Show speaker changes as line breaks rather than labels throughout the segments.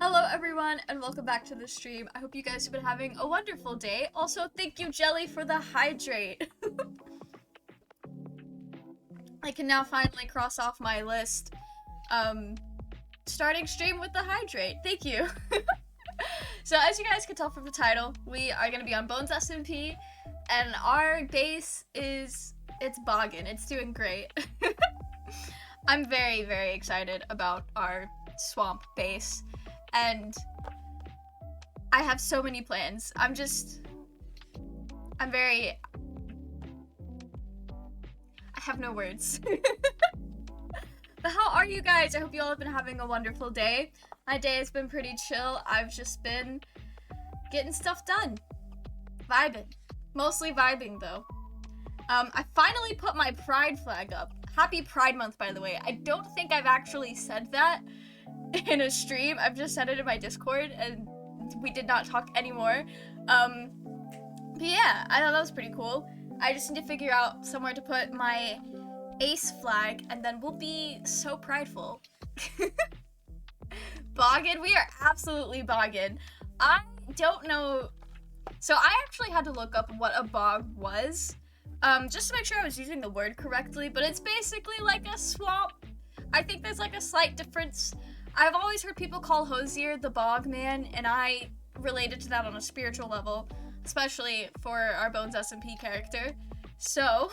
Hello everyone and welcome back to the stream. I hope you guys have been having a wonderful day. Also, thank you Jelly for the hydrate. I can now finally cross off my list. Starting stream with the hydrate. Thank you. So as you guys can tell from the title, we are going to be on BonesSMP and our base it's boggin'. It's doing great. I'm very, very excited about our swamp base. And I have so many plans. I have no words. But how are you guys? I hope you all have been having a wonderful day. My day has been pretty chill. I've just been getting stuff done. Vibing. Mostly vibing though. I finally put my pride flag up. Happy Pride Month, by the way. I don't think I've actually said that in a stream. I've just said it in my Discord and we did not talk anymore. But yeah, I thought that was pretty cool. I just need to figure out somewhere to put my ace flag and then we'll be so prideful. Boggin, we are absolutely boggin. I don't know. So I actually had to look up what a bog was, just to make sure I was using the word correctly, but it's basically like a swamp. I think there's like a slight difference. I've always heard people call Hosier the bog man, and I related to that on a spiritual level, especially for our BonesSMP character. So,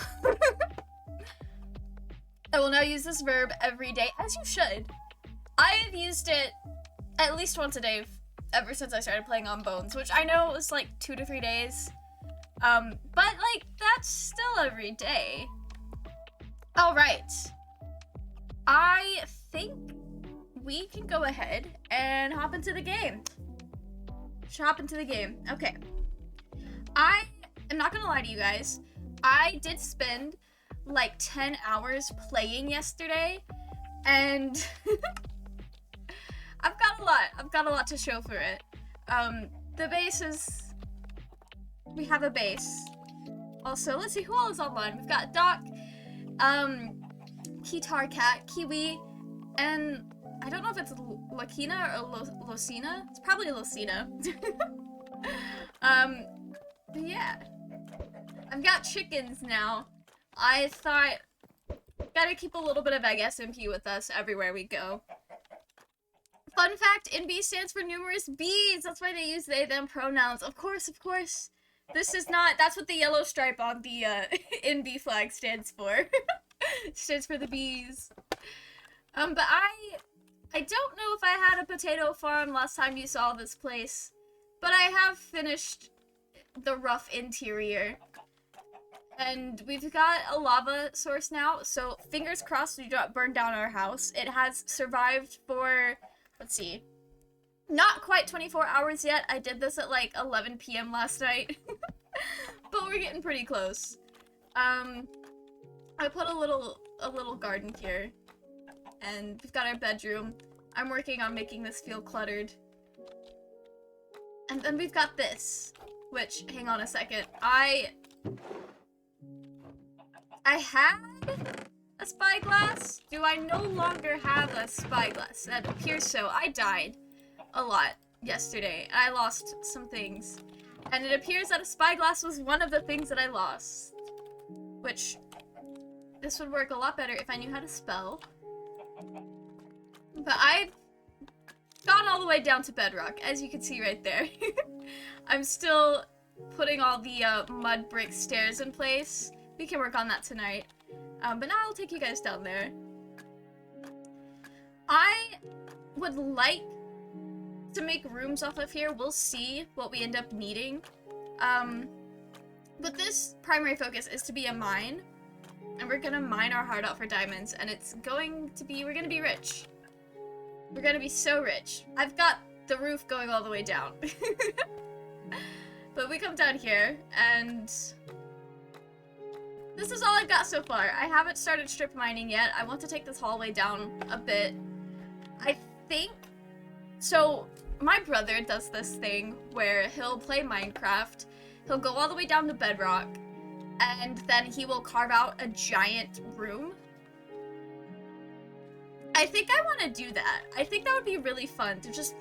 I will now use this verb every day, as you should. I have used it at least once a day ever since I started playing on Bones, which I know was like 2 to 3 days. But like, that's still every day. Alright. I think we can go ahead and hop into the game. Okay. I am not gonna lie to you guys. I did spend like 10 hours playing yesterday, and I've got a lot to show for it. The base is, we have a base. Also, let's see who all is online. We've got Doc, Kitar Cat, Kiwi, and I don't know if it's Lakina or Lucina. It's probably Lucina. But yeah. I've got chickens now. I thought, gotta keep a little bit of egg SMP with us everywhere we go. Fun fact, NB stands for numerous bees. That's why they use they, them pronouns. Of course. This is not, that's what the yellow stripe on the NB flag stands for. It stands for the bees. But I don't know if I had a potato farm last time you saw this place, but I have finished the rough interior. And we've got a lava source now, so fingers crossed we don't burn down our house. It has survived for, let's see, not quite 24 hours yet. I did this at like 11 p.m. last night, but we're getting pretty close. I put a little garden here, and we've got our bedroom. I'm working on making this feel cluttered. And then we've got this, which, hang on a second, I had a spyglass. Do I no longer have a spyglass? That appears so. I died a lot yesterday. I lost some things. And it appears that a spyglass was one of the things that I lost. Which, this would work a lot better if I knew how to spell. But I've gone all the way down to bedrock, as you can see right there. I'm still putting all the mud brick stairs in place. We can work on that tonight. But now I'll take you guys down there. I would like to make rooms off of here. We'll see what we end up needing. But this primary focus is to be a mine. And we're gonna mine our heart out for diamonds. And it's going to be, we're gonna be rich. We're gonna be so rich. I've got the roof going all the way down. But we come down here and this is all I've got so far. I haven't started strip mining yet. I want to take this hallway down a bit. I think, so my brother does this thing where he'll play Minecraft, he'll go all the way down to bedrock, and then he will carve out a giant room. I think I want to do that. I think that would be really fun to just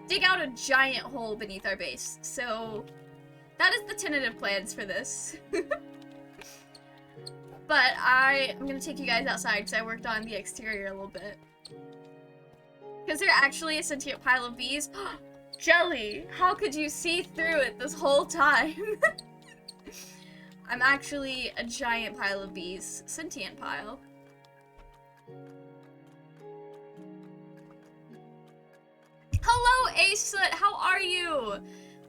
dig out a giant hole beneath our base. So that is the tentative plans for this. But I'm gonna take you guys outside because I worked on the exterior a little bit. Because they're actually a sentient pile of bees. Jelly, how could you see through it this whole time? I'm actually a giant pile of bees. Sentient pile. Hello, Asoot! How are you?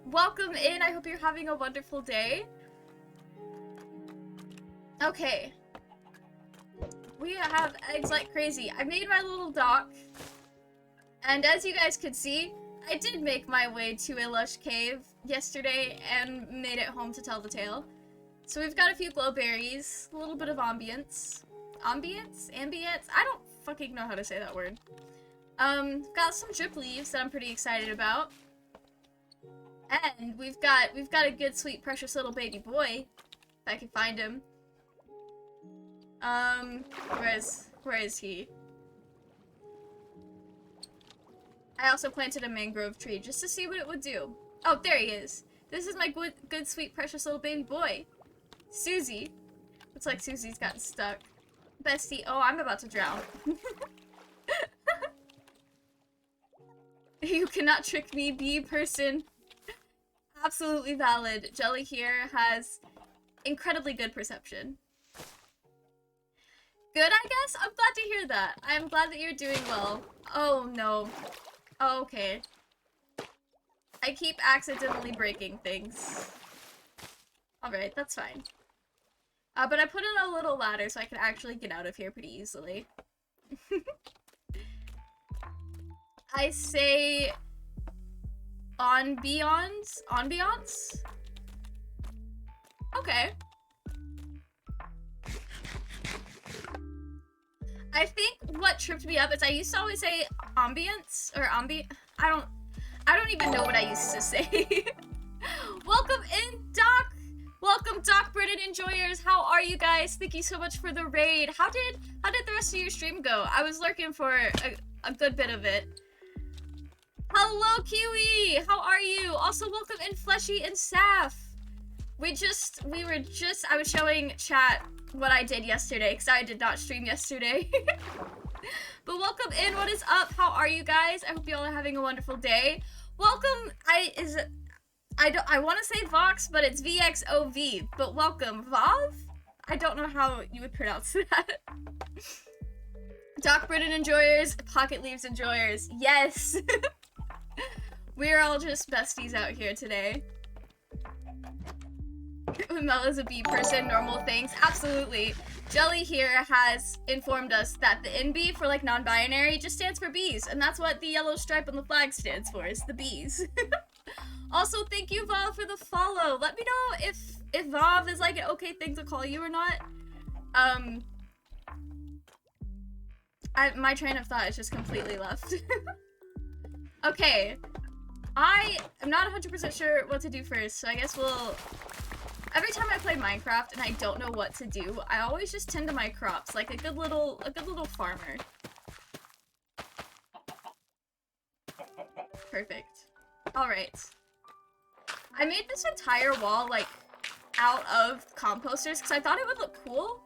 Welcome in. I hope you're having a wonderful day. Okay. We have eggs like crazy. I made my little dock. And as you guys could see, I did make my way to a lush cave yesterday and made it home to tell the tale. So we've got a few glowberries, a little bit of ambience. Ambience? Ambience? I don't fucking know how to say that word. Got some drip leaves that I'm pretty excited about. And we've got a good, sweet, precious little baby boy. If I can find him. Where is he? I also planted a mangrove tree just to see what it would do. Oh, there he is. This is my good, sweet, precious little baby boy. Susie. Looks like Susie's gotten stuck. Bestie. Oh, I'm about to drown. You cannot trick me, bee person. Absolutely valid. Jelly here has incredibly good perception. Good, I guess? I'm glad to hear that. I'm glad that you're doing well. Oh, no. Oh, okay. I keep accidentally breaking things. Alright, that's fine. But I put in a little ladder so I can actually get out of here pretty easily. I say... ambiance? Ambiance? Okay. I think what tripped me up is I used to always say ambience or I don't even know what I used to say. Welcome in, Doc. Welcome, Doc Britain enjoyers. How are you guys? Thank you so much for the raid. How did the rest of your stream go? I was lurking for a good bit of it. Hello, Kiwi. How are you? Also, welcome in, Fleshy and Saf. I was showing chat what I did yesterday because I did not stream yesterday. But welcome in. What is up? How are you guys? I hope you all are having a wonderful day. Welcome. I want to say Vox, but it's VXOV. But welcome, Vav. I don't know how you would pronounce that. Doc Britain enjoyers, Pocket Leaves enjoyers. Yes. We're all just besties out here today. Mel is a bee person, normal things. Absolutely. Jelly here has informed us that the NB for like non-binary just stands for bees, and that's what the yellow stripe on the flag stands for, is the bees. Also, thank you, Vav, for the follow. Let me know if Vav is like an okay thing to call you or not. My train of thought is just completely left. Okay. I am not 100% sure what to do first, so I guess we'll... Every time I play Minecraft and I don't know what to do, I always just tend to my crops like a good little farmer. Perfect. Alright. I made this entire wall, like, out of composters because I thought it would look cool.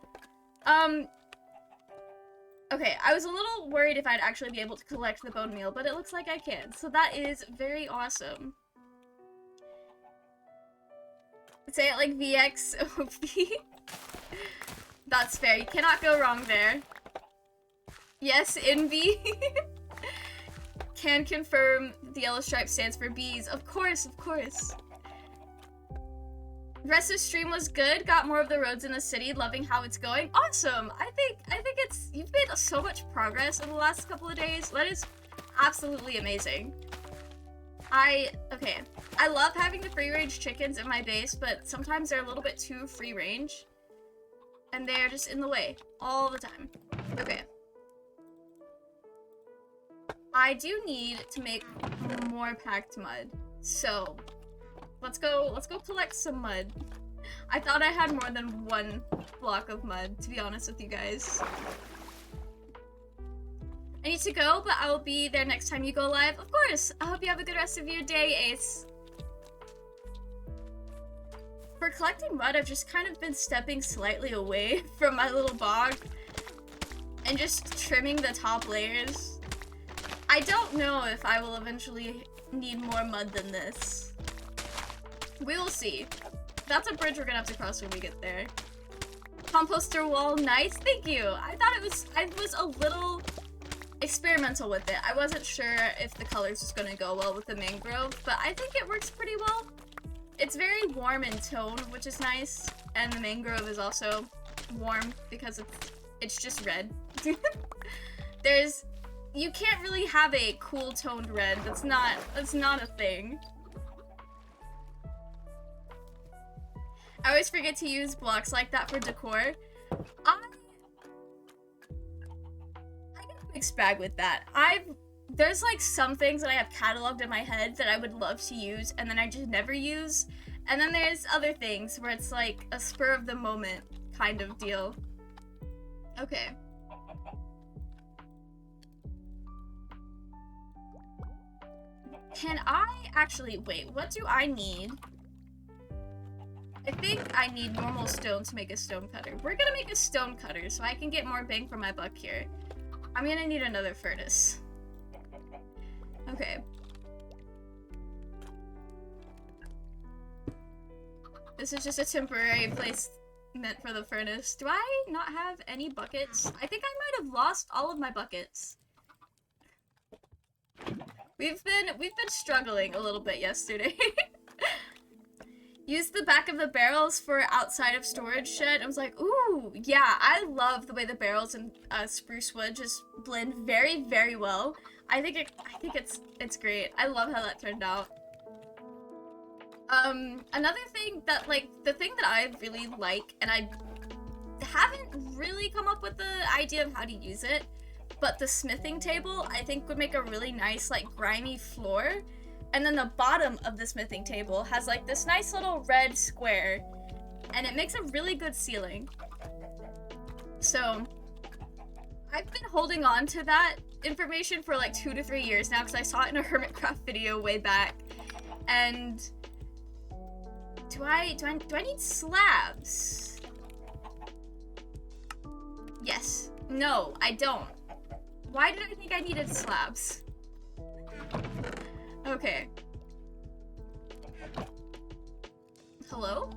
Okay, I was a little worried if I'd actually be able to collect the bone meal, but it looks like I can, so that is very awesome. Say it like VXOV. That's fair. You cannot go wrong there. Yes, Envy. Can confirm the yellow stripe stands for bees. Of course, of course. The rest of the stream was good. Got more of the roads in the city. Loving how it's going. Awesome. I think it's... You've made so much progress in the last couple of days. That is absolutely amazing. Okay, I love having the free-range chickens in my base, but sometimes they're a little bit too free-range. And they're just in the way all the time. Okay. I do need to make more packed mud. So, let's go collect some mud. I thought I had more than one block of mud, to be honest with you guys. I need to go, but I will be there next time you go live. Of course. I hope you have a good rest of your day, Ace. For collecting mud, I've just kind of been stepping slightly away from my little bog and just trimming the top layers. I don't know if I will eventually need more mud than this. We will see. That's a bridge we're gonna have to cross when we get there. Composter wall, nice, thank you. I was a little experimental with it. I wasn't sure if the colors was gonna go well with the mangrove, but I think it works pretty well. It's very warm in tone, which is nice, and the mangrove is also warm because it's just red. You can't really have a cool toned red. That's not a thing. I always forget to use blocks like that for decor. I get a mixed bag with that. There's like some things that I have cataloged in my head that I would love to use and then I just never use. And then there's other things where it's like a spur of the moment kind of deal. Okay. Can I actually, wait, what do I need? I think I need normal stone to make a stone cutter. We're gonna make a stone cutter so I can get more bang for my buck here. I'm gonna need another furnace. Okay. This is just a temporary place meant for the furnace. Do I not have any buckets? I think I might have lost all of my buckets. We've been struggling a little bit yesterday. Use the back of the barrels for outside of storage shed. I was like, ooh, yeah, I love the way the barrels and spruce wood just blend very, very well. I think it's great. I love how that turned out. Another thing that, like, the thing that I really like, and I haven't really come up with the idea of how to use it, but the smithing table, I think, would make a really nice, like, grimy floor. And then the bottom of the smithing table has, like, this nice little red square, and it makes a really good ceiling. So, I've been holding on to that information for, like, 2 to 3 years now, because I saw it in a Hermitcraft video way back. And do I need slabs? Yes. No, I don't. Why did I think I needed slabs? Okay. Hello?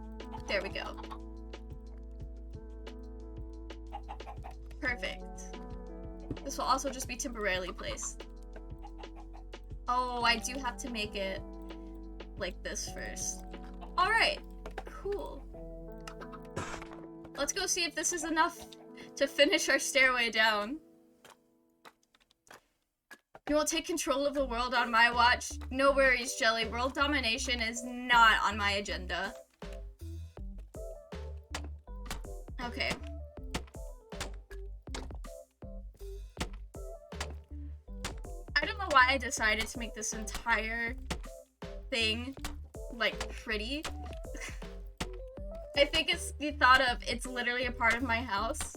There we go. Perfect. This will also just be temporarily placed. Oh, I do have to make it like this first. Alright, cool. Let's go see if this is enough to finish our stairway down. You will take control of the world on my watch. No worries, Jelly. World domination is not on my agenda. Okay. I don't know why I decided to make this entire thing, like, pretty. I think it's the thought of it's literally a part of my house,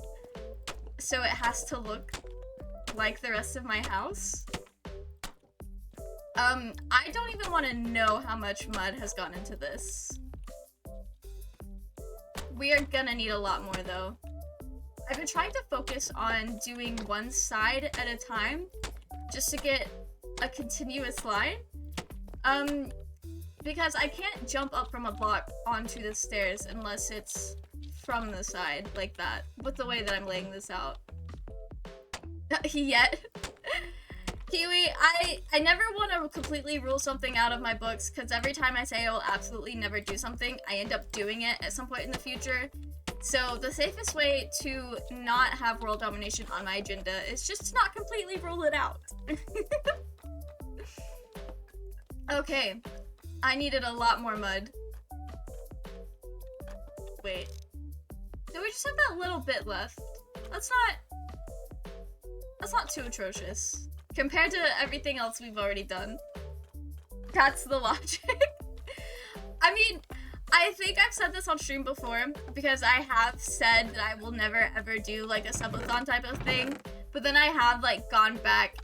so it has to look like the rest of my house. I don't even want to know how much mud has gone into this. We are gonna need a lot more, though. I've been trying to focus on doing one side at a time, just to get a continuous line. Because I can't jump up from a block onto the stairs unless it's from the side, like that, with the way that I'm laying this out. Yet. Kiwi, I never want to completely rule something out of my books, because every time I say I will absolutely never do something, I end up doing it at some point in the future. So the safest way to not have world domination on my agenda is just to not completely rule it out. Okay, I needed a lot more mud. Wait, do we just have that little bit left? That's not too atrocious compared to everything else we've already done. That's the logic. I mean, I think I've said this on stream before, because I have said that I will never ever do like a subathon type of thing, But then I have like gone back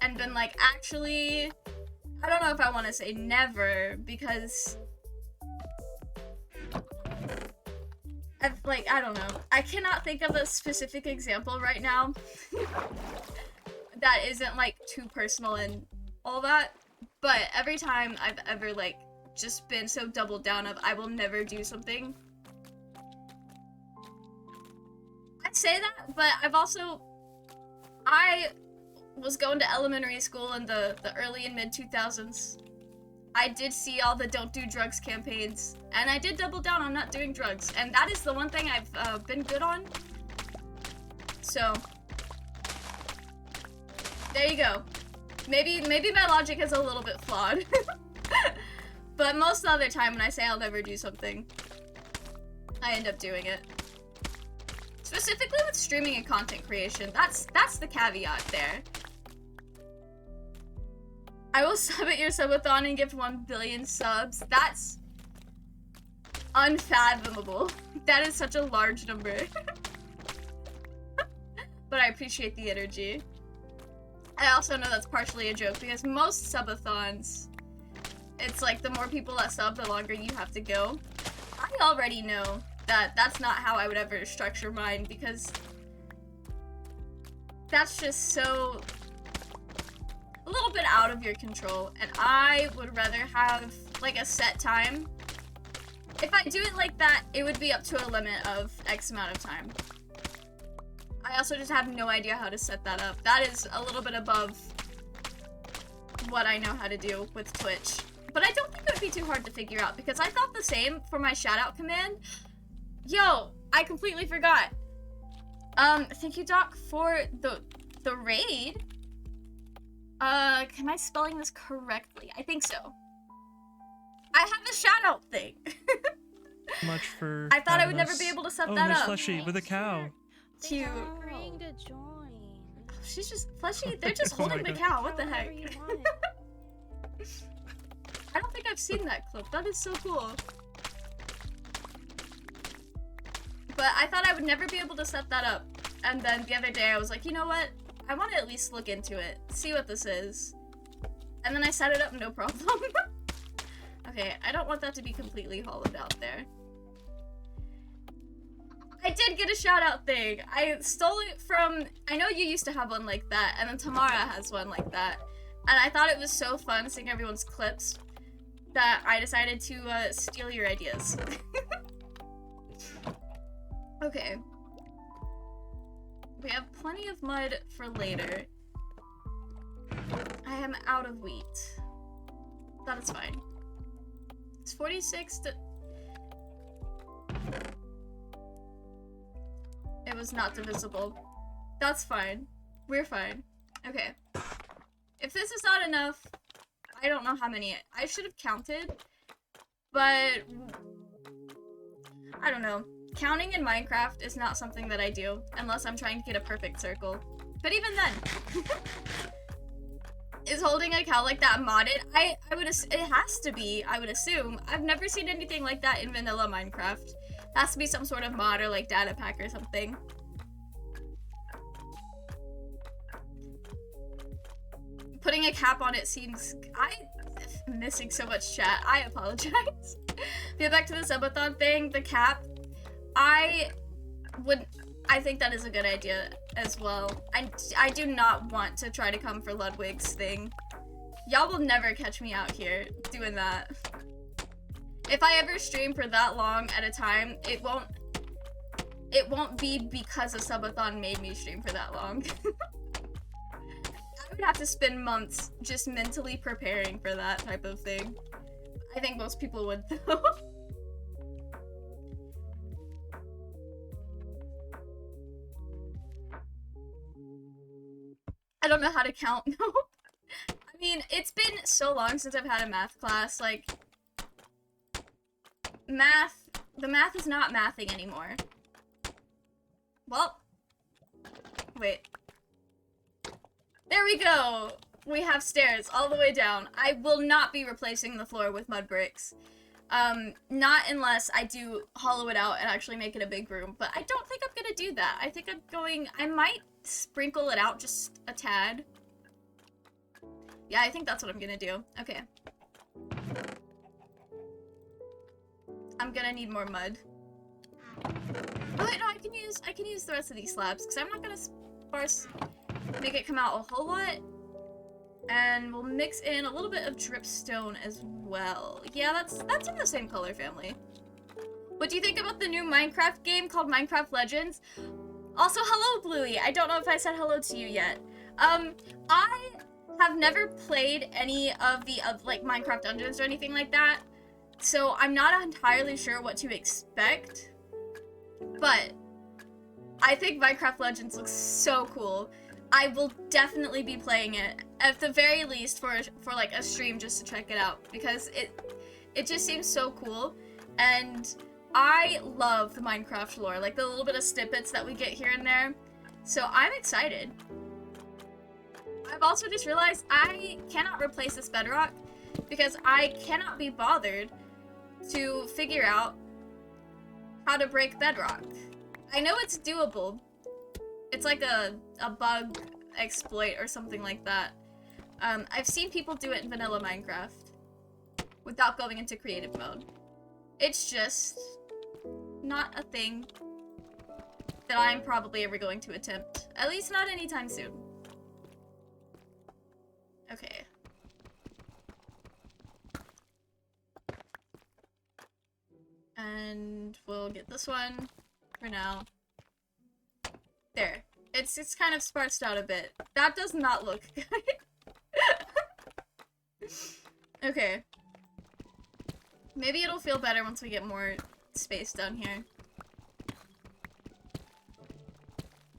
and been like, actually, I don't know if I want to say never, because I don't know. I cannot think of a specific example right now that isn't like too personal and all that. But every time I've ever like just been so doubled down of I will never do something, I say that, but I was going to elementary school in the early and mid 2000s. I did see all the don't do drugs campaigns, and I did double down on not doing drugs, and that is the one thing I've been good on. So there you go. Maybe my logic is a little bit flawed, but most of the other time when I say I'll never do something, I end up doing it. Specifically with streaming and content creation, that's the caveat there. I will sub at your subathon and give 1 billion subs. That's unfathomable. That is such a large number. But I appreciate the energy. I also know that's partially a joke because most subathons, it's like the more people that sub, the longer you have to go. I already know that that's not how I would ever structure mine, because that's just so a little bit out of your control, and I would rather have like a set time. If I do it like that, it would be up to a limit of X amount of time. I also just have no idea how to set that up. That is a little bit above what I know how to do with Twitch. But I don't think it would be too hard to figure out, because I thought the same for my shoutout command. Yo, I completely forgot. Thank you, Doc, for the raid. Am I spelling this correctly? I think so. I have a shout-out thing.
Much for
I thought I would never be able to set that up.
Fleshy with a cow.
Cute.
Agreeing to join.
She's just Fleshy. They're just holding the cow. What the heck? I don't think I've seen that clip. That is so cool. But I thought I would never be able to set that up. And then the other day I was like, you know what? I want to at least look into it. See what this is. And then I set it up, no problem. Okay, I don't want that to be completely hollowed out there. I did get a shout out thing. I stole it from, I know you used to have one like that, and then Tamara has one like that. And I thought it was so fun seeing everyone's clips that I decided to steal your ideas. Okay. We have plenty of mud for later. I am out of wheat. That is fine. It's 46 to... It was not divisible. That's fine. We're fine. Okay. If this is not enough, I don't know how many I should have counted, but I don't know. Counting in Minecraft is not something that I do unless I'm trying to get a perfect circle. But even then, is holding a cow like that modded? I would it has to be, I would assume. I've never seen anything like that in vanilla Minecraft. It has to be some sort of mod or like data pack or something. Putting a cap on it seems... I'm missing so much chat. I apologize. Get back to the subathon thing, the cap. I think that is a good idea as well. I do not want to try to come for Ludwig's thing. Y'all will never catch me out here doing that. If I ever stream for that long at a time, it won't be because a subathon made me stream for that long. I would have to spend months just mentally preparing for that type of thing. I think most people would though. I don't know how to count. No. I mean, it's been so long since I've had a math class. Like, the math is not mathing anymore. Well, wait. There we go. We have stairs all the way down. I will not be replacing the floor with mud bricks. Not unless I do hollow it out and actually make it a big room, but I don't think I'm gonna do that. I think I might sprinkle it out just a tad. Yeah, I think that's what I'm gonna do. Okay. I'm gonna need more mud. Oh wait, no, I can use the rest of these slabs, because I'm not gonna make it come out a whole lot. And we'll mix in a little bit of dripstone as well. Yeah, that's in the same color family. What do you think about the new Minecraft game called Minecraft Legends? Also, hello, Bluey. I don't know if I said hello to you yet. I have never played any of the like Minecraft Dungeons or anything like that, so I'm not entirely sure what to expect. But I think Minecraft Legends looks so cool. I will definitely be playing it, at the very least for like a stream just to check it out, because it just seems so cool, and I love the Minecraft lore, like the little bit of snippets that we get here and there, so I'm excited. I've also just realized I cannot replace this bedrock because I cannot be bothered to figure out how to break bedrock. I know it's doable. It's like a bug exploit or something like that. I've seen people do it in vanilla Minecraft without going into creative mode. It's just not a thing that I'm probably ever going to attempt. At least not anytime soon. Okay. And we'll get this one for now. There. It's kind of sparsed out a bit. That does not look good. Okay. Maybe it'll feel better once we get more space down here.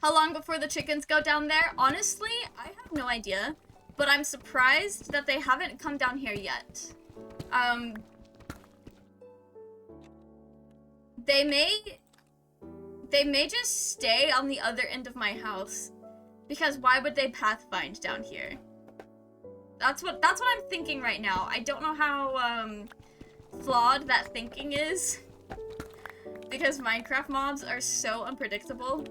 How long before the chickens go down there? Honestly, I have no idea. But I'm surprised that they haven't come down here yet. They may just stay on the other end of my house, because why would they pathfind down here? That's what I'm thinking right now. I don't know how flawed that thinking is, because Minecraft mobs are so unpredictable.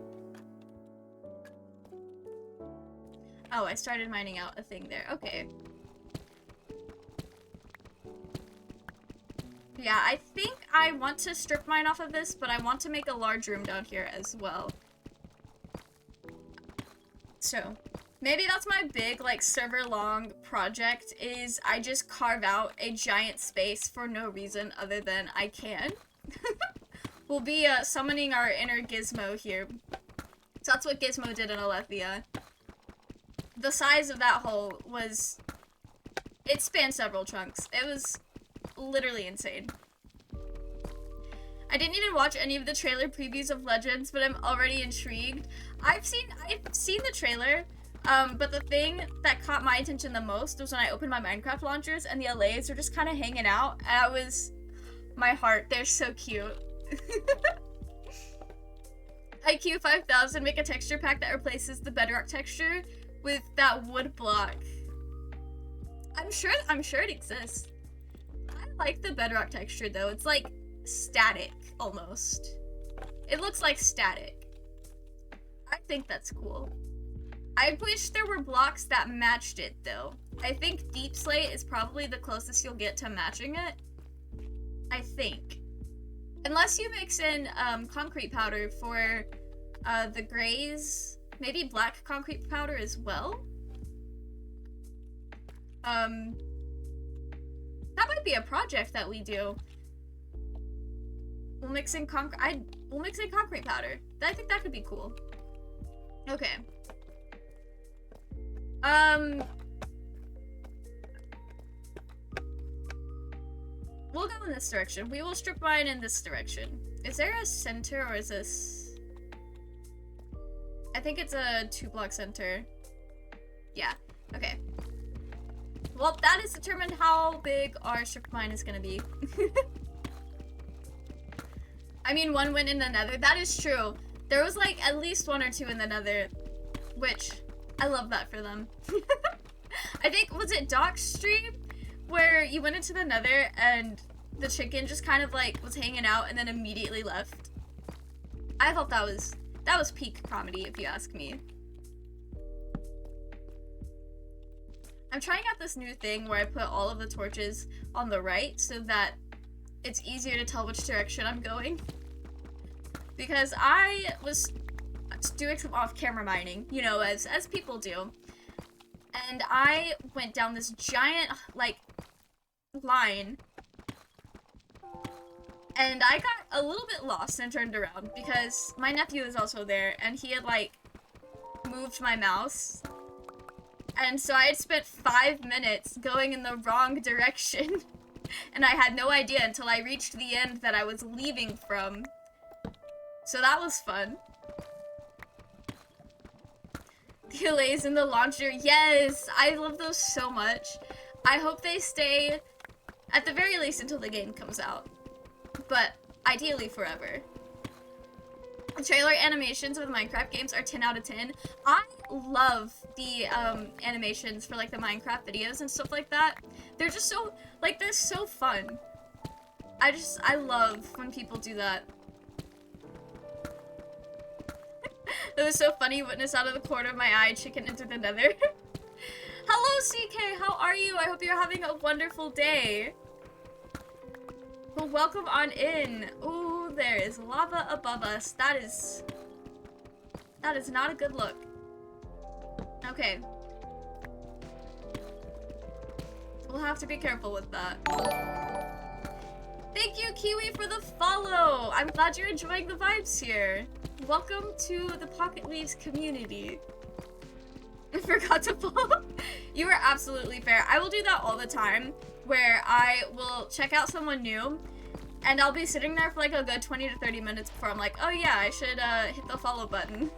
Oh, I started mining out a thing there. Okay. Yeah, I think I want to strip mine off of this, but I want to make a large room down here as well. So, maybe that's my big, like, server-long project, is I just carve out a giant space for no reason other than I can. We'll be, summoning our inner Gizmo here. So that's what Gizmo did in Alethea. The size of that hole was... It spanned several chunks. It was literally insane. I didn't even watch any of the trailer previews of Legends, but I'm already intrigued. I've seen the trailer, but the thing that caught my attention the most was when I opened my Minecraft launchers and the LAs were just kind of hanging out, and I was... My heart, they're so cute. IQ 5000, make a texture pack that replaces the bedrock texture with that wood block. I'm sure it exists. I like the bedrock texture though. It's like static almost. It looks like static. I think that's cool. I wish there were blocks that matched it though. I think deep slate is probably the closest you'll get to matching it. I think. Unless you mix in concrete powder for the grays. Maybe black concrete powder as well. That might be a project that we do. We'll mix in concrete powder. I think that could be cool. Okay. We'll go in this direction. We will strip mine in this direction. Is there a center or is this... I think it's a 2-block center. Yeah, okay. Well, that has determined how big our strip mine is gonna be. I mean, one went in the nether. That is true. There was like at least 1 or 2 in the nether, which I love that for them. I think, was it Doc's stream where you went into the nether and the chicken just kind of like was hanging out and then immediately left. I thought that was peak comedy, if you ask me. I'm trying out this new thing where I put all of the torches on the right so that it's easier to tell which direction I'm going. Because I was doing some off-camera mining, you know, as people do. And I went down this giant, like, line. And I got a little bit lost and turned around because my nephew is also there and he had, like, moved my mouse. And so I had spent 5 minutes going in the wrong direction. And I had no idea until I reached the end that I was leaving from. So that was fun. The allays in the launcher. Yes! I love those so much. I hope they stay, at the very least, until the game comes out. But ideally forever. Trailer animations with Minecraft games are 10 out of 10. I love the animations for like the Minecraft videos and stuff like that. They're just so, like, they're so fun. I love when people do that. That was so funny. Witness out of the corner of my eye, chicken into the nether. Hello, CK. How are you? I hope you're having a wonderful day. Well, welcome on in. Ooh, there is lava above us. That is not a good look. Okay. We'll have to be careful with that. Thank you, Kiwi, for the follow. I'm glad you're enjoying the vibes here. Welcome to the Pocket Leaves community. I forgot to follow. You are absolutely fair. I will do that all the time, where I will check out someone new, and I'll be sitting there for like a good 20 to 30 minutes before I'm like, oh yeah, I should hit the follow button.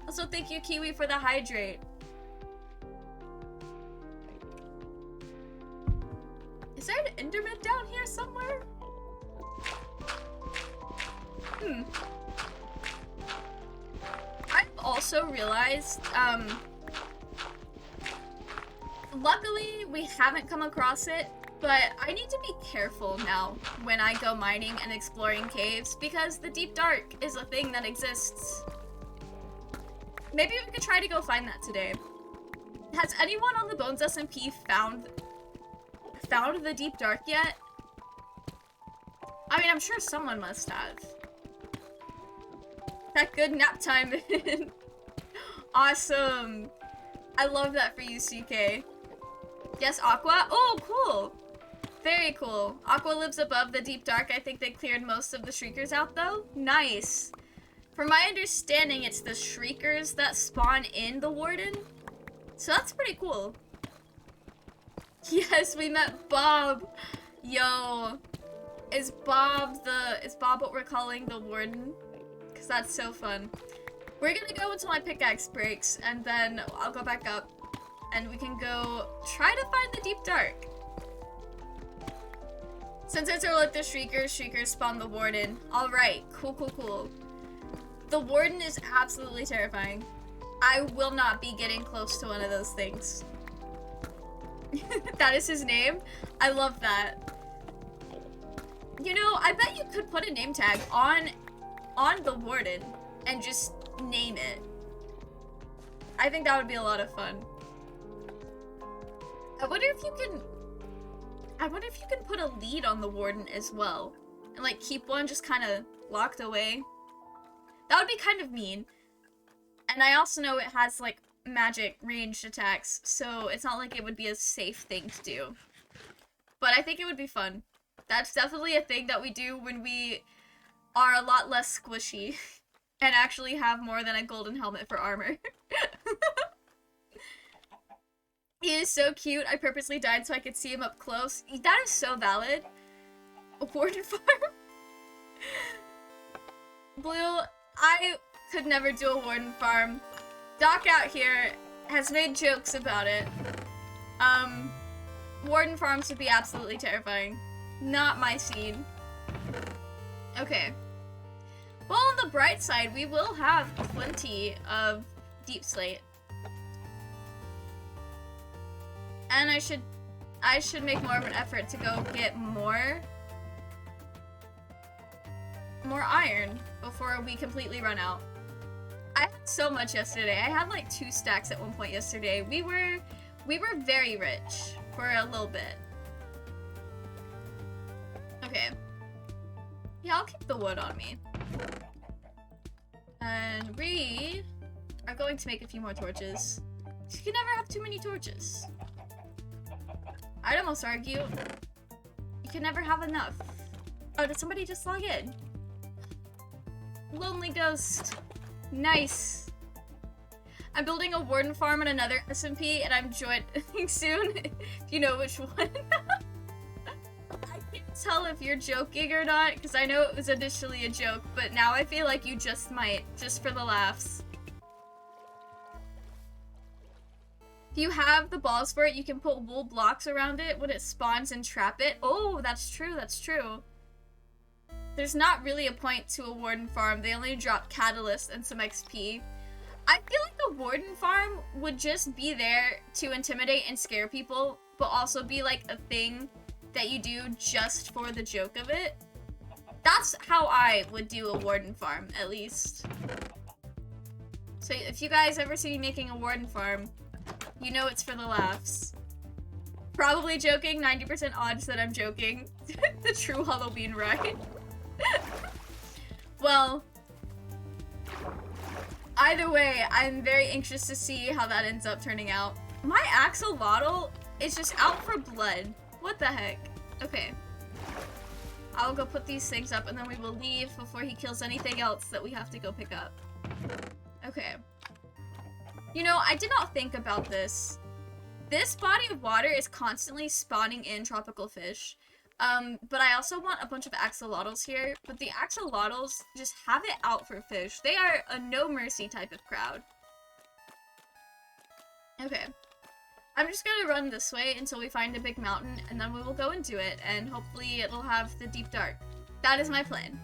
Also, thank you, Kiwi, for the hydrate. Is there an Enderman down here somewhere? I've also realized, luckily we haven't come across it, but I need to be careful now when I go mining and exploring caves because the deep dark is a thing that exists. Maybe we could try to go find that today. Has anyone on the BonesSMP found the deep dark yet? I mean, I'm sure someone must have. That good nap time in. Awesome. I love that for you, CK. Yes, Aqua? Oh, cool. Very cool. Aqua lives above the deep dark. I think they cleared most of the Shriekers out, though. Nice. From my understanding, it's the Shriekers that spawn in the Warden. So that's pretty cool. Yes, we met Bob. Yo. Is Bob what we're calling the Warden? Because that's so fun. We're gonna go until my pickaxe breaks, and then I'll go back up, and we can go try to find the deep dark. Since it's like the Shriekers spawn the Warden. Alright, cool. The Warden is absolutely terrifying. I will not be getting close to one of those things. That is his name? I love that. You know, I bet you could put a name tag on the Warden and just name it. I think that would be a lot of fun. I wonder if you can put a lead on the Warden as well. And like keep one just kind of locked away. That would be kind of mean. And I also know it has like magic ranged attacks, so it's not like it would be a safe thing to do. But I think it would be fun. That's definitely a thing that we do when we are a lot less squishy and actually have more than a golden helmet for armor. He is so cute. I purposely died so I could see him up close. That is so valid. A Warden farm? Blue, I could never do a Warden farm. Doc out here has made jokes about it. Warden farms would be absolutely terrifying. Not my scene. Okay. Well, on the bright side, we will have plenty of deep slate. And I should I should make more of an effort to go get more iron before we completely run out. I had so much yesterday. I had like 2 stacks at one point yesterday. We were very rich for a little bit. Okay. Yeah, I'll keep the wood on me. And we are going to make a few more torches. You can never have too many torches. I'd almost argue you can never have enough. Oh, did somebody just log in? Lonely ghost. Nice. I'm building a warden farm and another SMP, and I'm joining soon. If you know which one. I can't tell if you're joking or not, because I know it was initially a joke, but now I feel like you just might, just for the laughs. If you have the balls for it, you can put wool blocks around it when it spawns and trap it. Oh, that's true, that's true. There's not really a point to a warden farm. They only drop catalyst and some XP. I feel like a warden farm would just be there to intimidate and scare people, but also be like a thing that you do just for the joke of it. That's how I would do a warden farm, at least. So if you guys ever see me making a warden farm, you know it's for the laughs. Probably joking, 90% odds that I'm joking. The true Halloween ride. Well, either way, I'm very anxious to see how that ends up turning out. My axolotl is just out for blood. What the heck? Okay. I'll go put these things up and then we will leave before he kills anything else that we have to go pick up. Okay. You know, I did not think about this. This body of water is constantly spawning in tropical fish. But I also want a bunch of axolotls here, but the axolotls just have it out for fish. They are a no mercy type of crowd. Okay. I'm just gonna run this way until we find a big mountain, and then we will go into it, and hopefully it'll have the deep dark. That is my plan.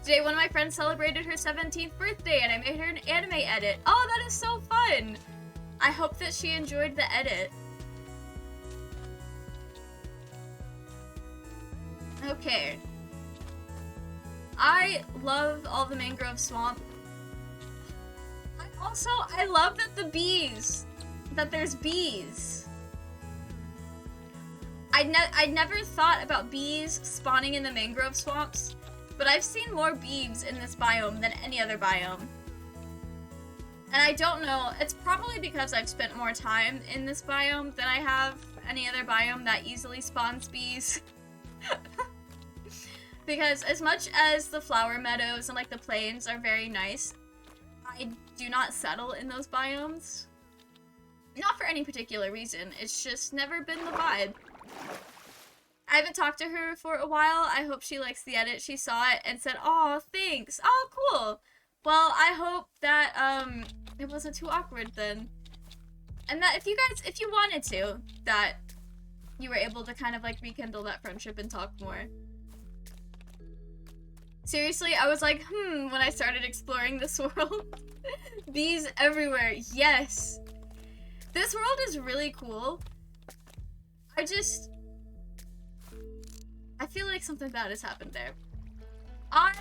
Today, one of my friends celebrated her 17th birthday, and I made her an anime edit. Oh, that is so fun! I hope that she enjoyed the edit. Okay. I love all the mangrove swamp. I love that there's bees. I never thought about bees spawning in the mangrove swamps, but I've seen more bees in this biome than any other biome. And I don't know, it's probably because I've spent more time in this biome than I have any other biome that easily spawns bees. Because as much as the flower meadows and like the plains are very nice, I do not settle in those biomes. Not for any particular reason, it's just never been the vibe. I haven't talked to her for a while. I hope she likes the edit. She saw it and said, "Oh, thanks. Oh, cool. Well, I hope that it wasn't too awkward then. And that if you wanted to, that you were able to kind of like rekindle that friendship and talk more." Seriously, I was like, when I started exploring this world. Bees everywhere, yes. This world is really cool. I feel like something bad has happened there. I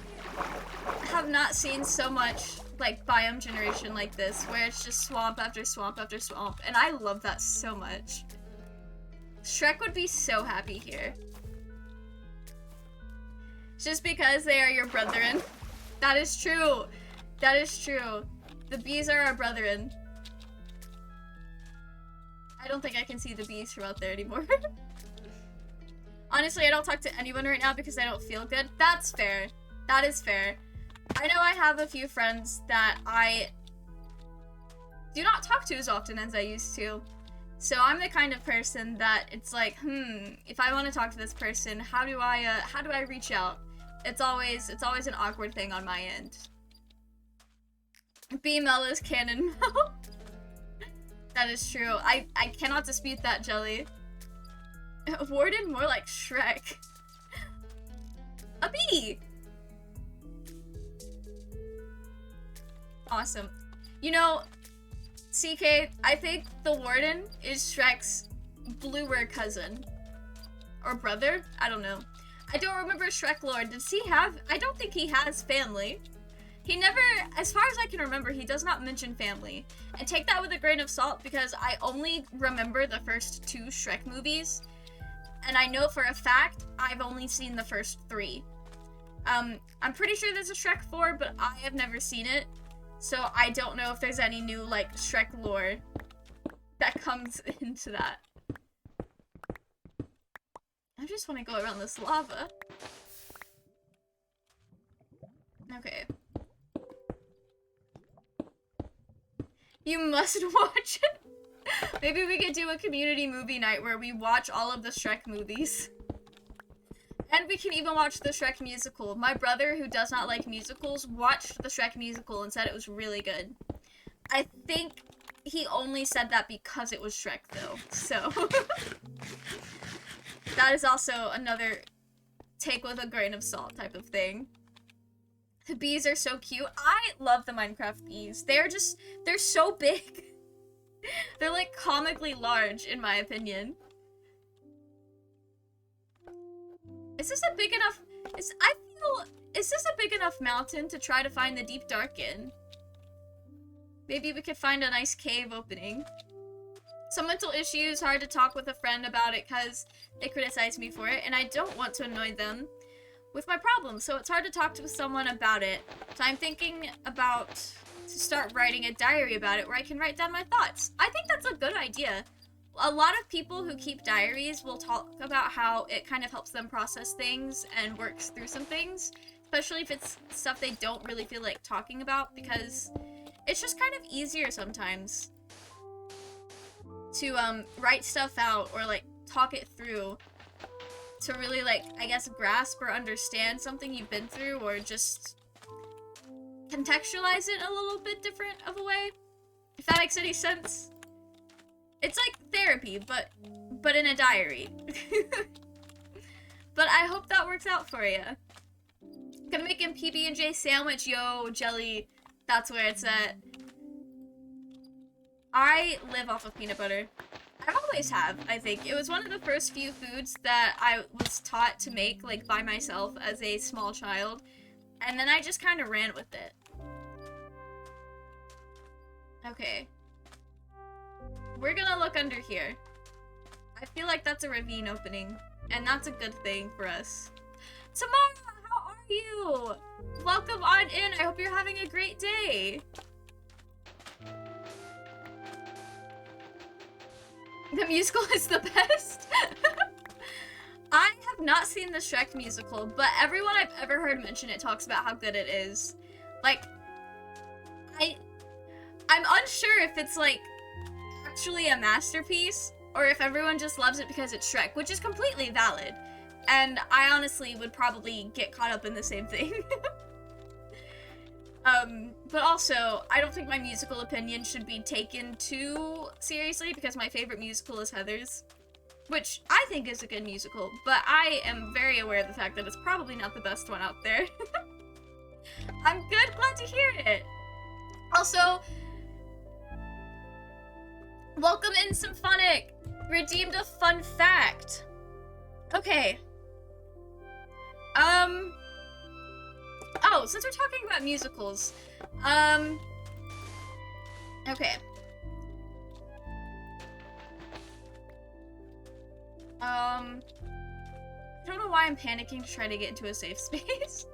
have not seen so much like biome generation like this, where it's just swamp after swamp after swamp, and I love that so much. Shrek would be so happy here. Just because they are your brethren. That is true. That is true. The bees are our brethren. I don't think I can see the bees from out there anymore. Honestly, I don't talk to anyone right now because I don't feel good. That's fair. That is fair. I know I have a few friends that I do not talk to as often as I used to. So I'm the kind of person that it's like, if I want to talk to this person, how do I reach out? It's always an awkward thing on my end. B-Mel is canon Mel. That is true. I cannot dispute that, Jelly. Warden, more like Shrek. A bee! Awesome. You know, CK, I think the warden is Shrek's bluer cousin. Or brother? I don't know. I don't remember Shrek lore. Does he have... I don't think he has family. He never... As far as I can remember, he does not mention family. And take that with a grain of salt, because I only remember the first 2 Shrek movies. And I know for a fact, I've only seen the first 3. I'm pretty sure there's a Shrek 4, but I have never seen it. So I don't know if there's any new, like, Shrek lore that comes into that. I just want to go around this lava. Okay. You must watch it. Maybe we could do a community movie night where we watch all of the Shrek movies. And we can even watch the Shrek musical. My brother, who does not like musicals, watched the Shrek musical and said it was really good. I think he only said that because it was Shrek, though. So, that is also another take with a grain of salt type of thing. The bees are so cute. I love the Minecraft bees. They're so big. They're like comically large, in my opinion. Is this a big enough... Is this a big enough mountain to try to find the deep dark in? Maybe we could find a nice cave opening. Some mental issues, hard to talk with a friend about it because they criticize me for it, and I don't want to annoy them with my problems, so it's hard to talk to someone about it. So I'm thinking about to start writing a diary about it where I can write down my thoughts. I think that's a good idea. A lot of people who keep diaries will talk about how it kind of helps them process things and works through some things, especially if it's stuff they don't really feel like talking about, because it's just kind of easier sometimes to write stuff out or like talk it through to really like, I guess, grasp or understand something you've been through, or just contextualize it a little bit different of a way, if that makes any sense. It's like therapy, but in a diary. But I hope that works out for you. Gonna make a PB&J sandwich, yo, jelly. That's where it's at. I live off of peanut butter. I always have, I think. It was one of the first few foods that I was taught to make, like, by myself as a small child. And then I just kind of ran with it. Okay. We're gonna look under here. I feel like that's a ravine opening, and that's a good thing for us. Tamara, how are you? Welcome on in. I hope you're having a great day. The musical is the best. I have not seen the Shrek musical, but everyone I've ever heard mention it talks about how good it is. Like, I'm unsure if it's like actually a masterpiece, or if everyone just loves it because it's Shrek, which is completely valid. And I honestly would probably get caught up in the same thing. But also, I don't think my musical opinion should be taken too seriously, because my favorite musical is Heathers, which I think is a good musical, but I am very aware of the fact that it's probably not the best one out there. I'm good, glad to hear it. Also, welcome in, Symphonic! Redeemed a fun fact. Okay. Oh, since we're talking about musicals, okay. I don't know why I'm panicking to try to get into a safe space.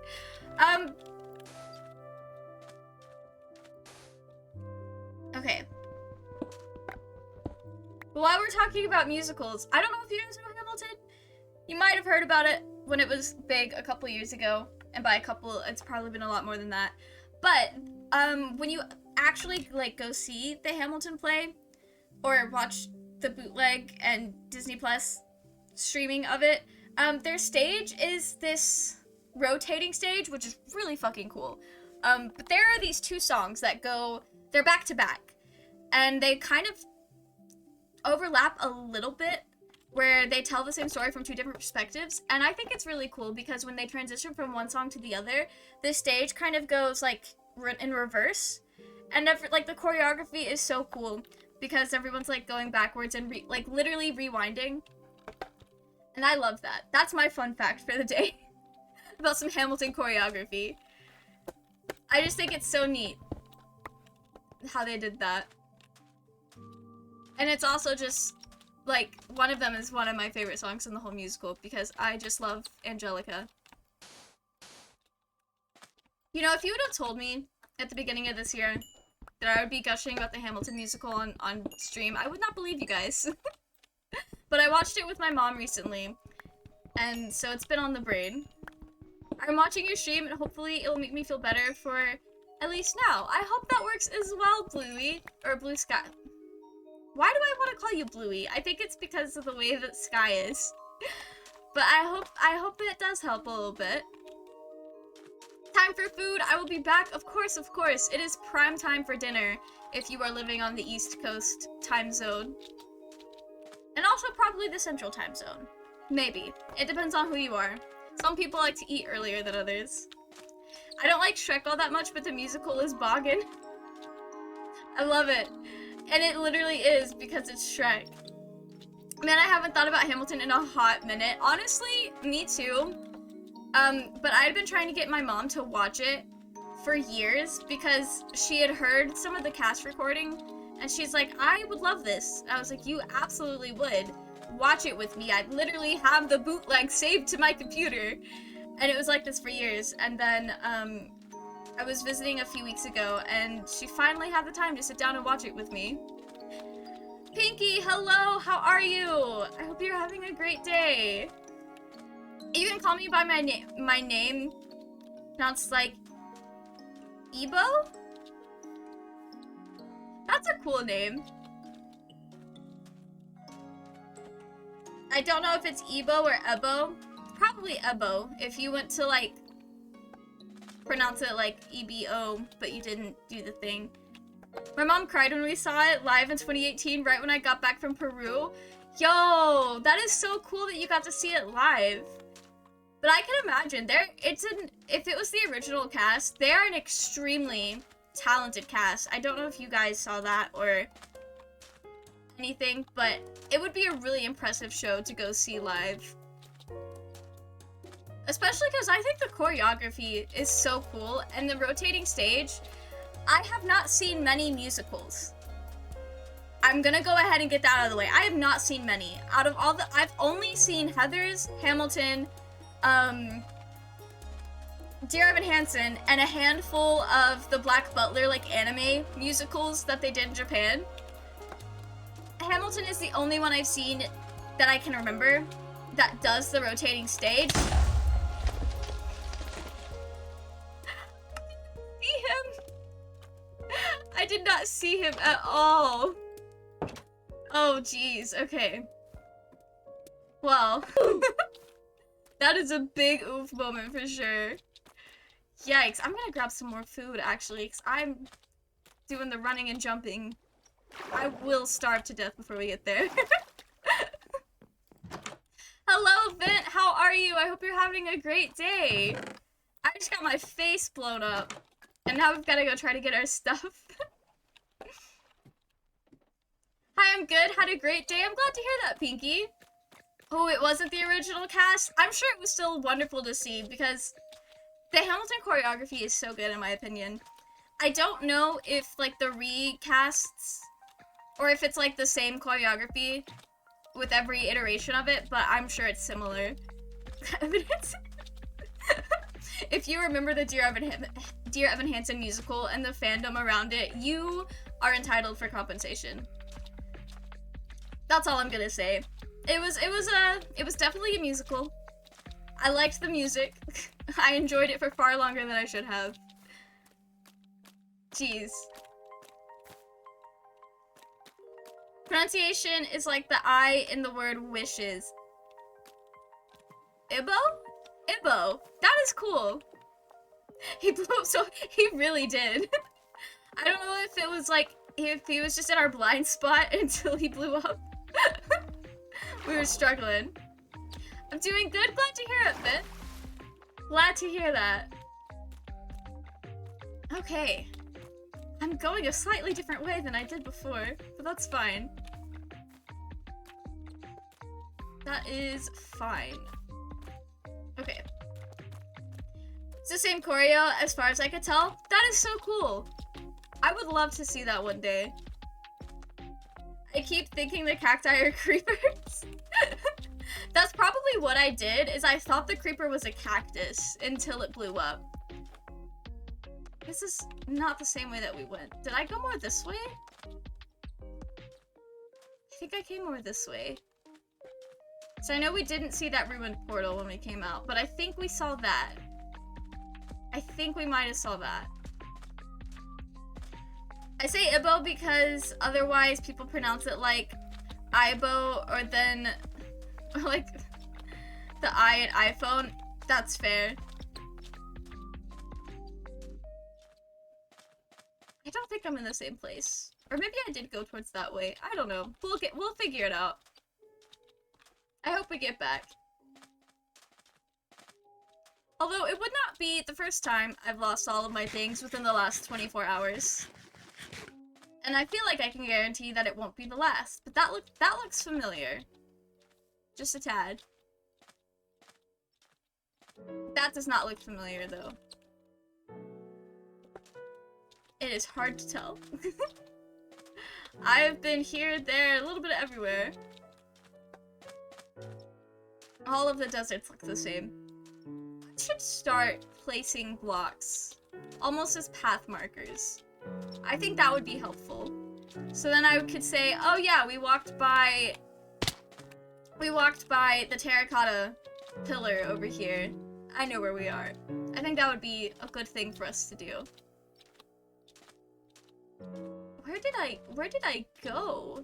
Okay. But while we're talking about musicals, I don't know if you guys know Hamilton. You might have heard about it when it was big a couple years ago. And by a couple, it's probably been a lot more than that. But, when you actually, like, go see the Hamilton play, or watch the bootleg and Disney Plus streaming of it, their stage is this rotating stage, which is really fucking cool. But there are these 2 songs that go, they're back to back, and they kind of overlap a little bit, where they tell the same story from 2 different perspectives, and I think it's really cool because when they transition from one song to the other, the stage kind of goes like in reverse, And like the choreography is so cool because everyone's like going backwards and like literally rewinding. And I love that. That's my fun fact for the day about some Hamilton choreography. I just think it's so neat how they did that. And it's also just, like, one of them is one of my favorite songs in the whole musical because I just love Angelica. You know, if you would have told me at the beginning of this year that I would be gushing about the Hamilton musical on stream, I would not believe you guys. But I watched it with my mom recently, and so it's been on the brain. I'm watching your stream, and hopefully it'll make me feel better for at least now. I hope that works as well, Bluey, or Blue Sky. Why do I want to call you Bluey? I think it's because of the way that Sky is. But I hope it does help a little bit. Time for food. I will be back. Of course, of course. It is prime time for dinner if you are living on the East Coast time zone. And also probably the Central time zone. Maybe. It depends on who you are. Some people like to eat earlier than others. I don't like Shrek all that much, but the musical is boggin'. I love it. And it literally is because it's Shrek. Man, I haven't thought about Hamilton in a hot minute. Honestly, me too. But I'd been trying to get my mom to watch it for years because she had heard some of the cast recording and she's like, I would love this. I was like, you absolutely would. Watch it with me. I literally have the bootleg saved to my computer. And it was like this for years. And then, I was visiting a few weeks ago and she finally had the time to sit down and watch it with me. Pinky, hello, how are you? I hope you're having a great day. You can call me by my name, pronounced like Ebo? That's a cool name. I don't know if it's Ebo or Ebo. Probably Ebo, if you went to like pronounce it like EBO, but you didn't do the thing. My mom cried when we saw it live in 2018, right when I got back from Peru. Yo, that is so cool that you got to see it live. But I can imagine, if it was the original cast, they are an extremely talented cast. I don't know if you guys saw that or anything, but it would be a really impressive show to go see live. Especially because I think the choreography is so cool, and the rotating stage, I have not seen many musicals. I'm gonna go ahead and get that out of the way. I have not seen many. Out of all I've only seen Heathers, Hamilton, Dear Evan Hansen, and a handful of the Black Butler, like, anime musicals that they did in Japan. Hamilton is the only one I've seen that I can remember that does the rotating stage. See him? I did not see him at all. Oh, jeez. Okay. Well, that is a big oof moment for sure. Yikes. I'm gonna grab some more food, actually, because I'm doing the running and jumping. I will starve to death before we get there. Hello, Vint. How are you? I hope you're having a great day. I just got my face blown up. And now we've got to go try to get our stuff. Hi, I'm good. Had a great day. I'm glad to hear that, Pinky. Oh, it wasn't the original cast? I'm sure it was still wonderful to see because the Hamilton choreography is so good in my opinion. I don't know if, like, the recasts or if it's, like, the same choreography with every iteration of it, but I'm sure it's similar. If you remember the Dear Evan Hansen musical and the fandom around it, you are entitled for compensation. That's all I'm gonna say. It was definitely a musical. I liked the music. I enjoyed it for far longer than I should have. Jeez. Pronunciation is like the I in the word wishes. Ibo? Ibo. That is cool. He blew up, so he really did. I don't know if it was like, if he was just in our blind spot until he blew up. We were struggling. I'm doing good. Glad to hear it, Finn. Glad to hear that. Okay. I'm going a slightly different way than I did before, but that's fine. That is fine. Okay. It's the same choreo as far as I could tell. That is so cool. I would love to see that one day. I keep thinking the cacti are creepers. That's probably what I did, is I thought the creeper was a cactus until it blew up. This is not the same way that we went. Did I go more this way? I think I came more this way. So I know we didn't see that ruined portal when we came out, but I think we saw that. I think we might have saw that. I say Ibo because otherwise people pronounce it like Ibo or then or like the I in iPhone. That's fair. I don't think I'm in the same place. Or maybe I did go towards that way. I don't know. We'll figure it out. I hope we get back. Although it would not be the first time I've lost all of my things within the last 24 hours. And I feel like I can guarantee that it won't be the last. But that looks familiar. Just a tad. That does not look familiar though. It is hard to tell. I've been here, there, a little bit everywhere. All of the deserts look the same. I should start placing blocks, almost as path markers. I think that would be helpful. So then I could say, oh yeah, we walked by the terracotta pillar over here. I know where we are. I think that would be a good thing for us to do. Where did I go?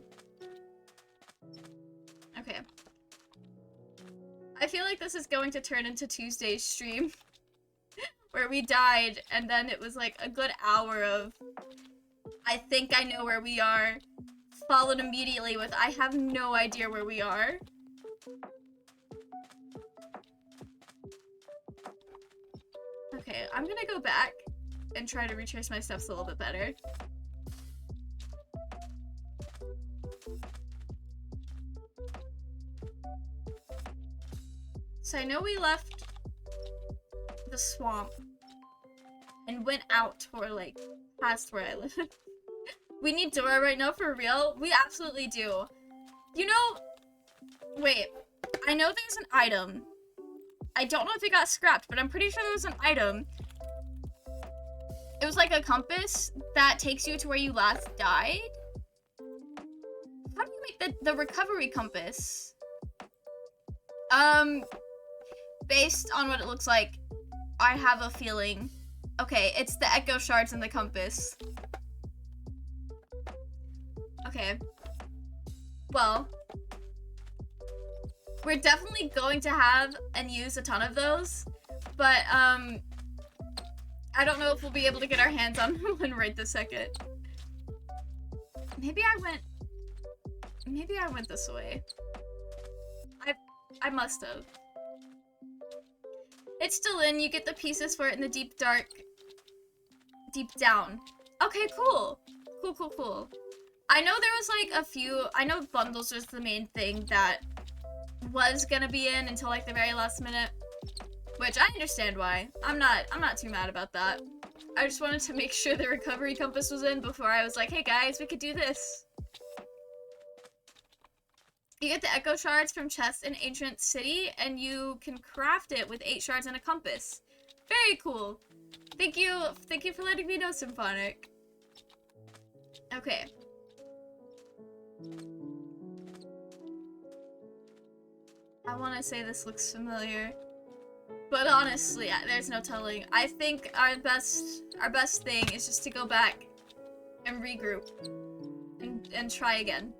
Okay. I feel like this is going to turn into Tuesday's stream. Where we died, and then it was like a good hour of I think I know where we are, followed immediately with I have no idea where we are. Okay, I'm gonna go back and try to retrace my steps a little bit better. So I know we left the swamp and went out toward like past where I live. We need Dora right now for real? We absolutely do. You know, wait, I know there's an item. I don't know if it got scrapped, but I'm pretty sure there was an item. It was like a compass that takes you to where you last died. How do you make the recovery compass? Based on what it looks like, I have a feeling. Okay, it's the echo shards and the compass. Okay. Well, we're definitely going to have and use a ton of those, but I don't know if we'll be able to get our hands on one right this second. Maybe I went this way. I must have. It's still in. You get the pieces for it in the deep dark. Deep down. Okay, cool. Cool. I know there was like a few. I know bundles was the main thing that was gonna be in until like the very last minute, which I understand why. I'm not too mad about that. I just wanted to make sure the recovery compass was in before I was like, hey guys, we could do this. You get the echo shards from chests in Ancient City, and you can craft it with 8 shards and a compass. Very cool. Thank you for letting me know, Symphonic. Okay. I want to say this looks familiar, but honestly, there's no telling. I think our best thing is just to go back and regroup and try again.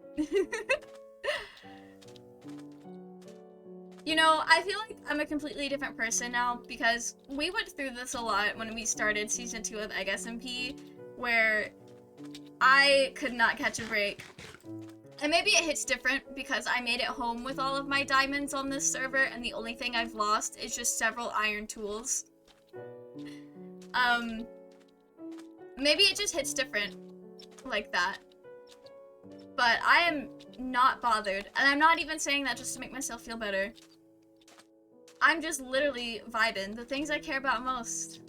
You know, I feel like I'm a completely different person now because we went through this a lot when we started Season 2 of BonesSMP, where I could not catch a break. And maybe it hits different because I made it home with all of my diamonds on this server, and the only thing I've lost is just several iron tools. Maybe it just hits different like that. But I am not bothered. And I'm not even saying that just to make myself feel better. I'm just literally vibing. The things I care about most.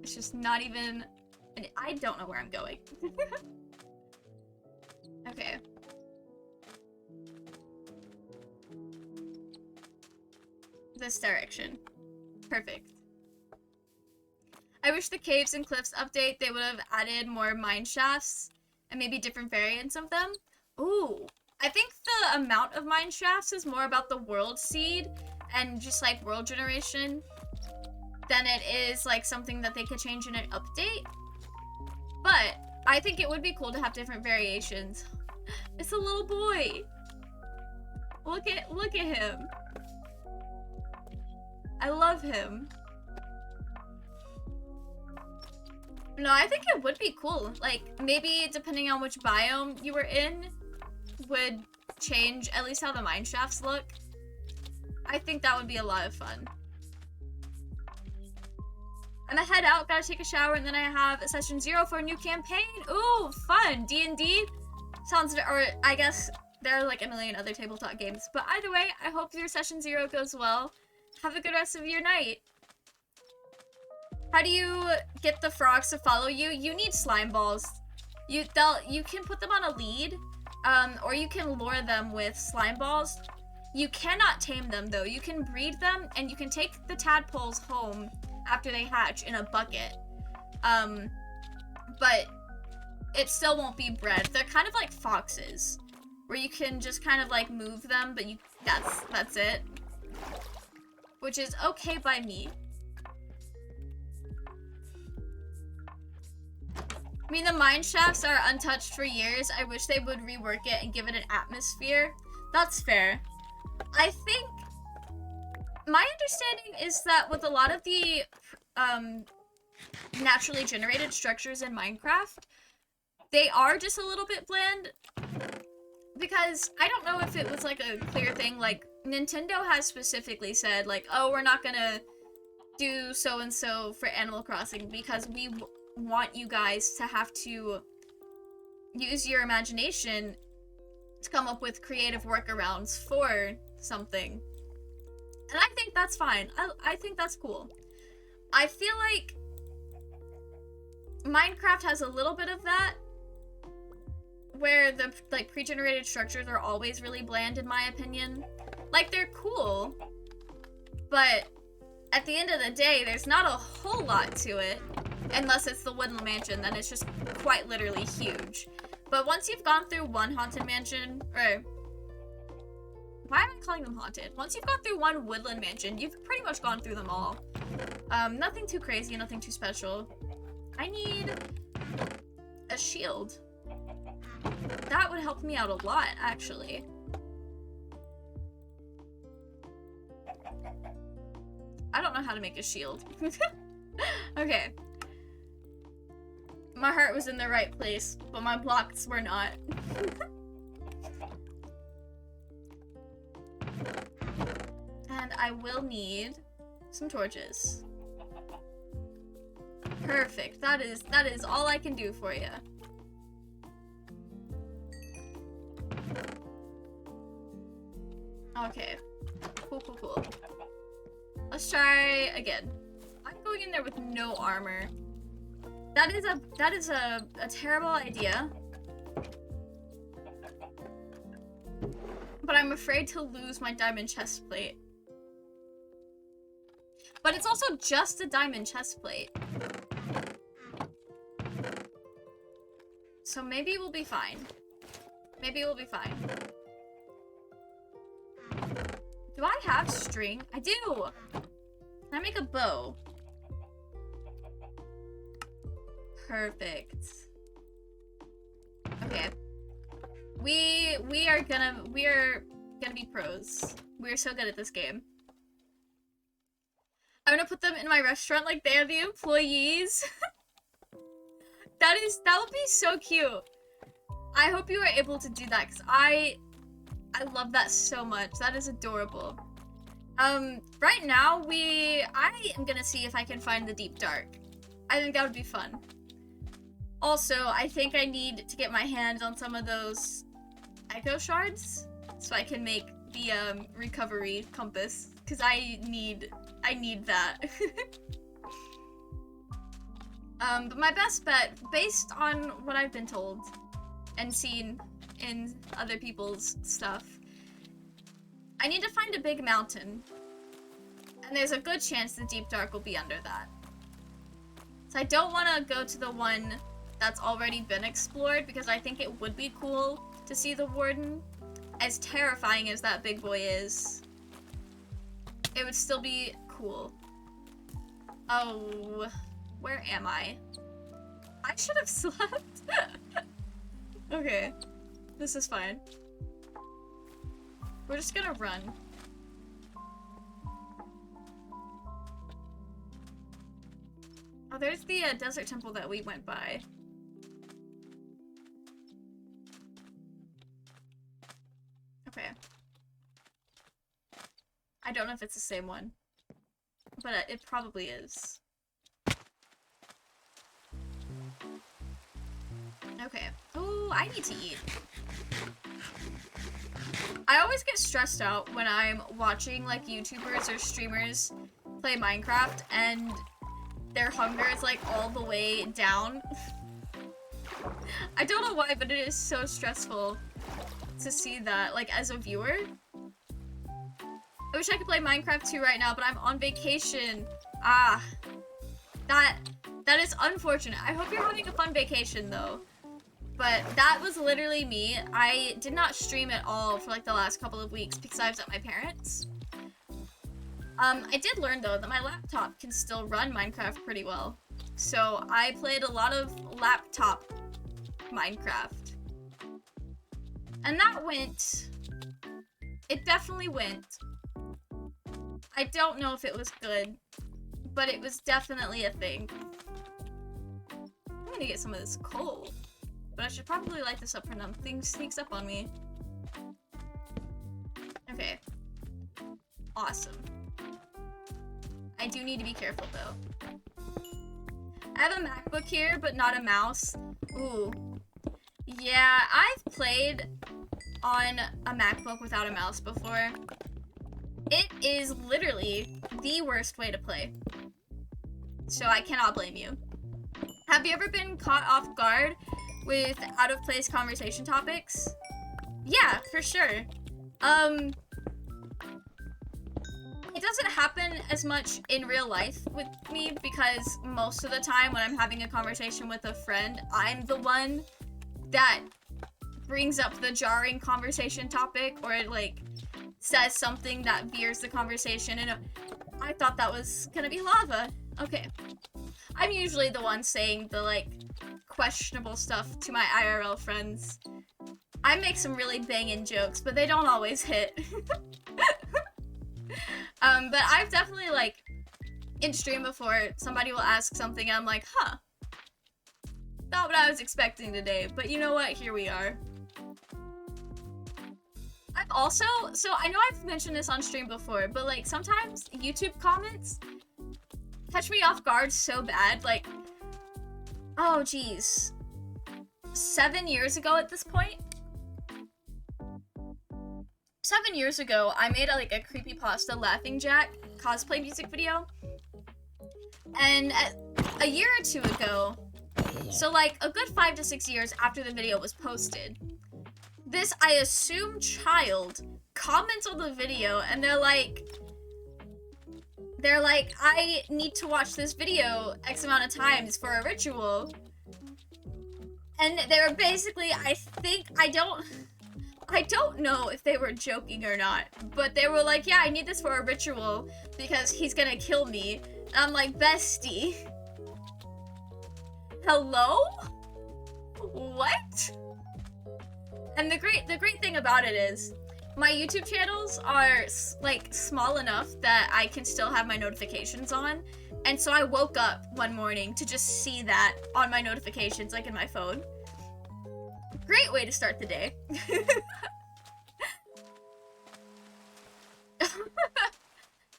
It's just not even... And I don't know where I'm going. Okay. This direction. Perfect. I wish the caves and cliffs update, they would have added more mine shafts and maybe different variants of them. Ooh. I think the amount of mine shafts is more about the world seed and just like world generation than it is like something that they could change in an update. But I think it would be cool to have different variations. It's a little boy. Look at him. I love him. No, I think it would be cool. Like, maybe depending on which biome you were in would change at least how the mine shafts look. I think that would be a lot of fun. I'm gonna head out, gotta take a shower, and then I have session 0 for a new campaign. Ooh, fun! D&D? Sounds, or I guess there are like a million other tabletop games. But either way, I hope your session 0 goes well. Have a good rest of your night. How do you get the frogs to follow you? You need slime balls. You can put them on a lead, or you can lure them with slime balls. You cannot tame them though. You can breed them, and you can take the tadpoles home after they hatch in a bucket. But it still won't be bred. They're kind of like foxes, where you can just kind of like move them, but that's it. Which is okay by me. I mean, the mine shafts are untouched for years. I wish they would rework it and give it an atmosphere. That's fair. I think my understanding is that with a lot of the naturally generated structures in Minecraft, they are just a little bit bland. Because I don't know if it was like a clear thing, like Nintendo has specifically said like, oh, we're not gonna do so-and-so for Animal Crossing because we want you guys to have to use your imagination to come up with creative workarounds for something. And I think that's fine. I think that's cool. I feel like Minecraft has a little bit of that, where the like pre-generated structures are always really bland in my opinion. Like, they're cool, but at the end of the day, there's not a whole lot to it, unless it's the Woodland Mansion, then it's just quite literally huge. But once you've gone through one haunted mansion, or why am I calling them haunted? Once you've gone through one Woodland Mansion, you've pretty much gone through them all. Nothing too crazy, nothing too special. I need a shield. That would help me out a lot, actually. I don't know how to make a shield. Okay. My heart was in the right place, but my blocks were not. And I will need some torches. Perfect. That is all I can do for you. Okay. Cool. Let's try again. I'm going in there with no armor. That is a terrible idea. But I'm afraid to lose my diamond chest plate. But it's also just a diamond chest plate. So maybe we'll be fine. Maybe we'll be fine. Do I have string? I do! Can I make a bow? Perfect. Okay. We are gonna be pros. We're so good at this game. I'm gonna put them in my restaurant like they are the employees. That would be so cute. I hope you were able to do that because I love that so much. That is adorable. Right now, I am gonna see if I can find the deep dark. I think that would be fun. Also, I think I need to get my hands on some of those echo shards so I can make the, recovery compass, because I need that. But my best bet, based on what I've been told and seen in other people's stuff, I need to find a big mountain. And there's a good chance the deep dark will be under that. So I don't want to go to the one that's already been explored because I think it would be cool to see the warden. As terrifying as that big boy is, it would still be cool. Oh, where am I? I should have slept. Okay, this is fine. We're just gonna run. Oh, there's the desert temple that we went by. Okay. I don't know if it's the same one, but it probably is. Okay. Oh, I need to eat. I always get stressed out when I'm watching like YouTubers or streamers play Minecraft and their hunger is like all the way down. I don't know why, but it is so stressful to see that, like, as a viewer. I wish I could play Minecraft too right now, but I'm on vacation. Ah, that is unfortunate. I hope you're having a fun vacation though. But that was literally me. I did not stream at all for like the last couple of weeks because I was at my parents'. I did learn though that my laptop can still run Minecraft pretty well. So I played a lot of laptop Minecraft. And that went. It definitely went. I don't know if it was good, but it was definitely a thing. I'm gonna get some of this coal. But I should probably light this up for now. Thing sneaks up on me. Okay. Awesome. I do need to be careful though. I have a MacBook here, but not a mouse. Ooh. Yeah, I've played on a MacBook without a mouse before. It is literally the worst way to play. So I cannot blame you. Have you ever been caught off guard with out-of-place conversation topics? Yeah, for sure. It doesn't happen as much in real life with me because most of the time when I'm having a conversation with a friend, I'm the one that brings up the jarring conversation topic or it, like, says something that veers the conversation and I thought that was gonna be lava. Okay. I'm usually the one saying the, like, questionable stuff to my IRL friends. I make some really banging jokes, but they don't always hit. But I've definitely, like, in stream before, somebody will ask something and I'm like, huh. Not what I was expecting today, but you know what? Here we are. I've also, so I know I've mentioned this on stream before, but, like, sometimes YouTube comments catch me off guard so bad, like, oh, geez. 7 years ago at this point? 7 years ago, I made a creepypasta Laughing Jack cosplay music video. And a year or two ago, so like a good 5 to 6 years after the video was posted, this, I assume, child comments on the video and they're like, I need to watch this video X amount of times for a ritual. And they were basically, I don't know if they were joking or not, but they were like, yeah, I need this for a ritual because he's gonna kill me. And I'm like, bestie. Hello? What? And the great thing about it is, my YouTube channels are, like, small enough that I can still have my notifications on. And so I woke up one morning to just see that on my notifications, like in my phone. Great way to start the day.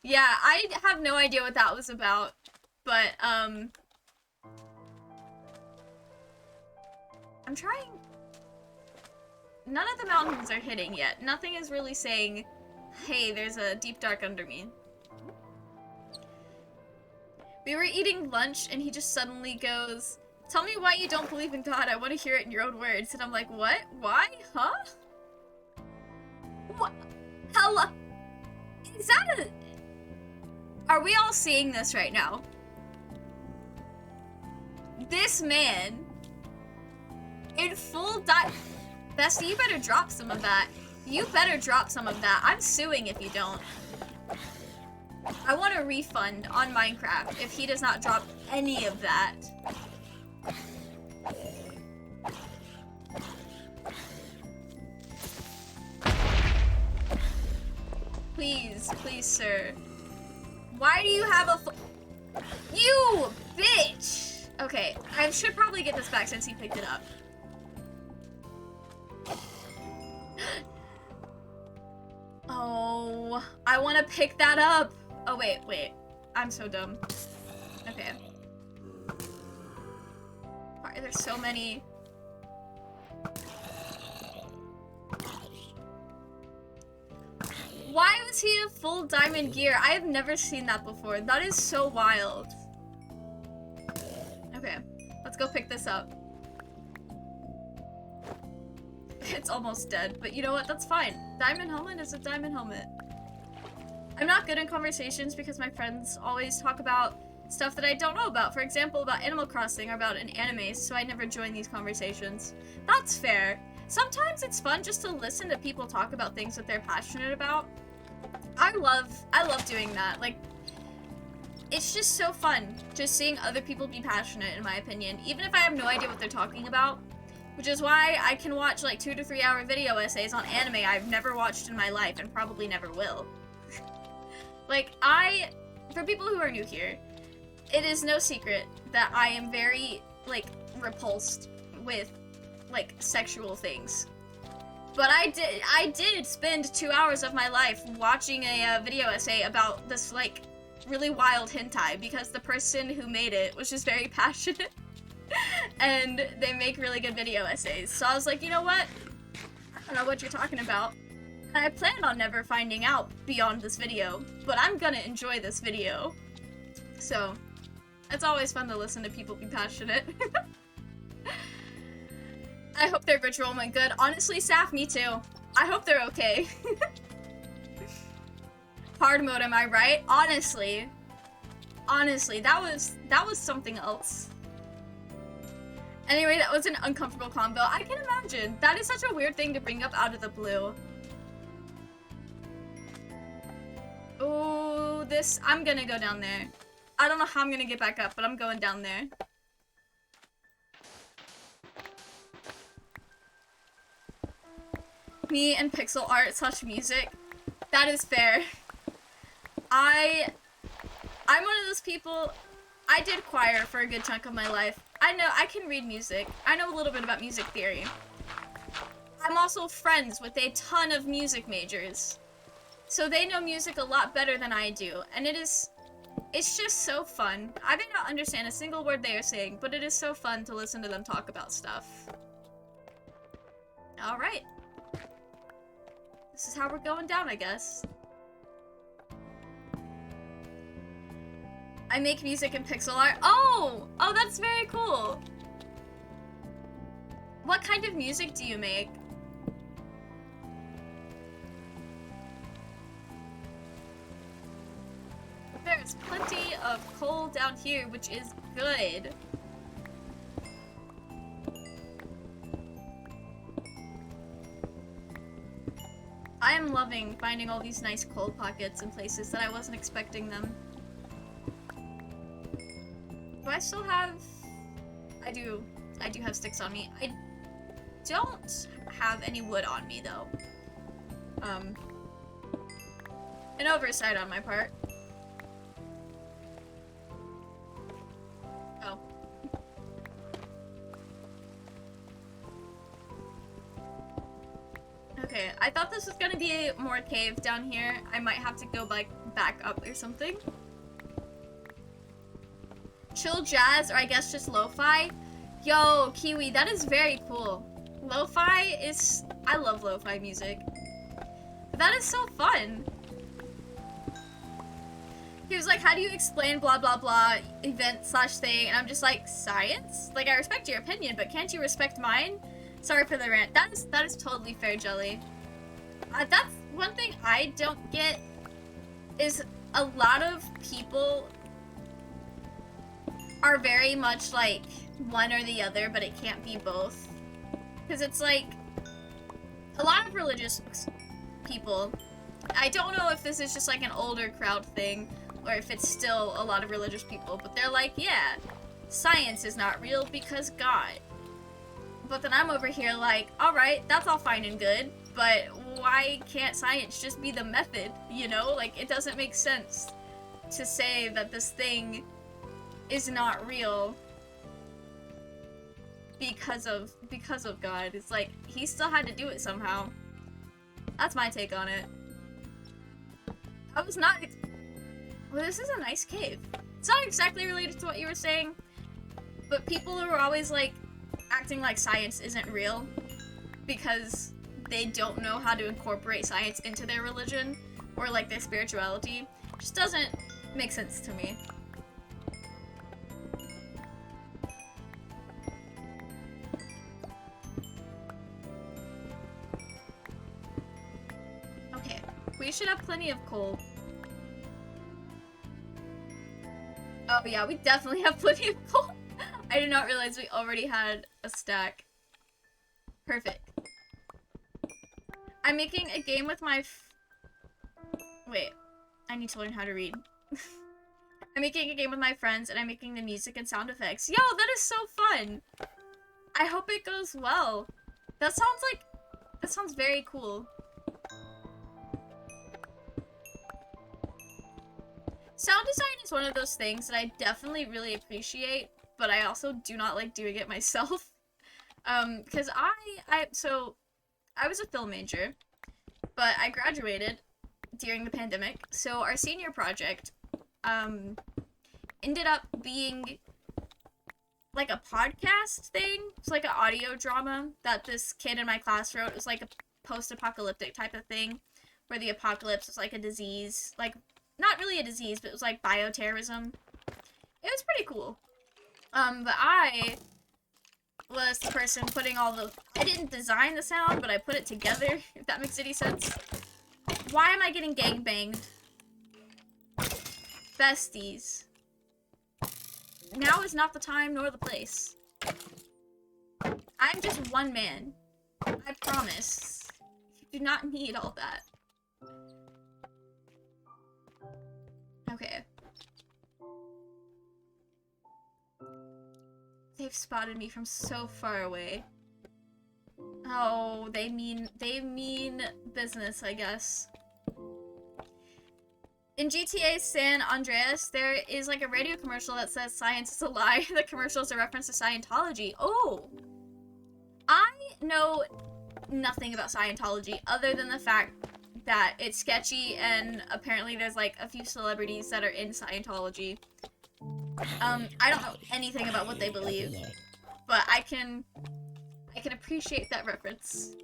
Yeah, I have no idea what that was about, but, I'm trying... None of the mountains are hitting yet. Nothing is really saying, hey, there's a deep dark under me. We were eating lunch, and he just suddenly goes, tell me why you don't believe in God. I want to hear it in your own words. And I'm like, what? Why? Huh? What? How? Is that a... Are we all seeing this right now? This man, in full Bestie, you better drop some of that. You better drop some of that. I'm suing if you don't. I want a refund on Minecraft if he does not drop any of that. Please, please, sir. Why do you have a You bitch! Okay, I should probably get this back since he picked it up. Oh, I want to pick that up. Oh, wait. I'm so dumb. Okay. Why are there so many? Why was he in full diamond gear? I have never seen that before. That is so wild. Okay, let's go pick this up. It's almost dead, but you know what? That's fine. Diamond helmet is a diamond helmet. I'm not good in conversations because my friends always talk about stuff that I don't know about. For example, about Animal Crossing or about an anime, so I never join these conversations. That's fair. Sometimes it's fun just to listen to people talk about things that they're passionate about. I love doing that. Like, it's just so fun just seeing other people be passionate, in my opinion, even if I have no idea what they're talking about. Which is why I can watch like 2 to 3 hour video essays on anime I've never watched in my life and probably never will. Like, for people who are new here, it is no secret that I am very, like, repulsed with, like, sexual things. But I did spend 2 hours of my life watching a video essay about this, like, really wild hentai because the person who made it was just very passionate. And they make really good video essays. So I was like, you know what? I don't know what you're talking about. And I plan on never finding out beyond this video, but I'm gonna enjoy this video. So, it's always fun to listen to people be passionate. I hope their ritual went good. Honestly, Saf, me too. I hope they're okay. Hard mode, am I right? Honestly, that was something else. Anyway, that was an uncomfortable combo. I can imagine. That is such a weird thing to bring up out of the blue. Oh, I'm gonna go down there. I don't know how I'm gonna get back up, but I'm going down there. Me and pixel art / music. That is fair. I'm one of those people, I did choir for a good chunk of my life. I know I can read music. I know a little bit about music theory. I'm also friends with a ton of music majors. So they know music a lot better than I do. And it's just so fun. I may not understand a single word they are saying, but it is so fun to listen to them talk about stuff. Alright. This is how we're going down, I guess. I make music and pixel art. Oh, that's very cool. What kind of music do you make? There's plenty of coal down here, which is good. I am loving finding all these nice coal pockets in places that I wasn't expecting them. Do I still have... I do have sticks on me. I don't have any wood on me, though. An oversight on my part. Oh. Okay, I thought this was gonna be more cave down here. I might have to go back up or something. Chill jazz, or I guess just lo-fi. Yo, Kiwi, that is very cool. Lo-fi is... I love lo-fi music. That is so fun. He was like, how do you explain blah blah blah event slash thing? And I'm just like, science? Like, I respect your opinion, but can't you respect mine? Sorry for the rant. That is totally fair, Jelly. That's one thing I don't get, is a lot of people are very much like one or the other, but it can't be both. Because it's like, a lot of religious people, I don't know if this is just like an older crowd thing, or if it's still a lot of religious people, but they're like, yeah, science is not real because God. But then I'm over here like, alright, that's all fine and good, but why can't science just be the method, you know? Like, it doesn't make sense to say that this thing is not real because of God. It's like, he still had to do it somehow. That's my take on it. I was not... Well, this is a nice cave. It's not exactly related to what you were saying, but people who are always, like, acting like science isn't real because they don't know how to incorporate science into their religion or, like, their spirituality just doesn't make sense to me. Okay, we should have plenty of coal. Oh yeah, we definitely have plenty of coal. I did not realize we already had a stack. Perfect. I'm making a game with my wait, I need to learn how to read. I'm making a game with my friends and I'm making the music and sound effects. Yo, that is so fun! I hope it goes well. That sounds very cool. Sound design is one of those things that I definitely really appreciate, but I also do not like doing it myself. Because so I was a film major, but I graduated during the pandemic, so our senior project, ended up being like a podcast thing. It's like an audio drama that this kid in my class wrote. It was like a post-apocalyptic type of thing, where the apocalypse was like a disease, like, not really a disease, but it was like bioterrorism. It was pretty cool. But I was the person putting all the... I didn't design the sound, but I put it together, if that makes any sense. Why am I getting gangbanged? Besties. Now is not the time nor the place. I'm just one man. I promise. You do not need all that. Okay. They've spotted me from so far away. Oh, they mean business, I guess. In GTA San Andreas, there is like a radio commercial that says science is a lie. The commercial is a reference to Scientology. Oh! I know nothing about Scientology other than the fact that it's sketchy and apparently there's like a few celebrities that are in Scientology. I don't know anything about what they believe, but I can appreciate that reference.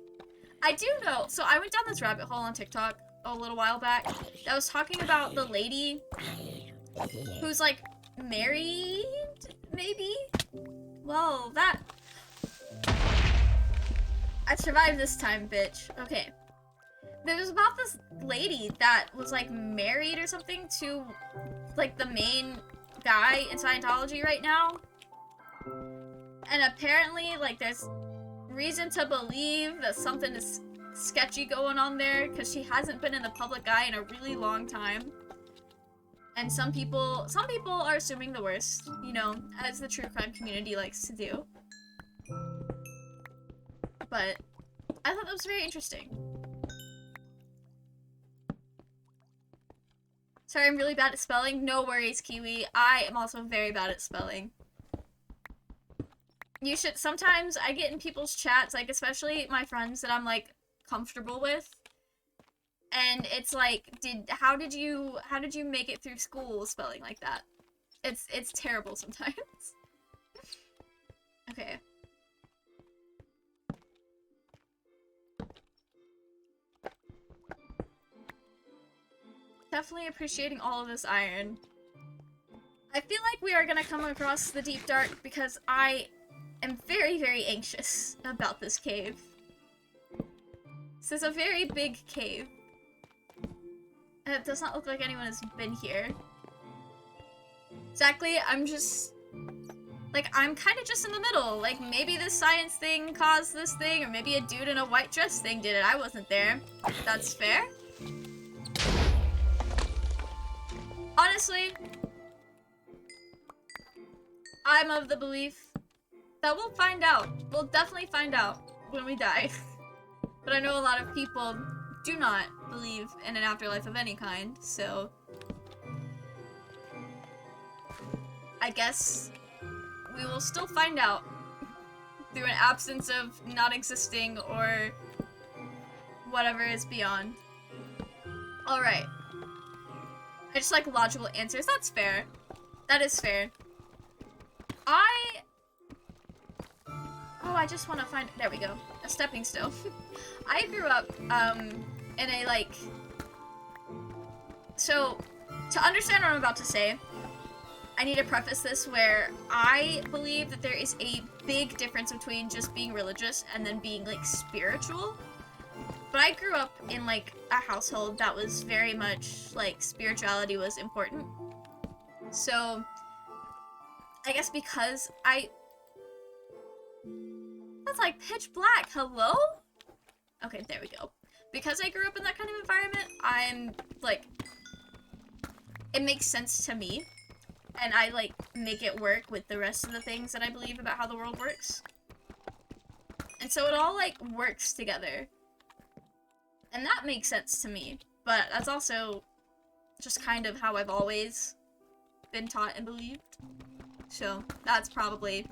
I do know, so I went down this rabbit hole on TikTok a little while back that was talking about the lady who's like married, maybe? Well, that... I survived this time, bitch. Okay. There was about this lady that was like married or something to like the main guy in Scientology right now. And apparently like there's reason to believe that something is sketchy going on there because she hasn't been in the public eye in a really long time. And some people are assuming the worst, you know, as the true crime community likes to do. But I thought that was very interesting. Sorry, I'm really bad at spelling. No worries, Kiwi. I am also very bad at spelling. You should, sometimes I get in people's chats, like especially my friends that I'm like comfortable with, And it's like, how did you make it through school spelling like that? It's terrible sometimes. Okay. Definitely appreciating all of this iron. I feel like we are gonna come across the deep dark because I am very, very anxious about this cave. This is a very big cave. And it does not look like anyone has been here. Exactly, I'm just... like, I'm kind of just in the middle. Like, maybe this science thing caused this thing, or maybe a dude in a white dress thing did it. I wasn't there. That's fair. Honestly, I'm of the belief that we'll find out. We'll definitely find out when we die. But I know a lot of people do not believe in an afterlife of any kind, so... I guess we will still find out through an absence of not existing or whatever is beyond. Alright. I just like logical answers. That's fair. That is fair. I just want to find... there we go. A stepping stone. I grew up, in a, like... So, to understand what I'm about to say, I need to preface this where I believe that there is a big difference between just being religious and then being, like, spiritual. But I grew up in, like, a household that was very much, like, spirituality was important. So, I guess because that's like pitch black, hello? Okay, there we go. Because I grew up in that kind of environment, I'm, like, it makes sense to me. And I, like, make it work with the rest of the things that I believe about how the world works. And so it all, like, works together. And that makes sense to me. But that's also just kind of how I've always been taught and believed. So that's probably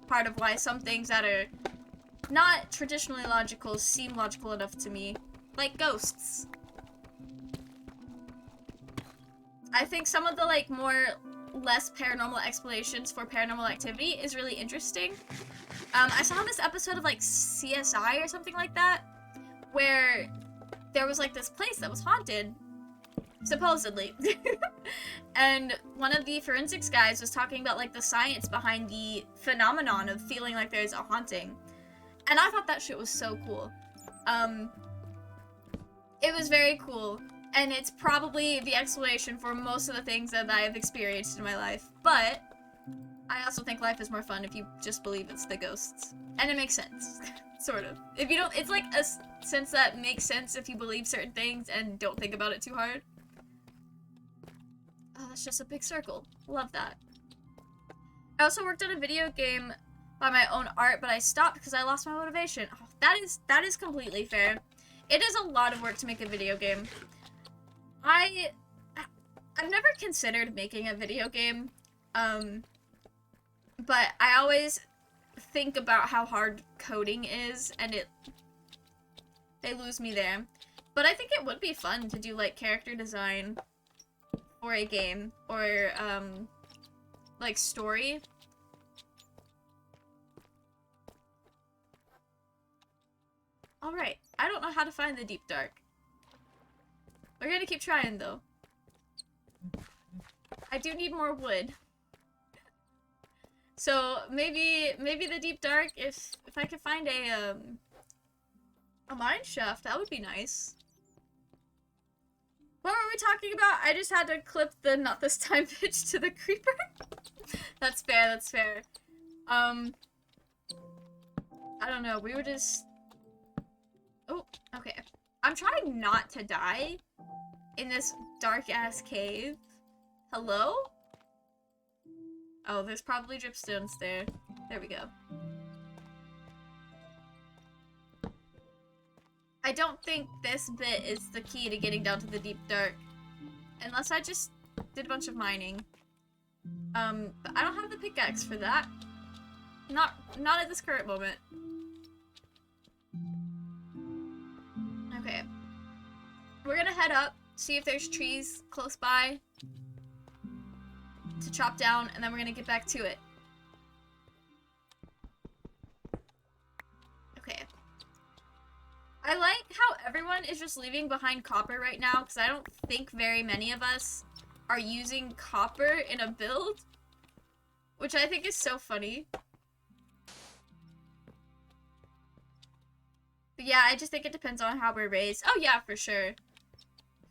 part of why some things that are not traditionally logical seem logical enough to me. Like ghosts. I think some of the, like, less paranormal explanations for paranormal activity is really interesting. I saw this episode of, like, CSI or something like that, where there was, like, this place that was haunted, supposedly. And one of the forensics guys was talking about, like, the science behind the phenomenon of feeling like there's a haunting. And I thought that shit was so cool. It was very cool. And it's probably the explanation for most of the things that I have experienced in my life. But I also think life is more fun if you just believe it's the ghosts. And it makes sense. Sort of. If you don't, it's like a sense that makes sense if you believe certain things and don't think about it too hard. Oh, that's just a big circle. Love that. I also worked on a video game by my own art, but I stopped because I lost my motivation. Oh, that is completely fair. It is a lot of work to make a video game. I've never considered making a video game, but I always think about how hard coding is, and they lose me there. But I think it would be fun to do, like, character design for a game, or, like, story. Alright, I don't know how to find the deep dark. We're gonna keep trying, though. I do need more wood. So, maybe the deep dark, if I could find a mine shaft, that would be nice. What were we talking about? I just had to clip the not this time pitch to the creeper. That's fair, that's fair. I don't know, we were just... Oh, okay. I'm trying not to die in this dark-ass cave. Hello? Oh, there's probably dripstones there. There we go. I don't think this bit is the key to getting down to the deep dark. Unless I just did a bunch of mining. But I don't have the pickaxe for that. Not at this current moment. Okay. we're gonna head up, see if there's trees close by to chop down, and then we're gonna get back to it. Okay. I like how everyone is just leaving behind copper right now, because I don't think very many of us are using copper in a build, which I think is so funny. But yeah, I just think it depends on how we're raised. Oh yeah, for sure.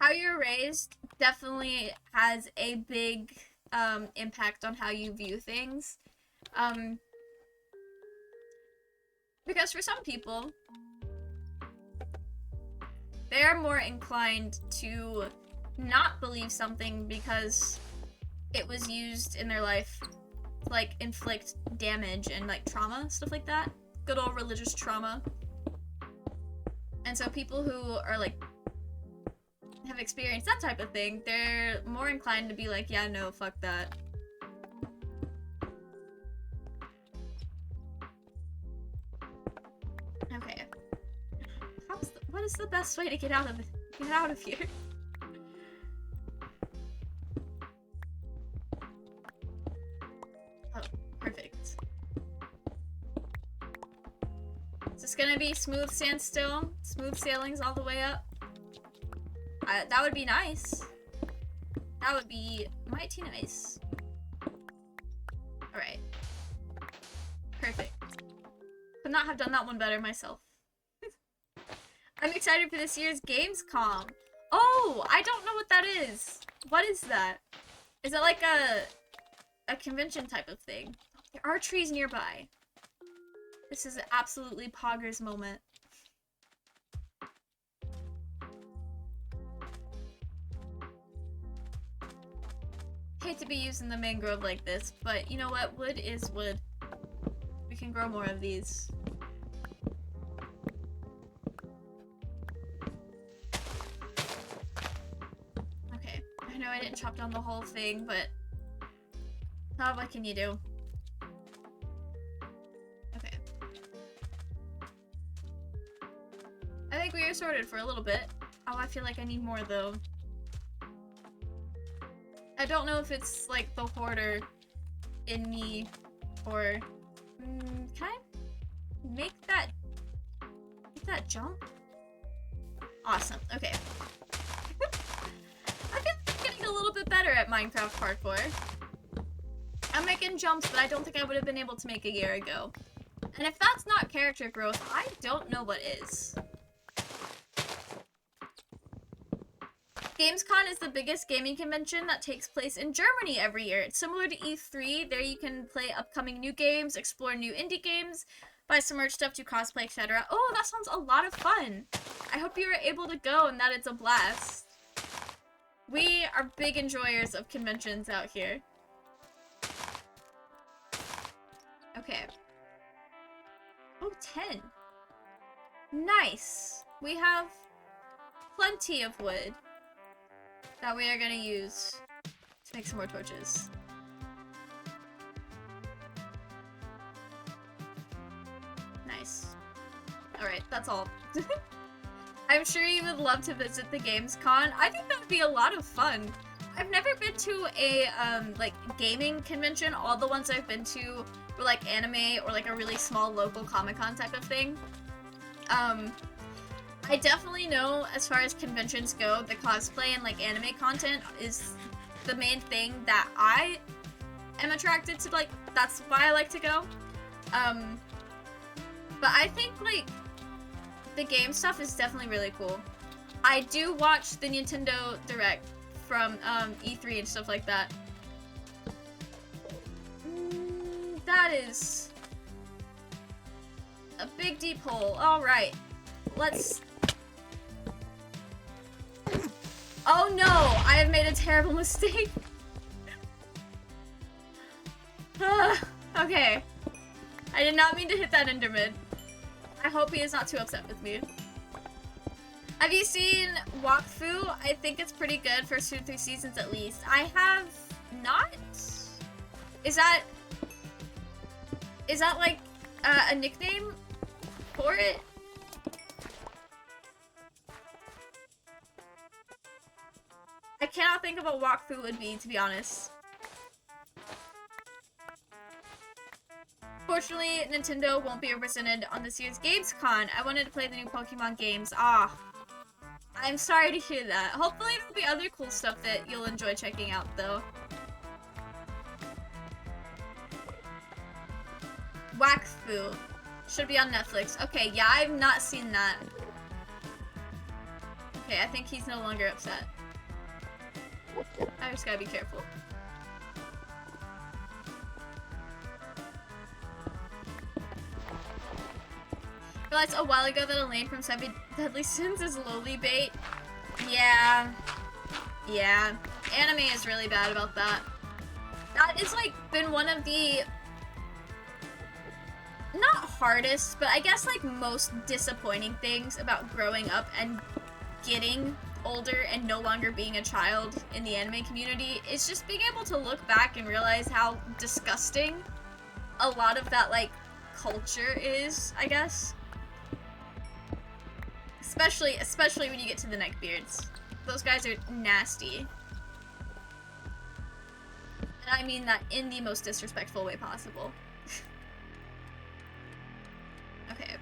How you're raised definitely has a big impact on how you view things. Because for some people, they're more inclined to not believe something because it was used in their life to, like, inflict damage and, like, trauma, stuff like that. Good old religious trauma. And so people who are, like, have experienced that type of thing, they're more inclined to be like, yeah, no, fuck that. Okay. What is the best way to get out of here? Oh, perfect. Is this gonna be smooth standstill? Smooth sailings all the way up? That would be nice. That would be mighty nice. Alright. Perfect. Could not have done that one better myself. I'm excited for this year's Gamescom. Oh, I don't know what that is. What is that? Is it like a convention type of thing? There are trees nearby. This is an absolutely poggers moment. Hate to be using the mangrove like this, but you know what? Wood is wood. We can grow more of these. Okay, I know I didn't chop down the whole thing, but what can you do? Okay. I think we are sorted for a little bit. Oh, I feel like I need more though. I don't know if it's like the hoarder in me or can I make that jump? Awesome. Okay. I think I'm getting a little bit better at Minecraft parkour. I'm making jumps, but I don't think I would have been able to make a year ago. And if that's not character growth, I don't know what is. Gamescom is the biggest gaming convention that takes place in Germany every year. It's similar to E3. There you can play upcoming new games, explore new indie games, buy some merch stuff, do cosplay, etc. Oh, that sounds a lot of fun. I hope you are able to go and that it's a blast. We are big enjoyers of conventions out here. Okay. Oh, 10. Nice. We have plenty of wood that we are gonna use to make some more torches. Nice. Alright, that's all. I'm sure you would love to visit the Gamescom. I think that would be a lot of fun. I've never been to a, like, gaming convention. All the ones I've been to were, like, anime or, like, a really small local Comic-Con type of thing. I definitely know, as far as conventions go, the cosplay and, like, anime content is the main thing that I am attracted to, like, that's why I like to go. But I think, like, the game stuff is definitely really cool. I do watch the Nintendo Direct from, E3 and stuff like that. That is a big deep hole. Alright. Let's... Oh no! I have made a terrible mistake. Okay. I did not mean to hit that Enderman. I hope he is not too upset with me. Have you seen Wakfu? I think it's pretty good for 2 or 3 seasons at least. I have not? Is that like a nickname for it? think of a walkthrough would be, to be honest. Fortunately, Nintendo won't be represented on this year's Gamescom. I wanted to play the new Pokemon games. Ah, I'm sorry to hear that. Hopefully there'll be other cool stuff that you'll enjoy checking out, though. Wakfu. Should be on Netflix. Okay, yeah, I've not seen that. Okay, I think he's no longer upset. I just gotta be careful. Realized a while ago that Elaine from Seven Deadly Sins is lowly bait. Yeah. Yeah. Anime is really bad about that. That is like been one of the not hardest, but I guess like most disappointing things about growing up and getting older and no longer being a child in the anime community is just being able to look back and realize how disgusting a lot of that like culture is, I guess. Especially when you get to the neckbeards. Those guys are nasty. And I mean that in the most disrespectful way possible. Okay.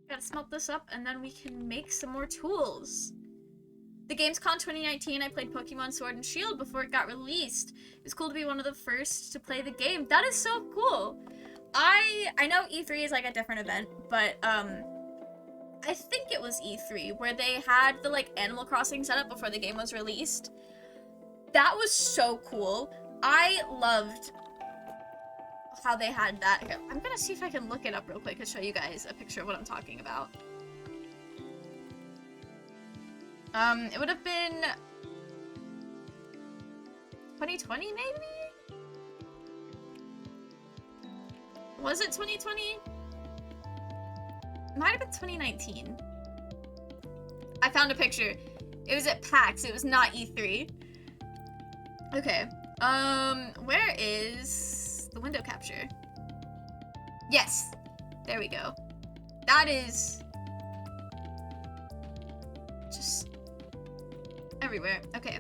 Gotta smelt this up and then we can make some more tools. The Gamescom 2019, I played Pokemon Sword and Shield before it got released. It was cool to be one of the first to play the game. That is so cool. I know E3 is like a different event, but I think it was E3 where they had the like Animal Crossing setup before the game was released. That was so cool. I loved how they had that. Here, I'm gonna see if I can look it up real quick and show you guys a picture of what I'm talking about. It would have been 2020 maybe? Was it 2020? Might have been 2019. I found a picture. It was at PAX. It was not E3. Okay. Where is the window capture? Yes. There we go. That is just everywhere. Okay.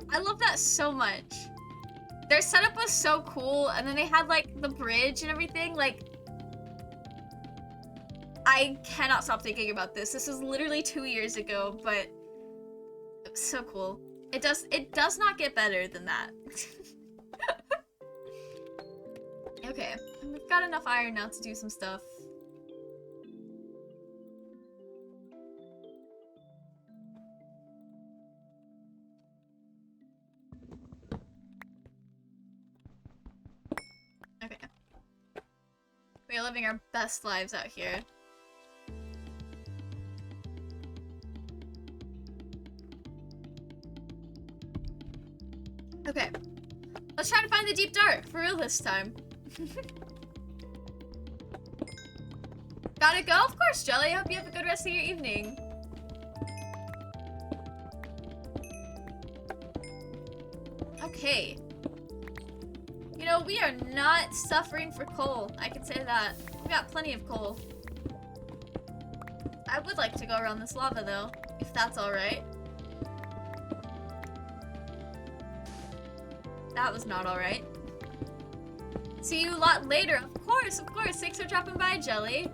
I love that so much. Their setup was so cool, and then they had like the bridge and everything. Like, I cannot stop thinking about this. This was literally 2 years ago, but it was so cool. It does not get better than that. Okay, and we've got enough iron now to do some stuff. Okay. We are living our best lives out here. Okay. Let's try to find the deep dark, for real this time. Gotta go? Of course, Jelly. I hope you have a good rest of your evening. Okay. You know, we are not suffering for coal. I can say that. We got plenty of coal. I would like to go around this lava, though, if that's alright. That was not alright. See you a lot later. Of course, of course. Thanks for dropping by, Jelly.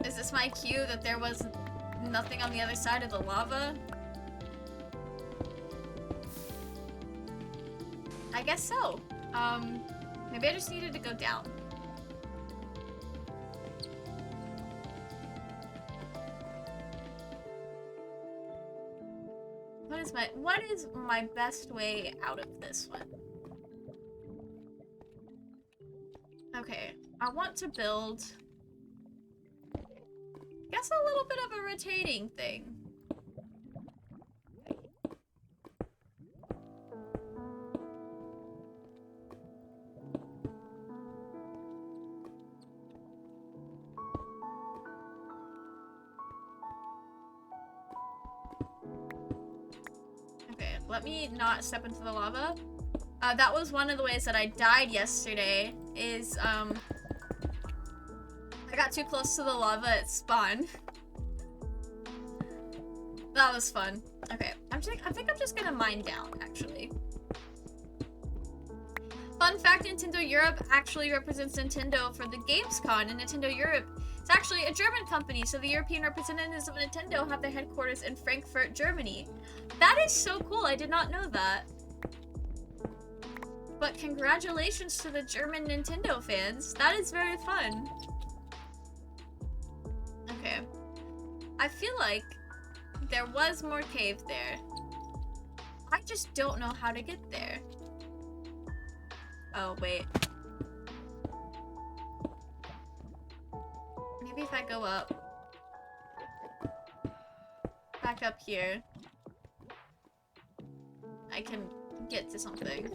Is this my cue that there was nothing on the other side of the lava? I guess so. Maybe I just needed to go down. What is my best way out of this one? Okay, I want to build, I guess, a little bit of a rotating thing. let me not step into the lava. That was one of the ways that I died yesterday, is, I got too close to the lava at spawn. That was fun. Okay, I think I'm just gonna mine down, actually. Fun fact, Nintendo Europe actually represents Nintendo for the Gamescom, and Nintendo Europe is actually a German company, so the European representatives of Nintendo have their headquarters in Frankfurt, Germany. That is so cool, I did not know that. But congratulations to the German Nintendo fans. That is very fun. Okay. I feel like there was more cave there. I just don't know how to get there. Oh, wait. Maybe if I go up. Back up here. I can get to something.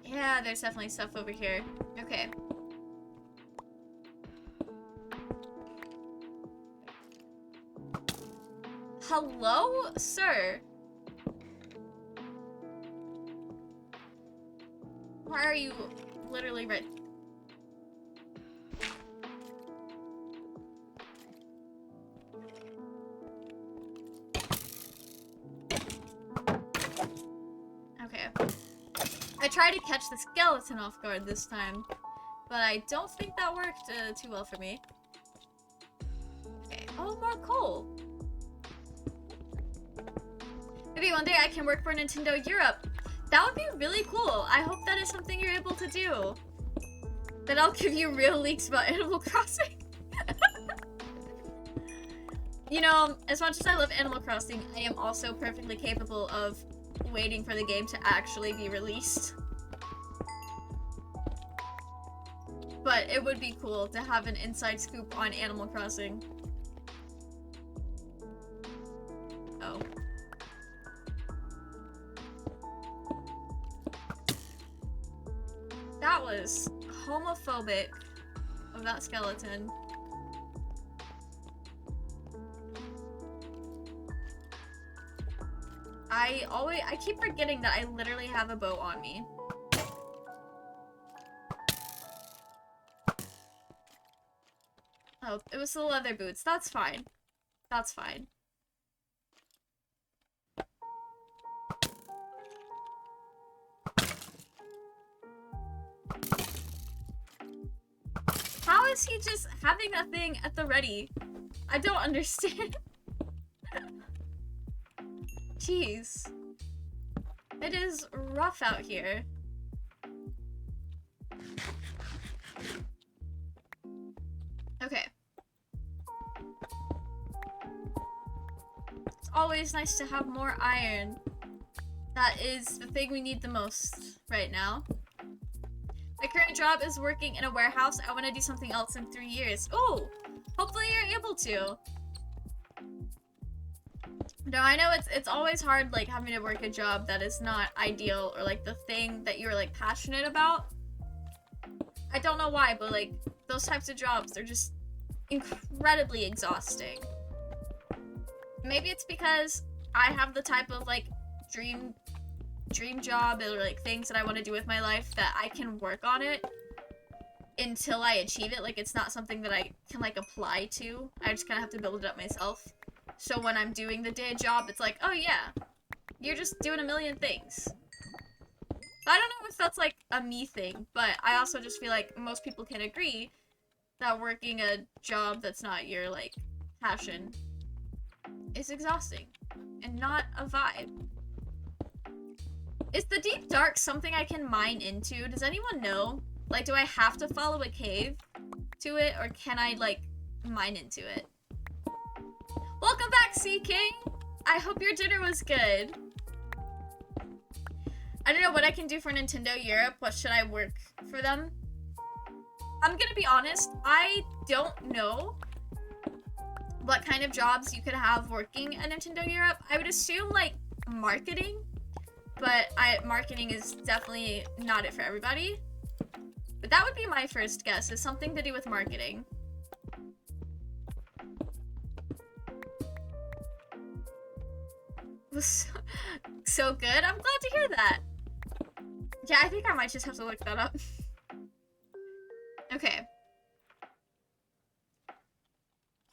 Yeah, there's definitely stuff over here. Okay. Hello, sir? Why are you literally right? Okay. I tried to catch the skeleton off guard this time, but I don't think that worked too well for me. Okay. Oh, more coal. Maybe one day I can work for Nintendo Europe. That would be really cool. I hope that is something you're able to do. Then I'll give you real leaks about Animal Crossing. You know, as much as I love Animal Crossing, I am also perfectly capable of waiting for the game to actually be released. But it would be cool to have an inside scoop on Animal Crossing. Oh. That was homophobic of that skeleton. I keep forgetting that I literally have a bow on me. Oh, it was the leather boots. That's fine. That's fine. How is he just having that thing at the ready? I don't understand. Jeez. It is rough out here. Okay. It's always nice to have more iron. That is the thing we need the most right now. My current job is working in a warehouse. I want to do something else in 3 years. Ooh! Hopefully you're able to. No, I know it's always hard, like, having to work a job that is not ideal or, like, the thing that you're, like, passionate about. I don't know why, but, like, those types of jobs, they're just incredibly exhausting. Maybe it's because I have the type of, like, dream job or, like, things that I want to do with my life that I can work on it until I achieve it. Like, it's not something that I can, like, apply to. I just kind of have to build it up myself. So when I'm doing the day job, it's like, oh yeah, you're just doing a million things. I don't know if that's like a me thing, but I also just feel like most people can agree that working a job that's not your like passion is exhausting and not a vibe. Is the deep dark something I can mine into? Does anyone know? Like, do I have to follow a cave to it, or can I like mine into it? Welcome back, Sea King! I hope your dinner was good. I don't know what I can do for Nintendo Europe. What should I work for them? I'm gonna be honest, I don't know what kind of jobs you could have working at Nintendo Europe. I would assume, like, marketing, but marketing is definitely not it for everybody. But that would be my first guess, is something to do with marketing. was so good. I'm glad to hear that. Yeah, I think I might just have to look that up. Okay.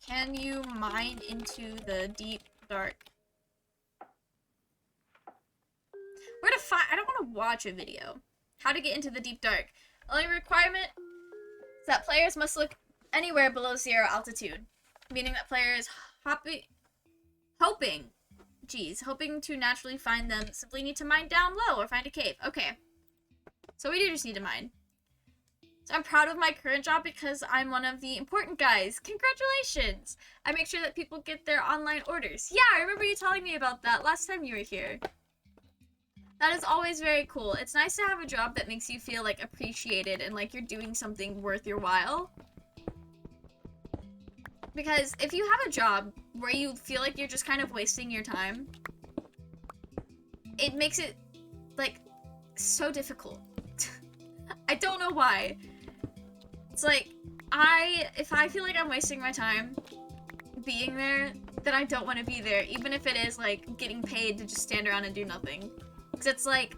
Can you mine into the deep dark? Where to find? I don't want to watch a video. How to get into the deep dark. Only requirement is that players must look anywhere below 0 altitude, meaning that players hoping to naturally find them simply need to mine down low or find a cave. Okay. So we do just need to mine. So I'm proud of my current job because I'm one of the important guys. Congratulations! I make sure that people get their online orders. Yeah, I remember you telling me about that last time you were here. That is always very cool. It's nice to have a job that makes you feel like appreciated and like you're doing something worth your while. Because if you have a job where you feel like you're just kind of wasting your time, it makes it like so difficult. I don't know why. It's like, if I feel like I'm wasting my time being there, then I don't want to be there, even if it is like getting paid to just stand around and do nothing. Because it's like,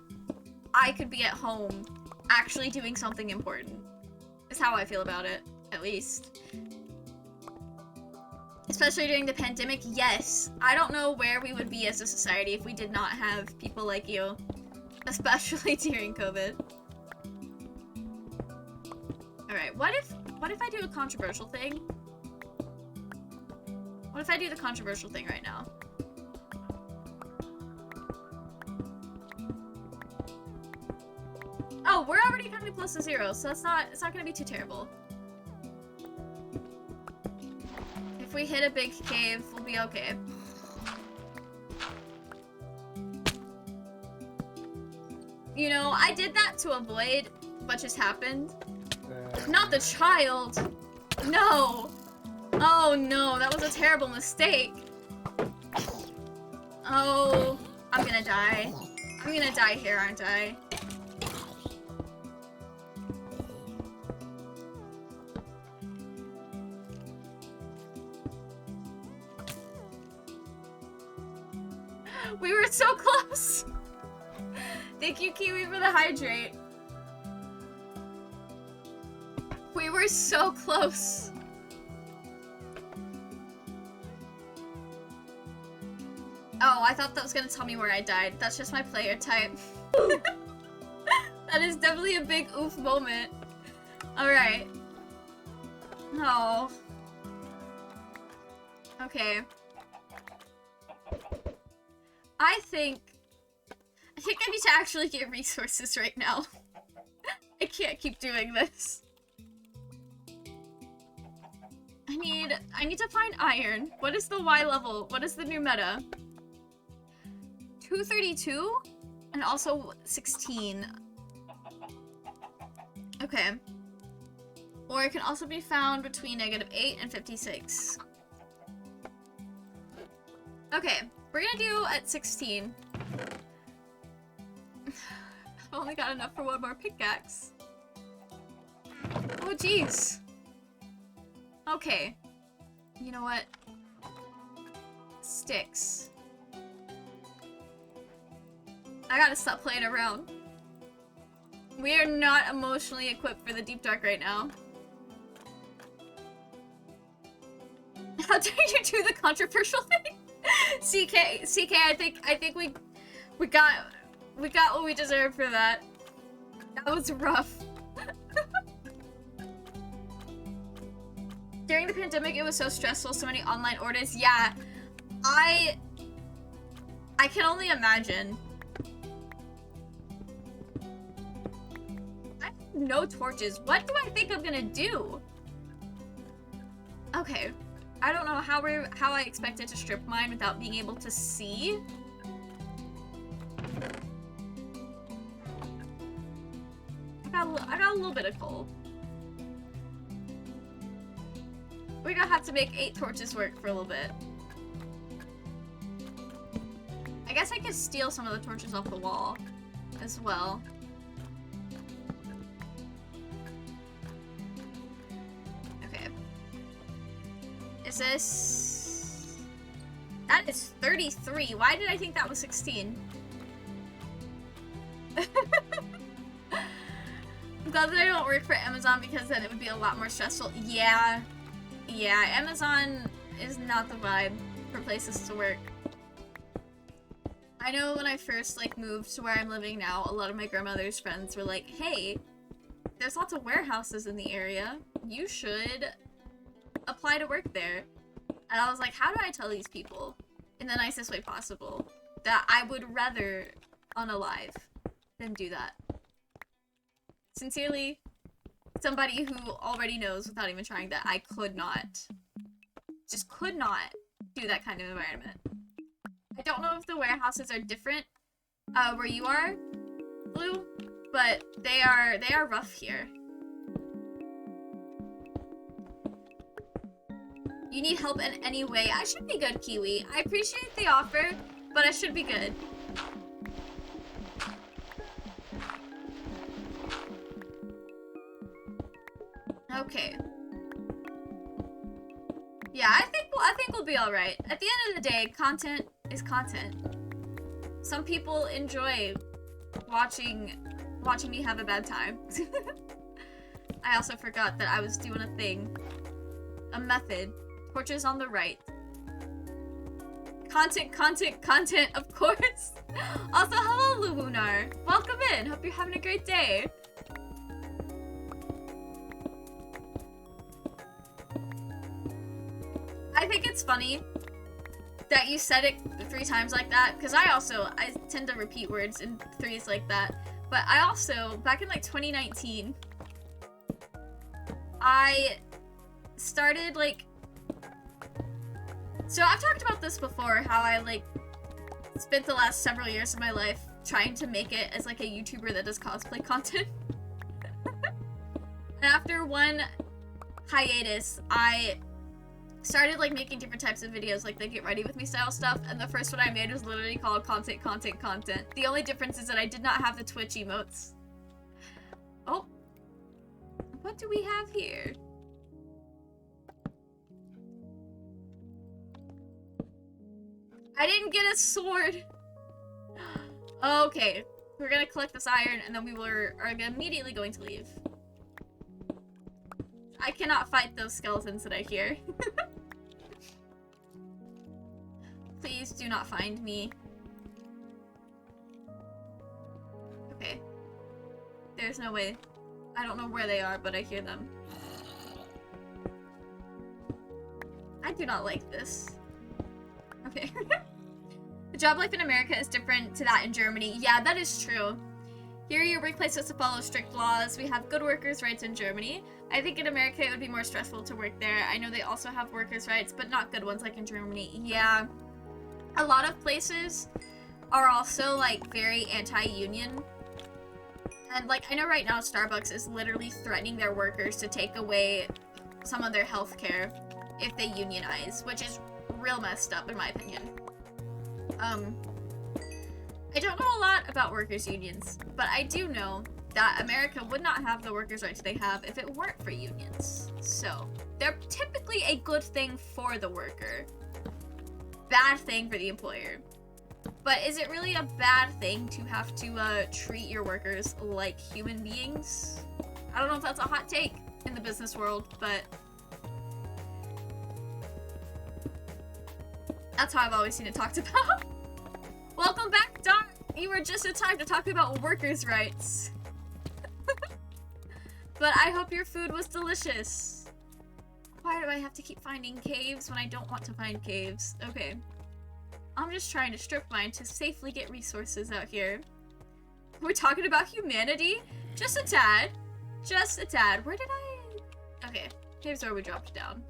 I could be at home actually doing something important. Is how I feel about it, at least. Especially during the pandemic, yes. I don't know where we would be as a society if we did not have people like you. Especially during COVID. Alright, what if I do a controversial thing? What if I do the controversial thing right now? Oh, we're already kind of close to 0, so it's not gonna be too terrible. If we hit a big cave, we'll be okay. You know, I did that to avoid what just happened. Not the child! No! Oh no, that was a terrible mistake. Oh, I'm gonna die. I'm gonna die here, aren't I? We were so close! Thank you, Kiwi, for the hydrate. We were so close. Oh, I thought that was gonna tell me where I died. That's just my player type. That is definitely a big oof moment. Alright. Oh. Okay. I think I need to actually get resources right now. I can't keep doing this. I need to find iron. What is the Y level? What is the new meta? 232 and also 16. Okay. Or it can also be found between -8 and 56. Okay, we're gonna do at 16. I've only got enough for one more pickaxe. Oh, jeez. Okay. You know what? Sticks. I gotta stop playing around. We are not emotionally equipped for the deep dark right now. How dare you do the controversial thing? CK, I think we got what we deserved for that. That was rough. During the pandemic, it was so stressful, so many online orders. Yeah, I can only imagine. I have no torches. What do I think I'm gonna do? Okay, I don't know how I expected to strip mine without being able to see. I got a little bit of coal. We're gonna have to make 8 torches work for a little bit. I guess I could steal some of the torches off the wall as well. Okay. Is this... That That is 33. Why did I think that was 16? I'm glad that I don't work for Amazon because then it would be a lot more stressful. Yeah. Yeah, Amazon is not the vibe for places to work. I know when I first like moved to where I'm living now, a lot of my grandmother's friends were like, hey, there's lots of warehouses in the area. You should apply to work there. And I was like, how do I tell these people in the nicest way possible that I would rather unalive than do that? Sincerely, somebody who already knows without even trying that I could not, just could not do that kind of environment. I don't know if the warehouses are different where you are, Blue, but they are rough here. You need help in any way. I should be good, Kiwi. I appreciate the offer, but I should be good. Okay. Yeah, I think we'll be all right. At the end of the day, content is content. Some people enjoy watching me have a bad time. I also forgot that I was doing a thing. A method. Torches on the right. Content, content, content, of course. Also, hello, Luhunar. Welcome in. Hope you're having a great day. I think it's funny that you said it 3 times like that, because I tend to repeat words in 3s like that. But I also, back in like 2019, I started like, so I've talked about this before, how I like spent the last several years of my life trying to make it as like a YouTuber that does cosplay content. And after one hiatus, I started like making different types of videos, like the get ready with me style stuff, and the first one I made was literally called content, content, content. The only difference is that I did not have the Twitch emotes. Oh, what do we have here? I didn't get a sword. Okay, we're gonna collect this iron and then are immediately going to leave. I cannot fight those skeletons that I hear. Please do not find me. Okay. There's no way. I don't know where they are, but I hear them. I do not like this. Okay. The job life in America is different to that in Germany. Yeah, that is true. Here, your workplace has to follow strict laws. We have good workers' rights in Germany. I think in America it would be more stressful to work there. I know they also have workers' rights, but not good ones like in Germany. Yeah. A lot of places are also, like, very anti-union. And, like, I know right now Starbucks is literally threatening their workers to take away some of their health care if they unionize, which is real messed up in my opinion. I don't know a lot about workers' unions, but I do know that America would not have the workers' rights they have if it weren't for unions. So, they're typically a good thing for the worker. Bad thing for the employer. But is it really a bad thing to have to treat your workers like human beings? I don't know if that's a hot take in the business world, but that's how I've always seen it talked about. Welcome back, Doc! You were just in time to talk about workers' rights. But I hope your food was delicious. Why do I have to keep finding caves when I don't want to find caves? Okay. I'm just trying to strip mine to safely get resources out here. We're talking about humanity? Just a tad. Just a tad. Where did I... Okay. Here's where we dropped down.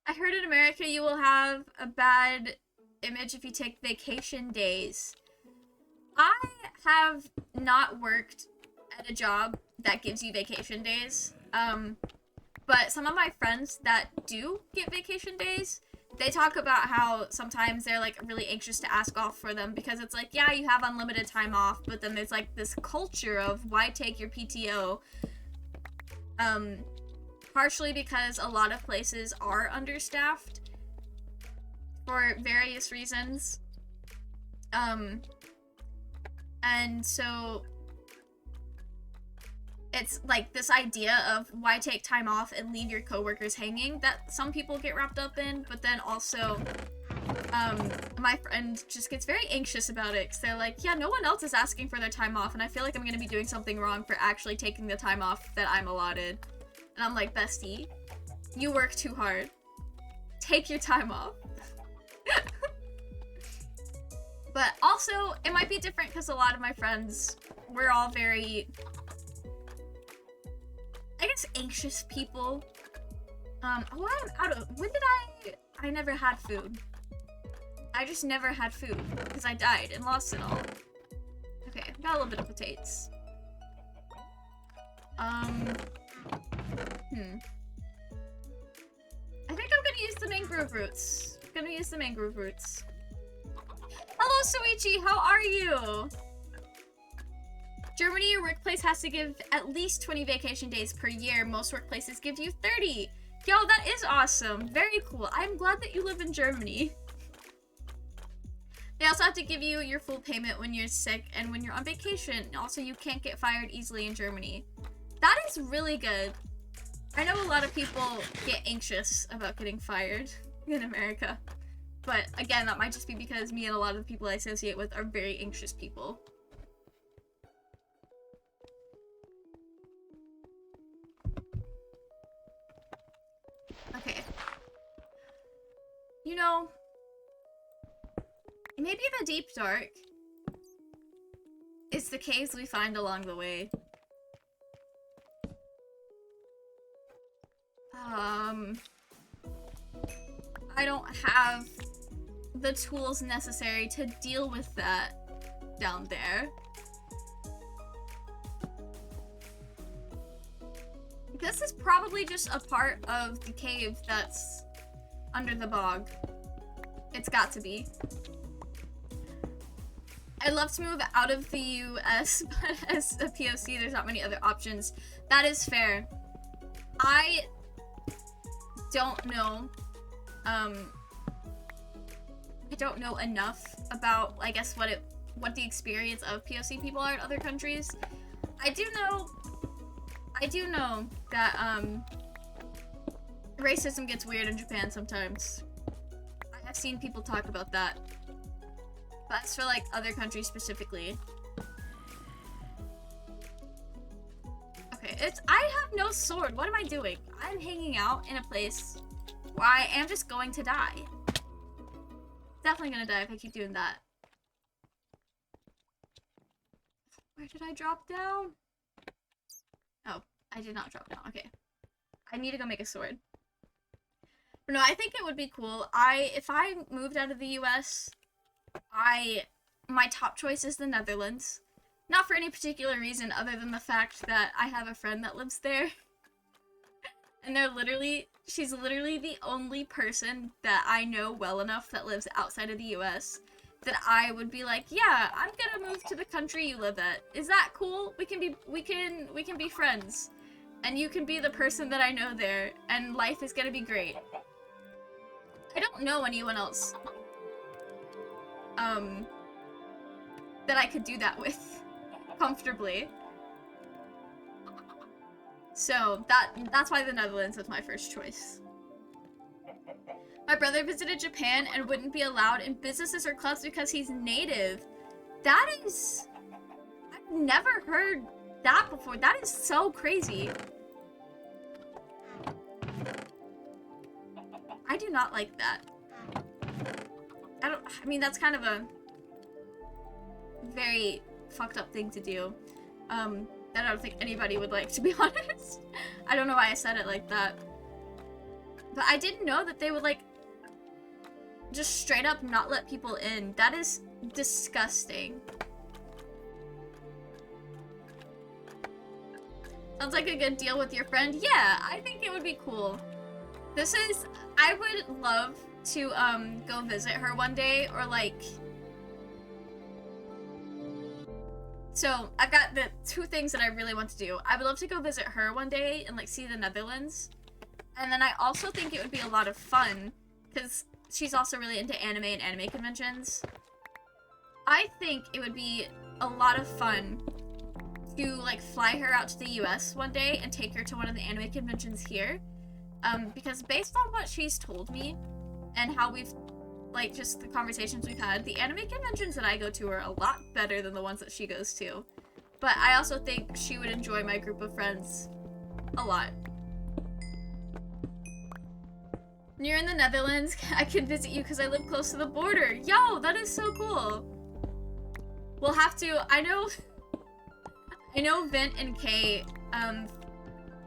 I heard in America you will have a bad image if you take vacation days. I have not worked at a job that gives you vacation days. But some of my friends that do get vacation days, they talk about how sometimes they're like really anxious to ask off for them because it's like, yeah, you have unlimited time off, but then there's like this culture of why take your PTO. Partially because a lot of places are understaffed for various reasons. And so it's like this idea of why take time off and leave your coworkers hanging that some people get wrapped up in, but then also my friend just gets very anxious about it because they're like, yeah, no one else is asking for their time off and I feel like I'm gonna be doing something wrong for actually taking the time off that I'm allotted. And I'm like, bestie, you work too hard. Take your time off. But also, it might be different because a lot of my friends, we're all very, I guess, anxious people. Oh, I'm out of, when did I never had food. I just never had food because I died and lost it all. Okay, got a little bit of potatoes. I think I'm gonna use the mangrove roots. Hello, Soichi, how are you? Germany, your workplace has to give at least 20 vacation days per year. Most workplaces give you 30. Yo, that is awesome. Very cool. I'm glad that you live in Germany. They also have to give you your full payment when you're sick and when you're on vacation. Also, you can't get fired easily in Germany. That is really good. I know a lot of people get anxious about getting fired in America. But again, that might just be because me and a lot of the people I associate with are very anxious people. Okay. You know, maybe the deep dark is the caves we find along the way. I don't have the tools necessary to deal with that down there. This is probably just a part of the cave that's under the bog. It's got to be. I'd love to move out of the US, but as a POC, there's not many other options. That is fair. I don't know. I don't know enough about, I guess, what the experience of POC people are in other countries. I do know that racism gets weird in Japan sometimes. I have seen people talk about that. But as for like other countries specifically. Okay, I have no sword. What am I doing? I'm hanging out in a place where I am just going to die. Definitely gonna die if I keep doing that. Where did I drop down? Oh, I did not drop down. Okay. I need to go make a sword. But no, I think it would be cool. If I moved out of the US, my top choice is the Netherlands. Not for any particular reason other than the fact that I have a friend that lives there. And she's literally the only person that I know well enough that lives outside of the US that I would be like, yeah, I'm gonna move to the country you live at. Is that cool? We can be friends. And you can be the person that I know there, and life is gonna be great. I don't know anyone else that I could do that with comfortably. So that's why the Netherlands was my first choice. My brother visited Japan and wouldn't be allowed in businesses or clubs because he's native. That is... I've never heard that before. That is so crazy. I do not like that. I mean, that's kind of a very fucked up thing to do. That I don't think anybody would like, to be honest. I don't know why I said it like that. But I didn't know that they would, like, just straight up not let people in. That is disgusting. Sounds like a good deal with your friend. Yeah, I think it would be cool. I would love to go visit her one day, or like, so I've got the two things that I really want to do. I would love to go visit her one day and like see the Netherlands. And then I also think it would be a lot of fun because she's also really into anime and anime conventions. I think it would be a lot of fun to like fly her out to the US one day and take her to one of the anime conventions here. Because based on what she's told me and how we've, like, just the conversations we've had, the anime conventions that I go to are a lot better than the ones that she goes to. But I also think she would enjoy my group of friends a lot. When you're in the Netherlands, I can visit you because I live close to the border. Yo, that is so cool. We'll have to, I know Vint and Kay,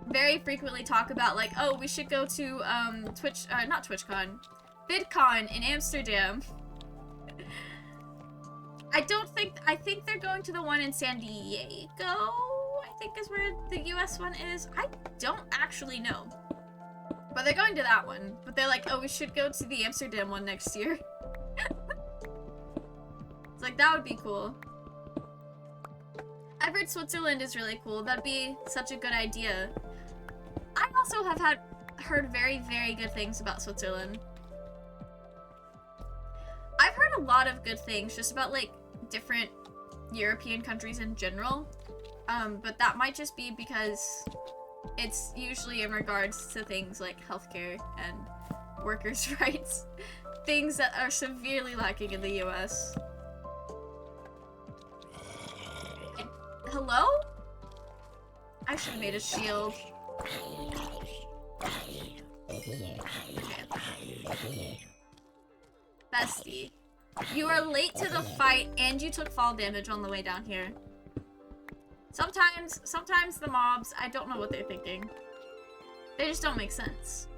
very frequently talk about like, oh, we should go to not TwitchCon, VidCon in Amsterdam. I think they're going to the one in San Diego, I think is where the US one is. I don't actually know. But they're going to that one. But they're like, oh, we should go to the Amsterdam one next year. It's like, that would be cool. I've heard Switzerland is really cool. That'd be such a good idea. I also have heard very, very good things about Switzerland. I've heard a lot of good things just about like different European countries in general. But that might just be because it's usually in regards to things like healthcare and workers' rights. Things that are severely lacking in the US. Hello? I should have made a shield. Bestie, you are late to the fight and you took fall damage on the way down here. Sometimes the mobs, I don't know what they're thinking. They just don't make sense.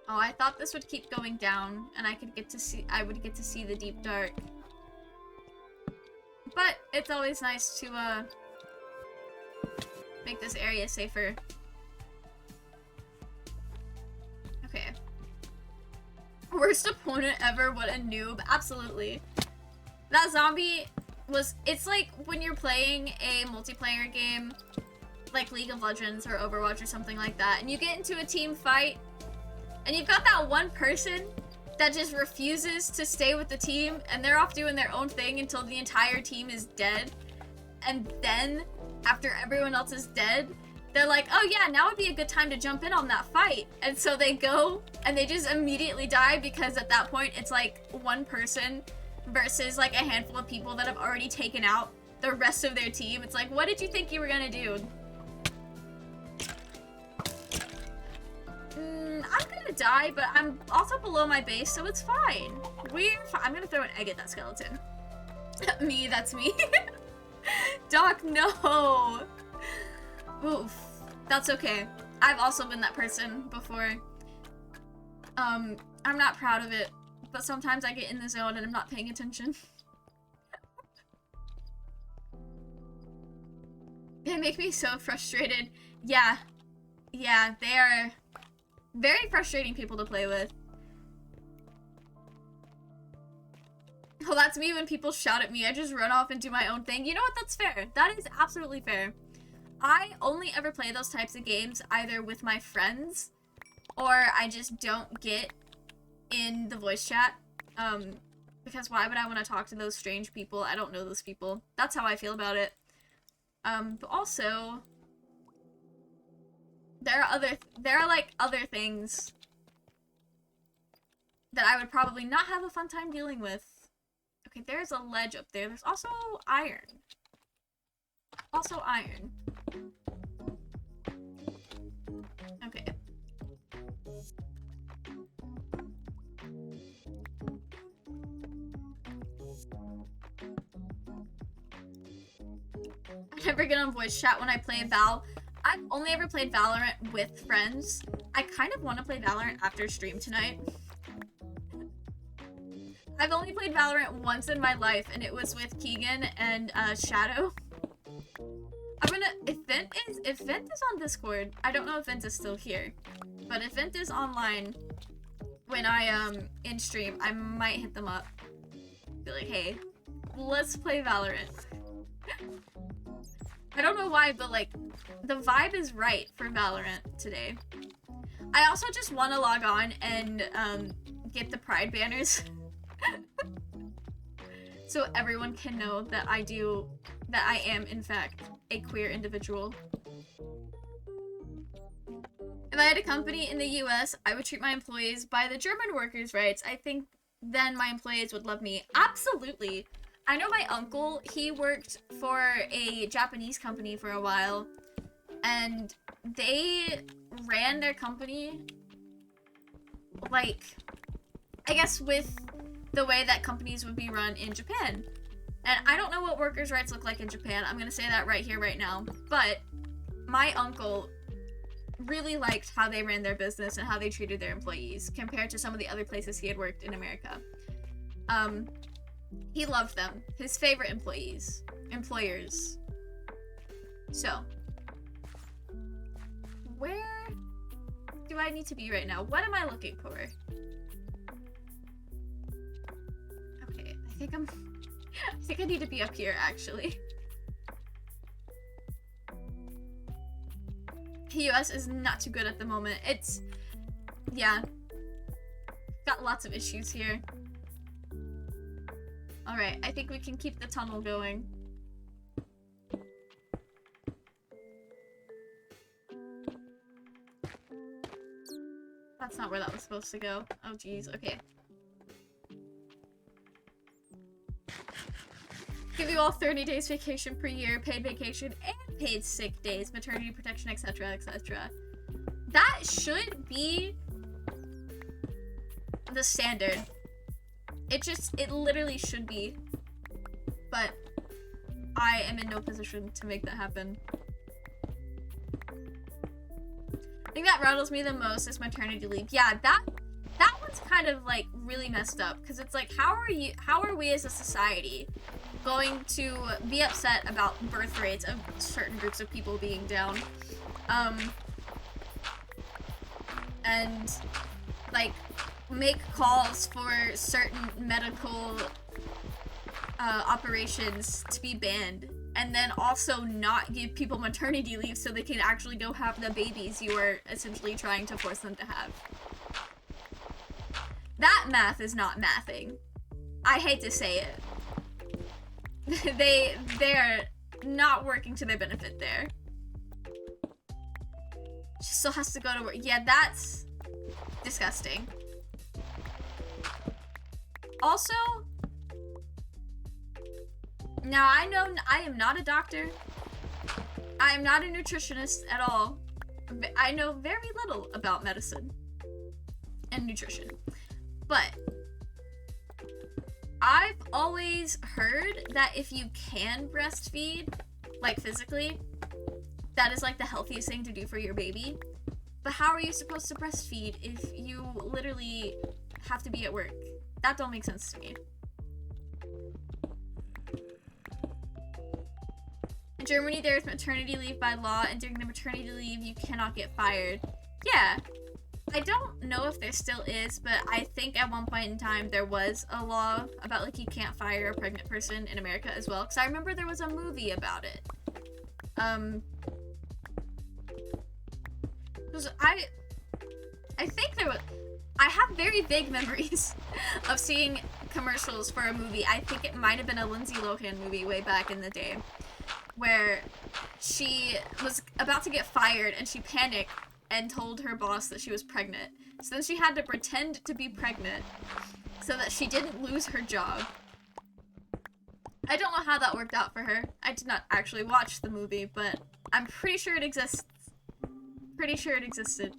Oh, I thought this would keep going down and I would get to see the deep dark. But it's always nice to make this area safer. Okay. Worst opponent ever, what a noob. Absolutely. That zombie was, it's like when you're playing a multiplayer game, like League of Legends or Overwatch or something like that, and you get into a team fight, and you've got that one person that just refuses to stay with the team, and they're off doing their own thing until the entire team is dead. And then, after everyone else is dead, they're like, oh yeah, now would be a good time to jump in on that fight. And so they go, and they just immediately die because at that point, it's like one person versus like a handful of people that have already taken out the rest of their team. It's like, what did you think you were gonna do? I'm gonna die, but I'm also below my base, so it's fine. I'm gonna throw an egg at that skeleton. Me, that's me. Doc, no! Oof. That's okay. I've also been that person before. I'm not proud of it, but sometimes I get in the zone and I'm not paying attention. They make me so frustrated. Yeah. Yeah, they are very frustrating people to play with. Oh, that's me when people shout at me. I just run off and do my own thing. You know what? That's fair. That is absolutely fair. I only ever play those types of games either with my friends or I just don't get in the voice chat. Because why would I want to talk to those strange people? I don't know those people. That's how I feel about it. But also, there are like other things that I would probably not have a fun time dealing with. Okay, there's a ledge up there. There's also iron. Also iron. Okay. I never get on voice chat when I play Val. I've only ever played Valorant with friends. I kind of want to play Valorant after stream tonight. I've only played Valorant once in my life, and it was with Keegan and Shadow. I'm gonna, if Vint is on Discord, I don't know if Vint is still here. But if Vint is online when I in stream, I might hit them up. Be like, hey, let's play Valorant. I don't know why, but like the vibe is right for Valorant today. I also just want to log on and get the pride banners so everyone can know that I am in fact a queer individual. If I had a company in the US, I would treat my employees by the German workers' rights. I think then my employees would love me. Absolutely. I know my uncle, he worked for a Japanese company for a while, and they ran their company, like, I guess with the way that companies would be run in Japan. And I don't know what workers' rights look like in Japan. I'm gonna say that right here, right now. But my uncle really liked how they ran their business and how they treated their employees compared to some of the other places he had worked in America. He loved them. His favorite employers. So, where do I need to be right now? What am I looking for? Okay, I think I need to be up here, actually. US is not too good at the moment. It's, yeah, got lots of issues here. Alright, I think we can keep the tunnel going. That's not where that was supposed to go. Oh geez, okay. Give you all 30 days vacation per year, paid vacation and paid sick days, maternity protection, etc, etc. That should be the standard. It literally should be. But I am in no position to make that happen. I think that rattles me the most is maternity leave. Yeah, that one's kind of like really messed up, because it's like, how are we as a society going to be upset about birth rates of certain groups of people being down, and like make calls for certain medical operations to be banned, and then also not give people maternity leave so they can actually go have the babies you are essentially trying to force them to have. That math is not mathing. I hate to say it. They're not working to their benefit there. She still has to go to work. Yeah, that's disgusting. Also, now I know I am not a doctor. I am not a nutritionist at all. I know very little about medicine and nutrition. But I've always heard that if you can breastfeed, like physically, that is like the healthiest thing to do for your baby. But how are you supposed to breastfeed if you literally have to be at work? That don't make sense to me. In Germany, there is maternity leave by law, and during the maternity leave, you cannot get fired. Yeah. I don't know if there still is, but I think at one point in time there was a law about like you can't fire a pregnant person in America as well, because I remember there was a movie about it. I think there was, I have very vague memories of seeing commercials for a movie. I think it might have been a Lindsay Lohan movie way back in the day, where she was about to get fired and she panicked and told her boss that she was pregnant. So then she had to pretend to be pregnant so that she didn't lose her job. I don't know how that worked out for her. I did not actually watch the movie, but I'm pretty sure it exists. Pretty sure it existed.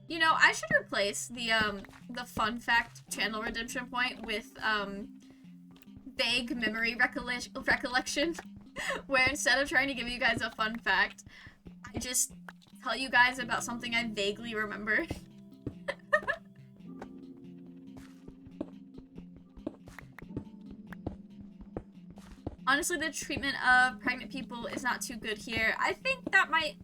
You know, I should replace the fun fact channel redemption point with vague memory recollection, where instead of trying to give you guys a fun fact, I just tell you guys about something I vaguely remember. Honestly, the treatment of pregnant people is not too good here. I think that might...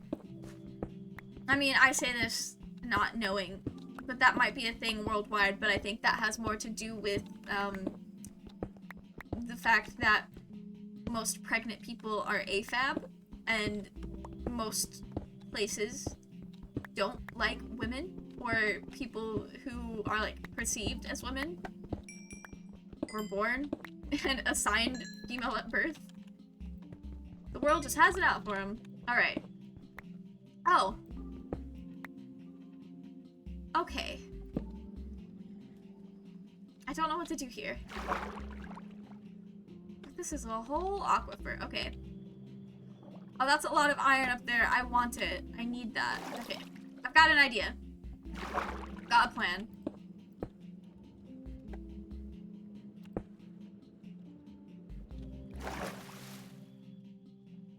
I mean, I say this not knowing, but that might be a thing worldwide, but I think that has more to do with, the fact that most pregnant people are AFAB, and most places don't like women, or people who are, like, perceived as women, or born, and assigned female at birth. The world just has it out for them. Alright. Oh. Okay. I don't know what to do here. This is a whole aquifer. Okay. Oh, that's a lot of iron up there. I want it. I need that. Okay. I've got an idea. Got a plan.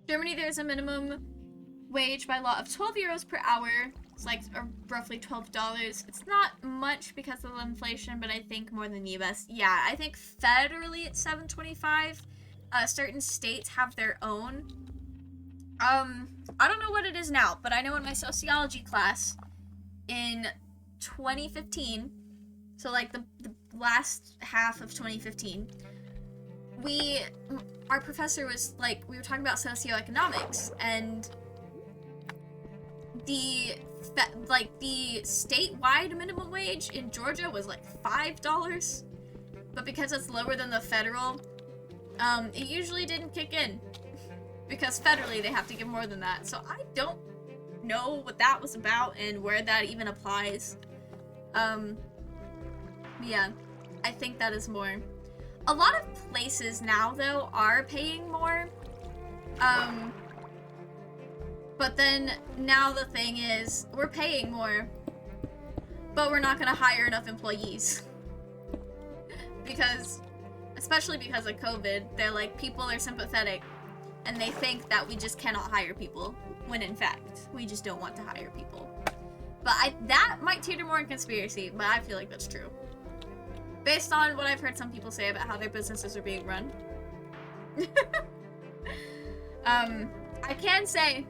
Germany, there's a minimum wage by law of 12 euros per hour. It's like roughly $12. It's not much because of inflation, but I think more than the US. Yeah, I think federally it's $7.25. Certain states have their own. I don't know what it is now, but I know in my sociology class in 2015, so like the last half of 2015, our professor was like, we were talking about socioeconomics, and the statewide minimum wage in Georgia was like $5, but because it's lower than the federal, it usually didn't kick in, because federally they have to give more than that. So I don't know what that was about and where that even applies. Yeah, I think that is more. A lot of places now, though, are paying more. But then now the thing is, we're paying more, but we're not gonna hire enough employees. Because, especially because of COVID, they're like, people are sympathetic, and they think that we just cannot hire people, when in fact, we just don't want to hire people. But that might teeter more in conspiracy, but I feel like that's true. Based on what I've heard some people say about how their businesses are being run. I can say,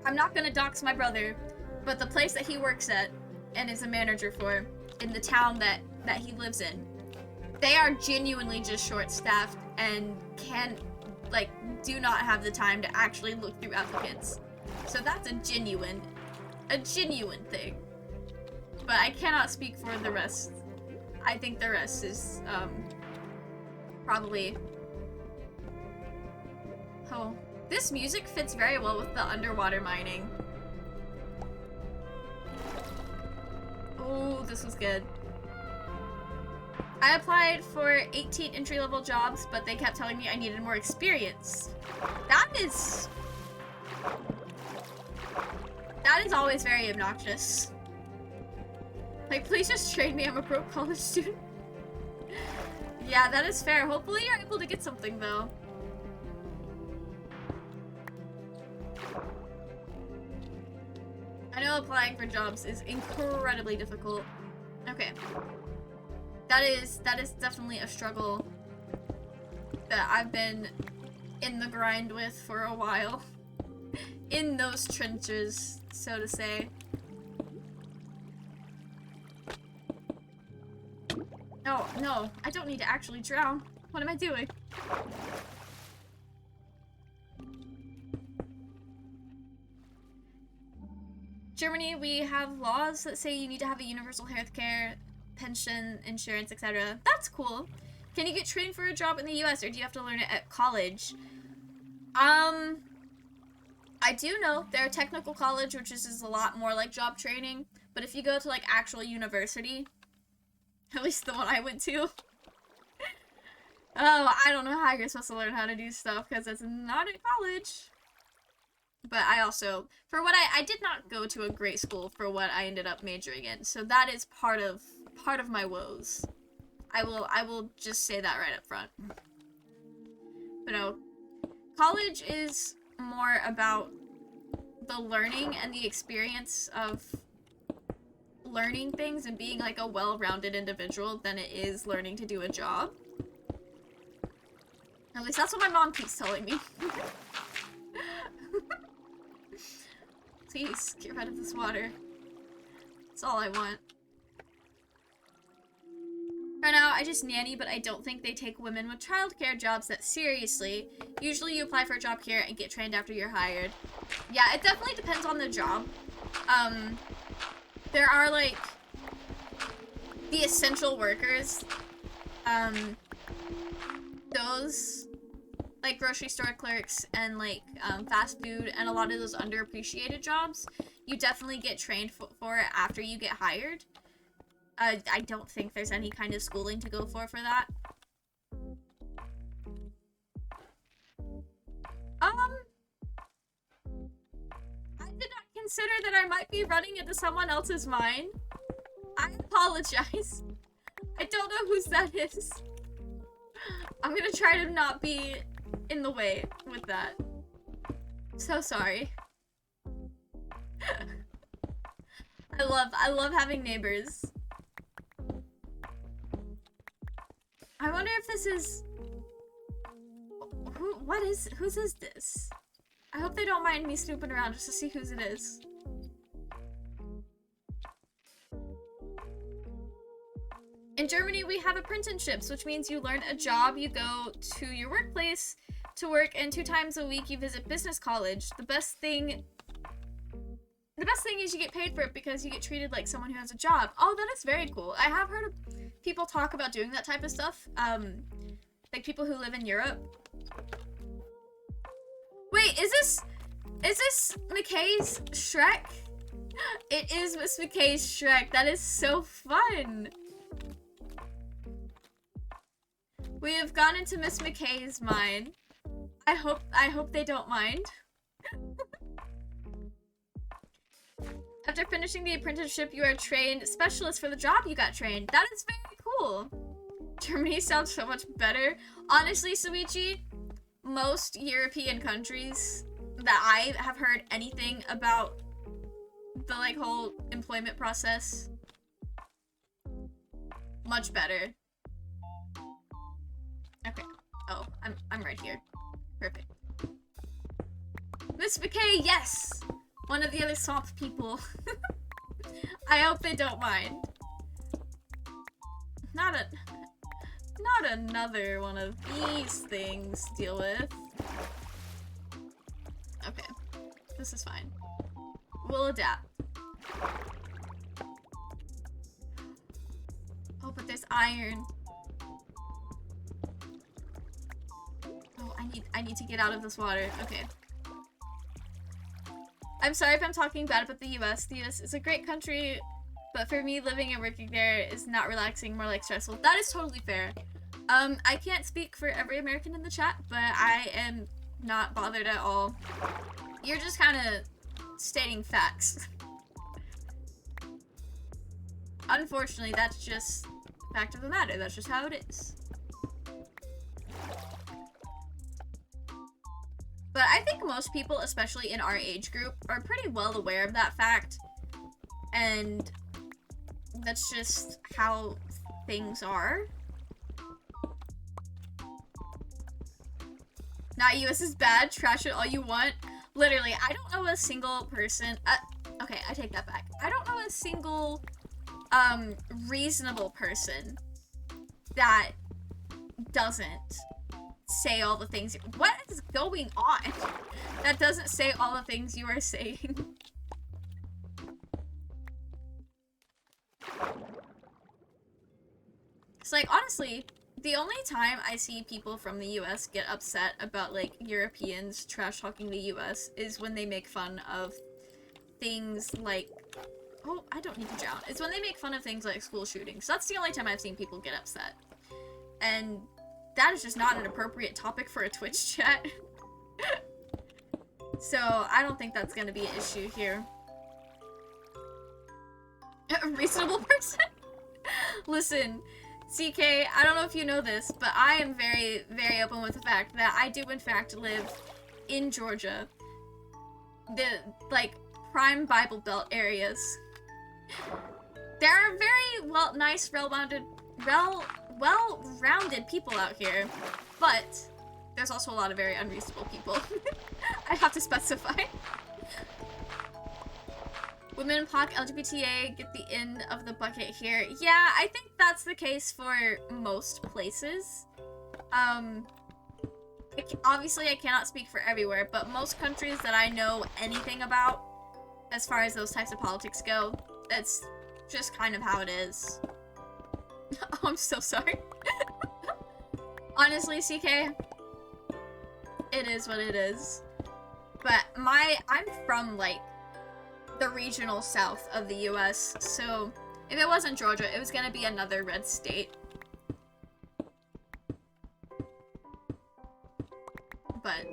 I'm not gonna dox my brother, but the place that he works at, and is a manager for, in the town that he lives in, they are genuinely just short-staffed, and do not have the time to actually look through applicants. So that's a genuine thing. But I cannot speak for the rest. I think the rest is, probably... Oh. This music fits very well with the underwater mining. Oh, this was good. I applied for 18 entry-level jobs, but they kept telling me I needed more experience. That is always very obnoxious. Like, please just train me, I'm a broke college student. Yeah, that is fair. Hopefully you're able to get something, though. I know applying for jobs is incredibly difficult. Okay. That is definitely a struggle that I've been in the grind with for a while. In those trenches, so to say. Oh, no, I don't need to actually drown. What am I doing? Germany, we have laws that say you need to have a universal healthcare, pension, insurance, etc. That's cool. Can you get trained for a job in the US, or do you have to learn it at college? I do know there are technical college, which is a lot more like job training, but if you go to like actual university, at least the one I went to, oh, I don't know how you're supposed to learn how to do stuff because it's not at college. But I also, for what I did not go to a great school for what I ended up majoring in, so that is part of my woes. I will just say that right up front. But no, college is more about the learning and the experience of learning things and being like a well-rounded individual than it is learning to do a job. At least that's what my mom keeps telling me. Please, get rid of this water. That's all I want. For now, I just nanny, but I don't think they take women with childcare jobs that seriously. Usually you apply for a job here and get trained after you're hired. Yeah, it definitely depends on the job. There are, like, the essential workers. Those, like, grocery store clerks and, like, fast food and a lot of those underappreciated jobs, you definitely get trained for it after you get hired. I don't think there's any kind of schooling to go for that. I did not consider that I might be running into someone else's mine. I apologize. I don't know whose that is. I'm gonna try to not be in the way with that. So sorry. I love having neighbors. I wonder if this is... whose is this? I hope they don't mind me snooping around just to see whose it is. In Germany, we have apprenticeships, which means you learn a job, you go to your workplace to work, and 2 times a week you visit business college. The best thing is you get paid for it because you get treated like someone who has a job. Oh, that is very cool. I have heard of people talk about doing that type of stuff. Like people who live in Europe. Wait, is this McKay's Shrek? It is Miss McKay's Shrek. That is so fun. We have gone into Miss McKay's mine. I hope they don't mind. After finishing the apprenticeship, you are a trained specialist for the job you got trained. That is very cool. Germany sounds so much better. Honestly, Suichi, most European countries that I have heard anything about the like whole employment process, much better. Okay. Oh, I'm right here. Perfect. Miss McKay, yes! One of the other swamp people. I hope they don't mind. Not another one of these things to deal with. Okay. This is fine. We'll adapt. Oh, but there's iron. Oh, I need to get out of this water. Okay. I'm sorry if I'm talking bad about the US. The US is a great country, but for me, living and working there is not relaxing, more like stressful. That is totally fair. I can't speak for every American in the chat, but I am not bothered at all. You're just kind of stating facts. Unfortunately, that's just the fact of the matter. That's just how it is. But I think most people, especially in our age group, are pretty well aware of that fact. And that's just how things are. Not US is bad, trash it all you want. Literally, I don't know a single person, okay, I take that back. I don't know a single, reasonable person that doesn't say all the things. What is going on? That doesn't say all the things you are saying. It's like, honestly, the only time I see people from the US get upset about, like, Europeans trash-talking the US is when they make fun of things like... Oh, I don't need to drown. It's when they make fun of things like school shootings. That's the only time I've seen people get upset. And that is just not an appropriate topic for a Twitch chat. So, I don't think that's gonna be an issue here. A reasonable person? Listen, CK, I don't know if you know this, but I am very, very open with the fact that I do in fact live in Georgia. The, like, prime Bible Belt areas. There are very, nice, well-rounded people out here, but there's also a lot of very unreasonable people. I have to specify. Women, POC, LGBTA get the end of the bucket here. Yeah, I think that's the case for most places. Obviously I cannot speak for everywhere, but most countries that I know anything about, as far as those types of politics go, that's just kind of how it is. Oh, I'm so sorry. Honestly, CK, it is what it is. But I'm from, like, the regional south of the US, so if it wasn't Georgia, it was gonna be another red state. But,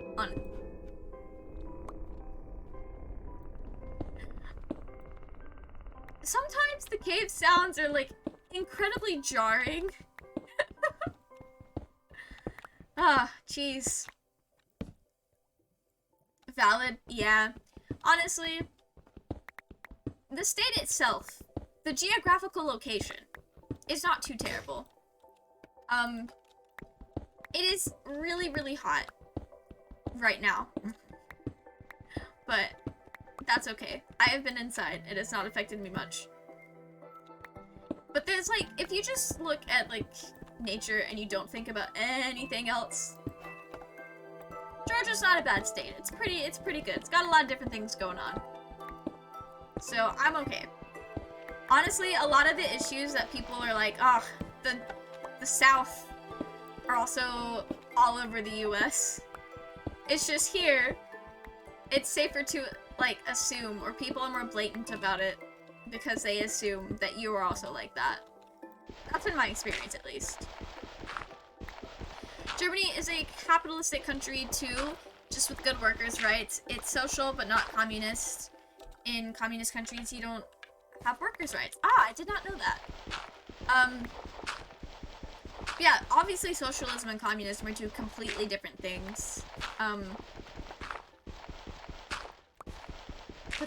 sometimes the cave sounds are, like, incredibly jarring. Ah, jeez. Valid, yeah. Honestly, the state itself, the geographical location, is not too terrible. It is really, really hot right now. But that's okay. I have been inside. It has not affected me much. But there's, like, if you just look at, like, nature and you don't think about anything else, Georgia's not a bad state. It's pretty good. It's got a lot of different things going on. So, I'm okay. Honestly, a lot of the issues that people are like, oh, the South are also all over the US. It's just here, it's safer to, like, assume, or people are more blatant about it because they assume that you are also like that. That's been my experience, at least. Germany is a capitalistic country too, just with good workers' rights. It's social but not communist. In communist countries, you don't have workers' rights. Ah, I did not know that. Yeah, obviously socialism and communism are two completely different things. But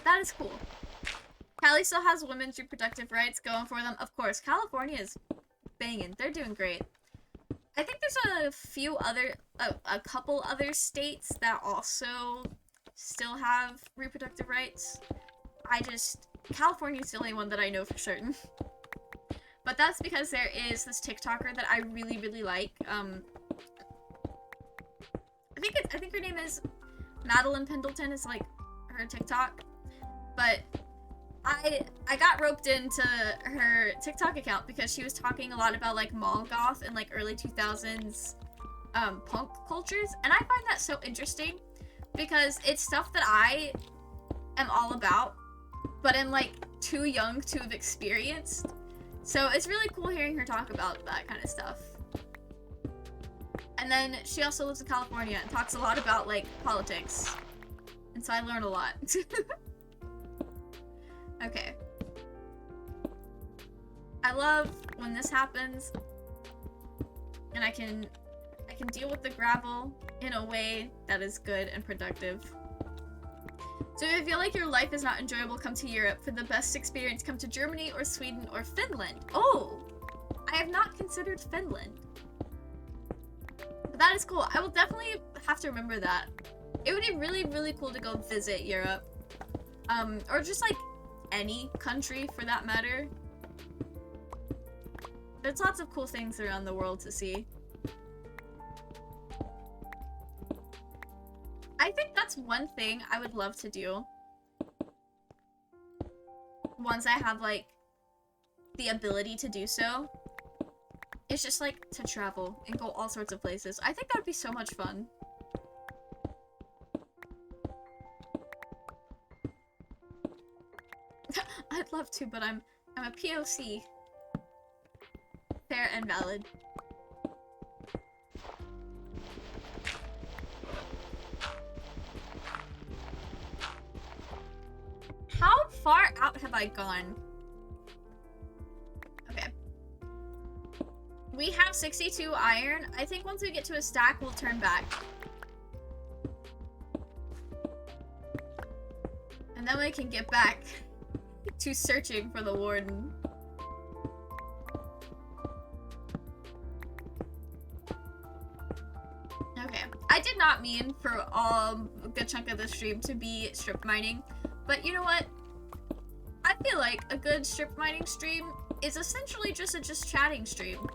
that is cool. Cali still has women's reproductive rights going for them. Of course, California is banging. They're doing great. I think there's a couple other states that also still have reproductive rights. California's the only one that I know for certain. But that's because there is this TikToker that I really, really like. I think her name is Madeline Pendleton is, like, her TikTok. But I got roped into her TikTok account because she was talking a lot about, like, mall goth and, like, early 2000s punk cultures, and I find that so interesting because it's stuff that I am all about, but am, like, too young to have experienced. So it's really cool hearing her talk about that kind of stuff. And then she also lives in California and talks a lot about, like, politics. And so I learn a lot. Okay. I love when this happens and I can deal with the gravel in a way that is good and productive. So if you feel like your life is not enjoyable, come to Europe. For the best experience, come to Germany or Sweden or Finland. Oh! I have not considered Finland. But that is cool. I will definitely have to remember that. It would be really, really cool to go visit Europe. Or just, like, any country for that matter. There's lots of cool things around the world to see. I think that's one thing I would love to do. Once I have, like, the ability to do so. It's just, like, to travel and go all sorts of places. I think that would be so much fun. I'd love to, but I'm a POC. Fair and valid. How far out have I gone? Okay. We have 62 iron. I think once we get to a stack, we'll turn back. And then we can get back to searching for the warden. Okay. did not mean for a good chunk of the stream to be strip mining, but you know what? I feel like a good strip mining stream is essentially just a chatting stream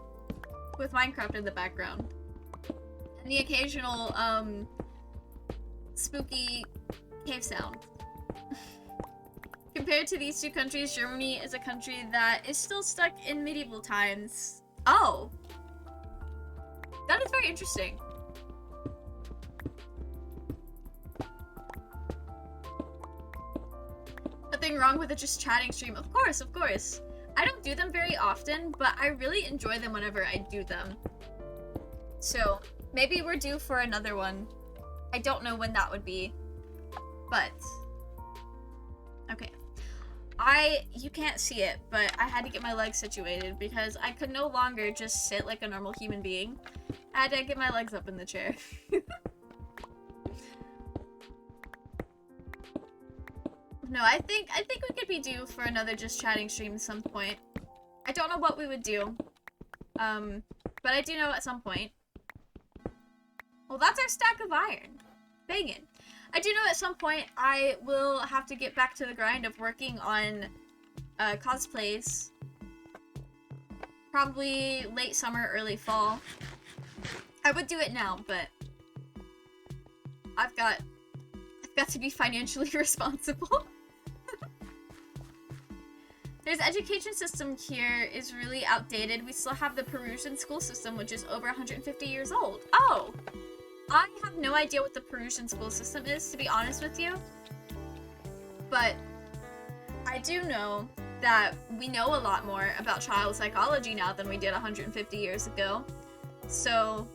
with Minecraft in the background. And the occasional, spooky cave sound. Compared to these two countries, Germany is a country that is still stuck in medieval times. Oh! That is very interesting. Nothing wrong with a just chatting stream. Of course, of course. I don't do them very often, but I really enjoy them whenever I do them. So, maybe we're due for another one. I don't know when that would be. But... okay. You can't see it, but I had to get my legs situated because I could no longer just sit like a normal human being. I had to get my legs up in the chair. No, I think we could be due for another just chatting stream at some point. I don't know what we would do. But I do know at some point. Well, that's our stack of iron. Dang it. I do know at some point I will have to get back to the grind of working on cosplays. Probably late summer, early fall. I would do it now, but I've got to be financially responsible. There's education system here is really outdated. We still have the Peruvian school system, which is over 150 years old. Oh! I have no idea what the Peruvian school system is, to be honest with you. But I do know that we know a lot more about child psychology now than we did 150 years ago. So,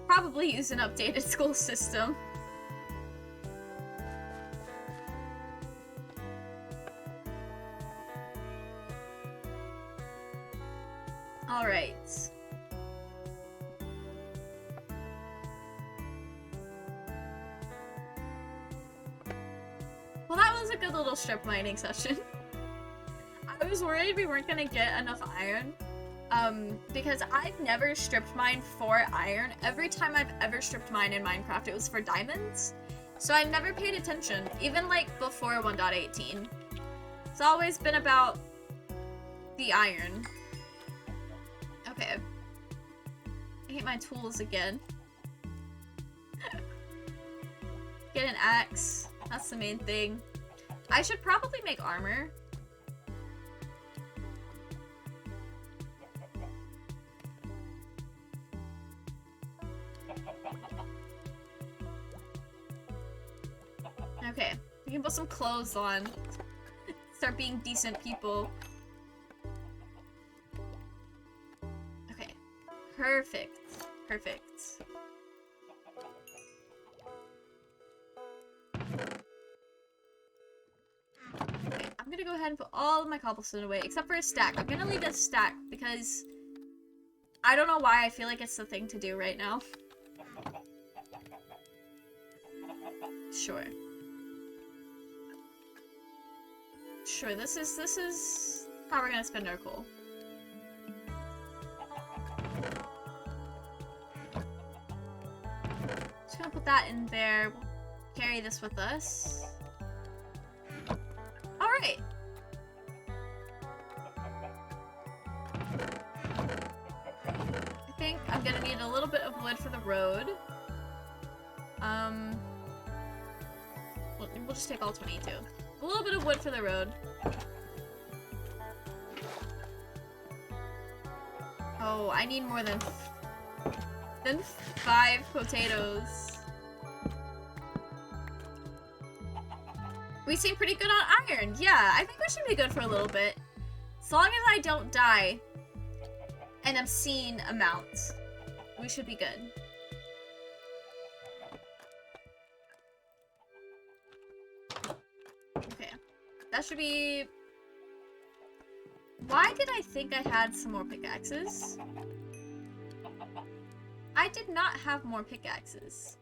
probably use an updated school system. Alright. Well, that was a good little strip mining session. I was worried we weren't gonna get enough iron. Because I've never stripped mined for iron. Every time I've ever stripped mine in Minecraft, it was for diamonds. So I never paid attention, even like before 1.18. It's always been about the iron. Okay. I hate my tools again. Get an axe. That's the main thing. I should probably make armor. Okay. We can put some clothes on. Start being decent people. Okay. Perfect. Perfect. Okay, I'm gonna go ahead and put all of my cobblestone away, except for a stack. I'm gonna leave this stack because I don't know why I feel like it's the thing to do right now. Sure. Sure, this is how we're gonna spend our coal. Just gonna put that in there. We'll carry this with us. Alright. I think I'm gonna need a little bit of wood for the road. We'll just take all 22. A little bit of wood for the road. Oh, I need more than 5 potatoes. We seem pretty good on iron. Yeah, I think we should be good for a little bit. As long as I don't die an obscene amount, we should be good. Okay, that should be... Why did I think I had some more pickaxes? I did not have more pickaxes.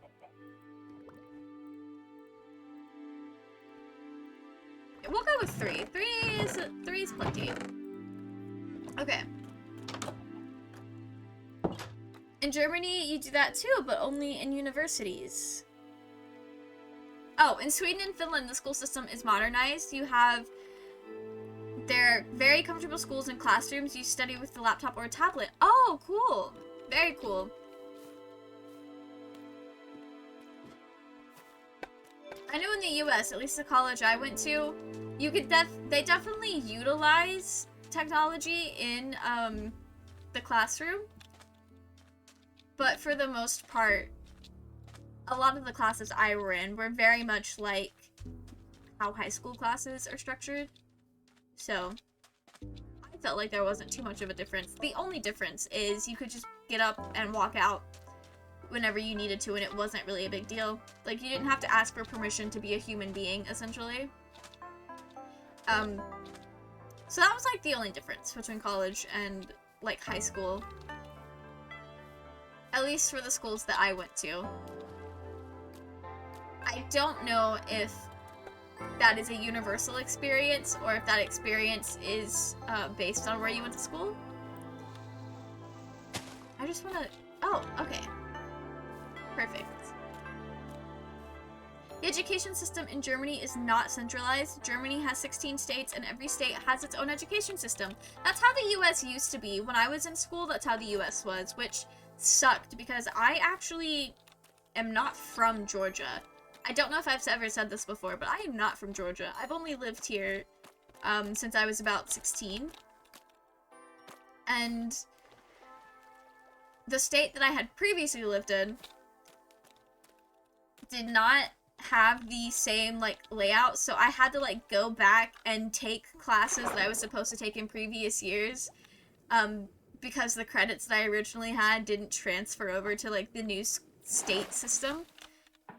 We'll go with 3. 3 is plenty. Okay. In Germany, you do that too, but only in universities. Oh, in Sweden and Finland, the school system is modernized. You have their very comfortable schools and classrooms. You study with the laptop or a tablet. Oh, cool. Very cool. I know in the US, at least the college I went to, you could they definitely utilize technology in the classroom. But for the most part, a lot of the classes I were in were very much like how high school classes are structured. So I felt like there wasn't too much of a difference. The only difference is you could just get up and walk out whenever you needed to, and it wasn't really a big deal. Like, you didn't have to ask for permission to be a human being, essentially. So that was like the only difference between college and like high school. At least for the schools that I went to. I don't know if that is a universal experience or if that experience is based on where you went to school. I just want to... Oh, okay. Perfect. The education system in Germany is not centralized. Germany has 16 states, and every state has its own education system. That's how the US used to be. When I was in school, that's how the US was, which sucked because I actually am not from Georgia. I don't know if I've ever said this before, but I am not from Georgia. I've only lived here since I was about 16. And the state that I had previously lived in did not have the same like layout, so I had to like go back and take classes that I was supposed to take in previous years because the credits that I originally had didn't transfer over to like the new state system.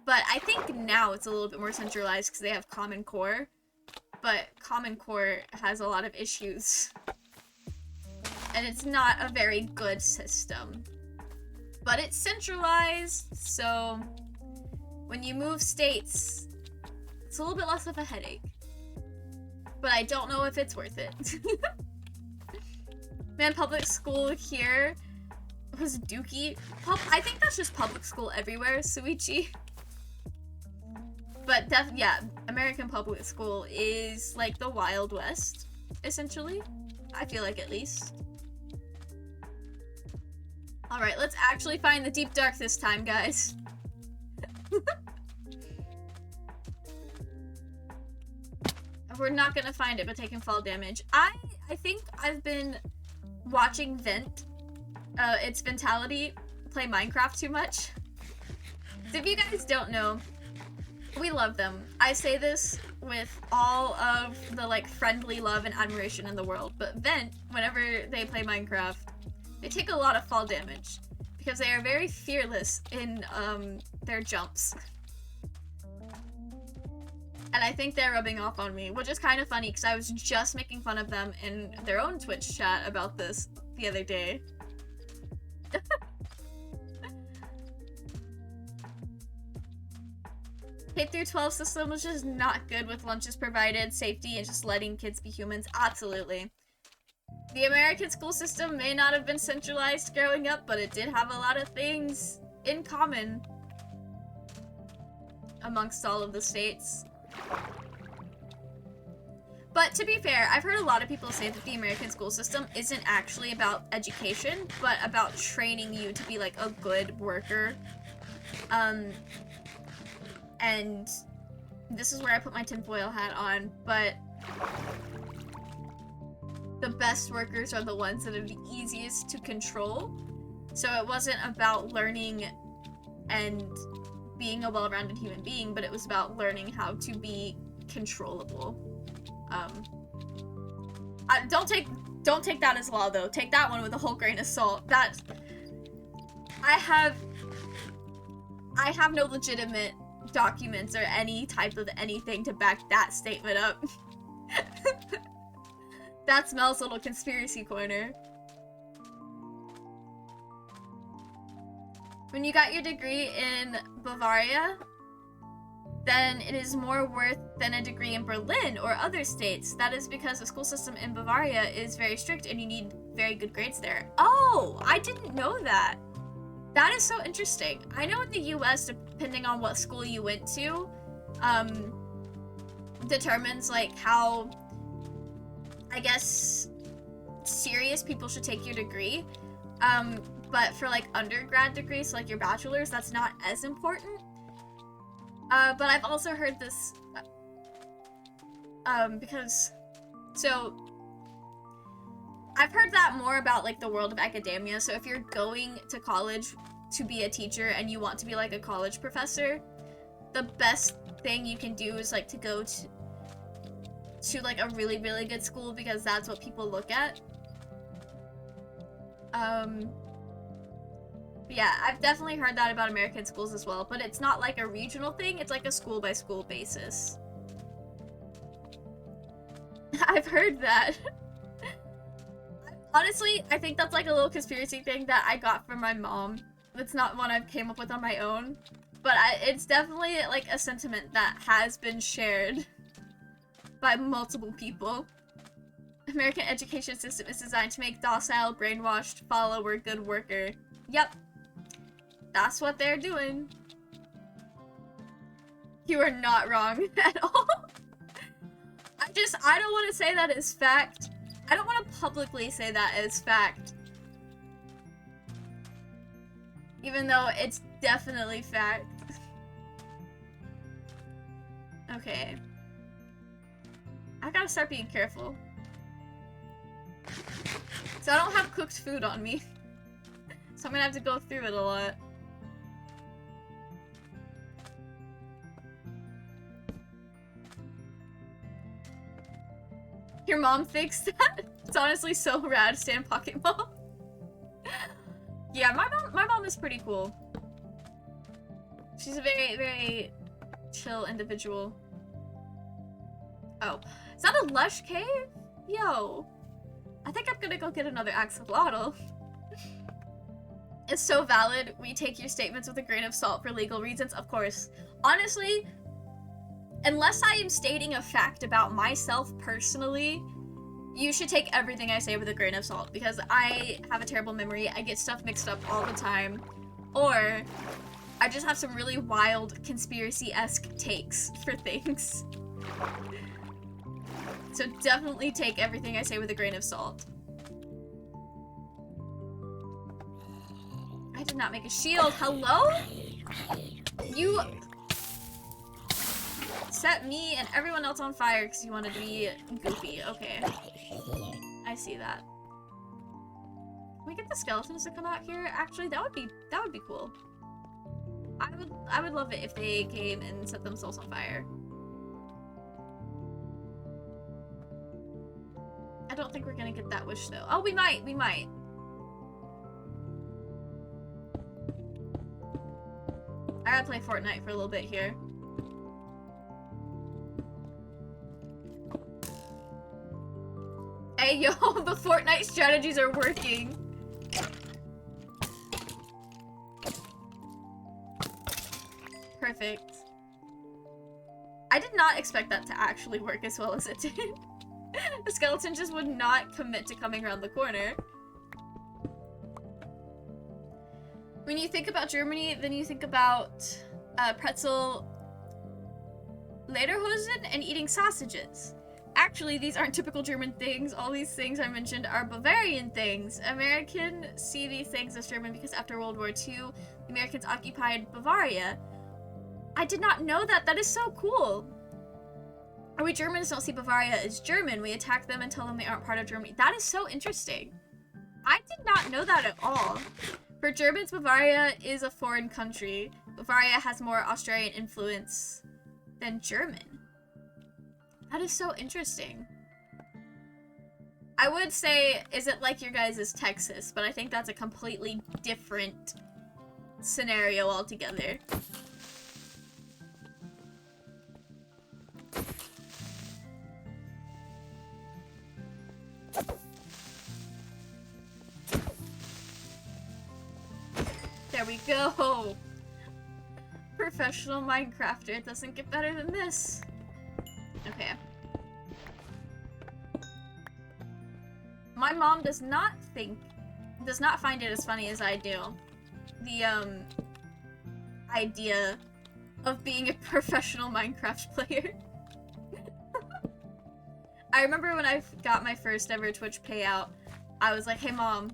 But I think now it's a little bit more centralized because they have Common Core, but Common Core has a lot of issues and it's not a very good system, but it's centralized, so when you move states, it's a little bit less of a headache. But I don't know if it's worth it. Man, public school here was dookie. I think that's just public school everywhere, Suichi. But yeah, American public school is like the Wild West, essentially. I feel like, at least. Alright, let's actually find the deep dark this time, guys. We're not gonna find it, but taking fall damage. I think I've been watching Vent, its Ventality, play Minecraft too much. If you guys don't know, we love them. I say this with all of the like friendly love and admiration in the world, but Vent, whenever they play Minecraft, they take a lot of fall damage because they are very fearless in their jumps. And I think they're rubbing off on me, which is kind of funny because I was just making fun of them in their own Twitch chat about this the other day. K-12 system was just not good with lunches provided, safety, and just letting kids be humans. Absolutely. The American school system may not have been centralized growing up, but it did have a lot of things in common amongst all of the states. But to be fair, I've heard a lot of people say that the American school system isn't actually about education, but about training you to be like a good worker. And this is where I put my tinfoil hat on, but the best workers are the ones that are the easiest to control. So it wasn't about learning and being a well-rounded human being, but it was about learning how to be controllable. Don't take that as law though. Take that one with a whole grain of salt. That I have no legitimate documents or any type of anything to back that statement up. That's Mel's little conspiracy corner. When you got your degree in Bavaria, then it is more worth than a degree in Berlin or other states. That is because the school system in Bavaria is very strict and you need very good grades there. Oh, I didn't know that. That is so interesting. I know in the US, depending on what school you went to, determines like how, I guess, serious people should take your degree. But for like undergrad degrees, like your bachelor's, that's not as important. But I've also heard this, because, so, I've heard that more about like the world of academia. So if you're going to college to be a teacher and you want to be like a college professor, the best thing you can do is like to go to like a really, really good school, because that's what people look at. Yeah, I've definitely heard that about American schools as well, but it's not like a regional thing, it's like a school by school basis. I've heard that. Honestly, I think that's like a little conspiracy thing that I got from my mom. It's not one I came up with on my own, but it's definitely like a sentiment that has been shared by multiple people. American education system is designed to make docile, brainwashed follower good worker. Yep. That's what they're doing. You are not wrong at all. I don't want to say that as fact. I don't want to publicly say that as fact. Even though it's definitely fact. Okay. I gotta start being careful. So I don't have cooked food on me. So I'm gonna have to go through it a lot. Your mom thinks that? It's honestly so rad, stand pocket mom. Yeah, my mom is pretty cool. She's a very, very chill individual. Oh, is that a lush cave? Yo. I think I'm gonna go get another axolotl. It's so valid. We take your statements with a grain of salt for legal reasons, of course. Honestly, unless I am stating a fact about myself personally, you should take everything I say with a grain of salt, because I have a terrible memory. I get stuff mixed up all the time. Or I just have some really wild conspiracy-esque takes for things. So definitely take everything I say with a grain of salt. I did not make a shield. Hello? You set me and everyone else on fire because you wanted to be goofy. Okay. I see that. Can we get the skeletons to come out here? Actually, that would be cool. I would love it if they came and set themselves on fire. I don't think we're gonna get that wish though. Oh, we might. I gotta play Fortnite for a little bit here. Hey yo, the Fortnite strategies are working. Perfect. I did not expect that to actually work as well as it did. The skeleton just would not commit to coming around the corner. When you think about Germany, then you think about pretzel lederhosen and eating sausages. Actually, these aren't typical German things. All these things I mentioned are Bavarian things. Americans see these things as German because after World War II, the Americans occupied Bavaria. I did not know that. That is so cool. We Germans don't see Bavaria as German. We attack them and tell them they aren't part of Germany. That is so interesting. I did not know that at all. For Germans, Bavaria is a foreign country. Bavaria has more Australian influence than German. That is so interesting. I would say, is it like your guys' Texas? But I think that's a completely different scenario altogether. There we go. Professional Minecrafter. It doesn't get better than this. Okay. My mom does not find it as funny as I do. the idea of being a professional Minecraft player. I remember when I got my first ever Twitch payout, I was like, hey mom,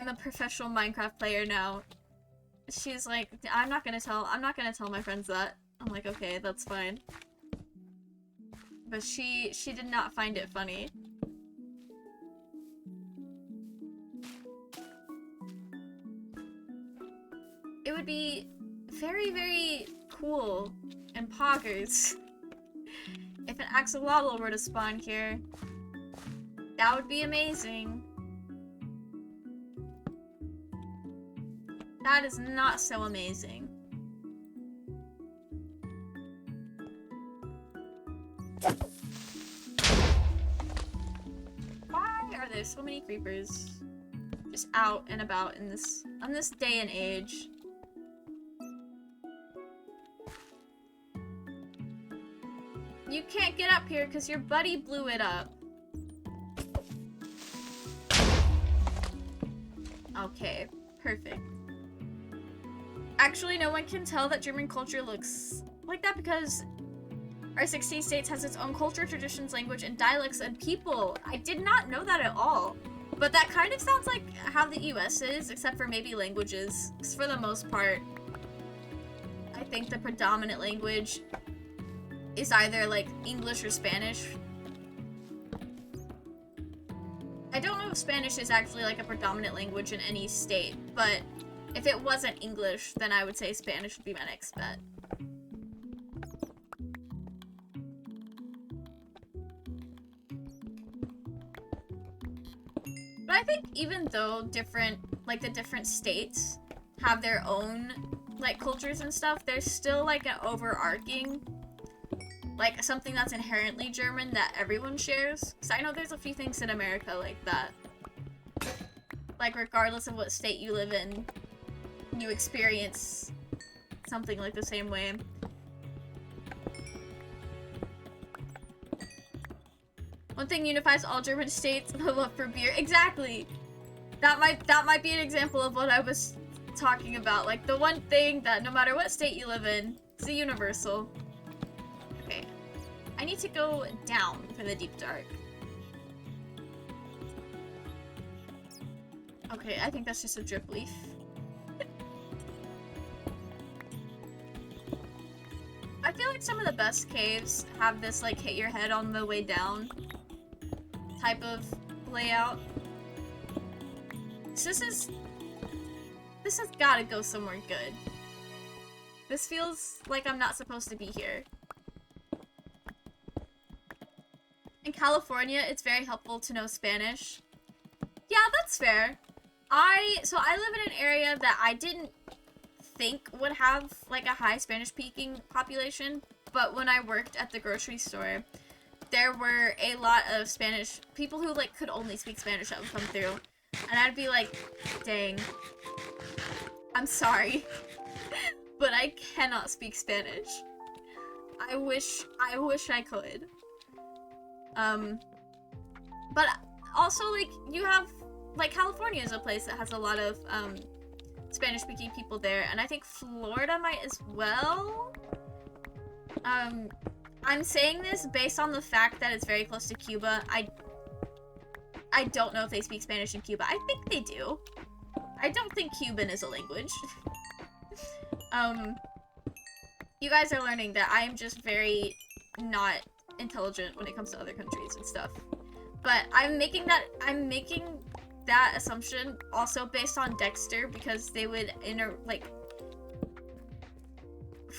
I'm a professional Minecraft player now. She's like, I'm not gonna tell my friends that. I'm like, okay, that's fine. But she did not find it funny. It would be very, very cool and poggers if an axolotl were to spawn here. That would be amazing. That is not so amazing. Why are there so many creepers just out and about in on this day and age? You can't get up here because your buddy blew it up. Okay, perfect. Actually, no one can tell that German culture looks like that because our 16 states has its own culture, traditions, language, and dialects and people. I did not know that at all. But that kind of sounds like how the US is, except for maybe languages. Because for the most part, I think the predominant language is either like English or Spanish. I don't know if Spanish is actually like a predominant language in any state, but if it wasn't English, then I would say Spanish would be my next bet. But I think even though the different states have their own like cultures and stuff, there's still like an overarching, like something that's inherently German that everyone shares. So I know there's a few things in America like that. Like regardless of what state you live in, you experience something like the same way. One thing unifies all German states, the love for beer. Exactly! That might be an example of what I was talking about. Like the one thing that no matter what state you live in, it's a universal. Okay. I need to go down for the deep dark. Okay, I think that's just a drip leaf. I feel like some of the best caves have this like hit your head on the way down type of layout. So this has gotta go somewhere good. This feels like I'm not supposed to be here. In California, it's very helpful to know Spanish. Yeah, that's fair. So I live in an area that I didn't think would have like a high Spanish speaking population, but when I worked at the grocery store, there were a lot of Spanish people who like could only speak Spanish that would come through, and I'd be like, dang, I'm sorry, but I cannot speak Spanish. I wish I could. But also like you have like California is a place that has a lot of Spanish speaking people there, and I think Florida might as well. I'm saying this based on the fact that it's very close to Cuba. I don't know if they speak Spanish in Cuba. I think they do. I don't think Cuban is a language. You guys are learning that I am just very not intelligent when it comes to other countries and stuff. But I'm making that assumption also based on Dexter, because they would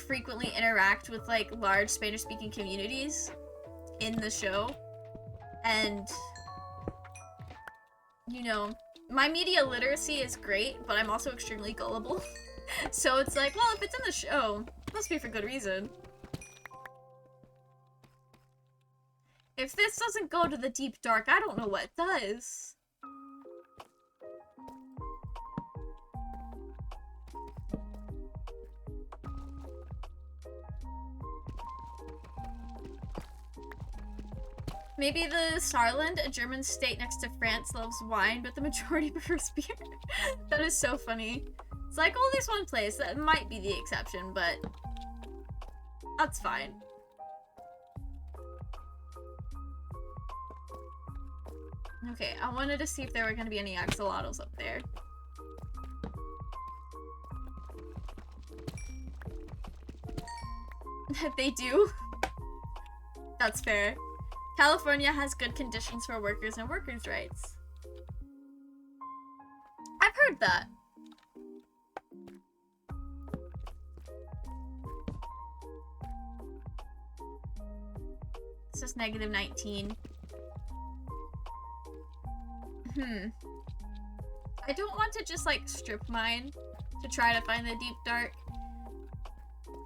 frequently interact with like large Spanish speaking communities in the show, and you know, my media literacy is great, but I'm also extremely gullible. So it's like, well, if it's in the show, it must be for good reason. If this doesn't go to the deep dark, I don't know what does. Maybe the Saarland, a German state next to France, loves wine, but the majority prefers beer. That is so funny. It's like, oh, there's one place that might be the exception, but that's fine. Okay, I wanted to see if there were going to be any axolotls up there. They do. That's fair. California has good conditions for workers and workers' rights. I've heard that. This is negative 19. I don't want to just like strip mine to try to find the deep dark,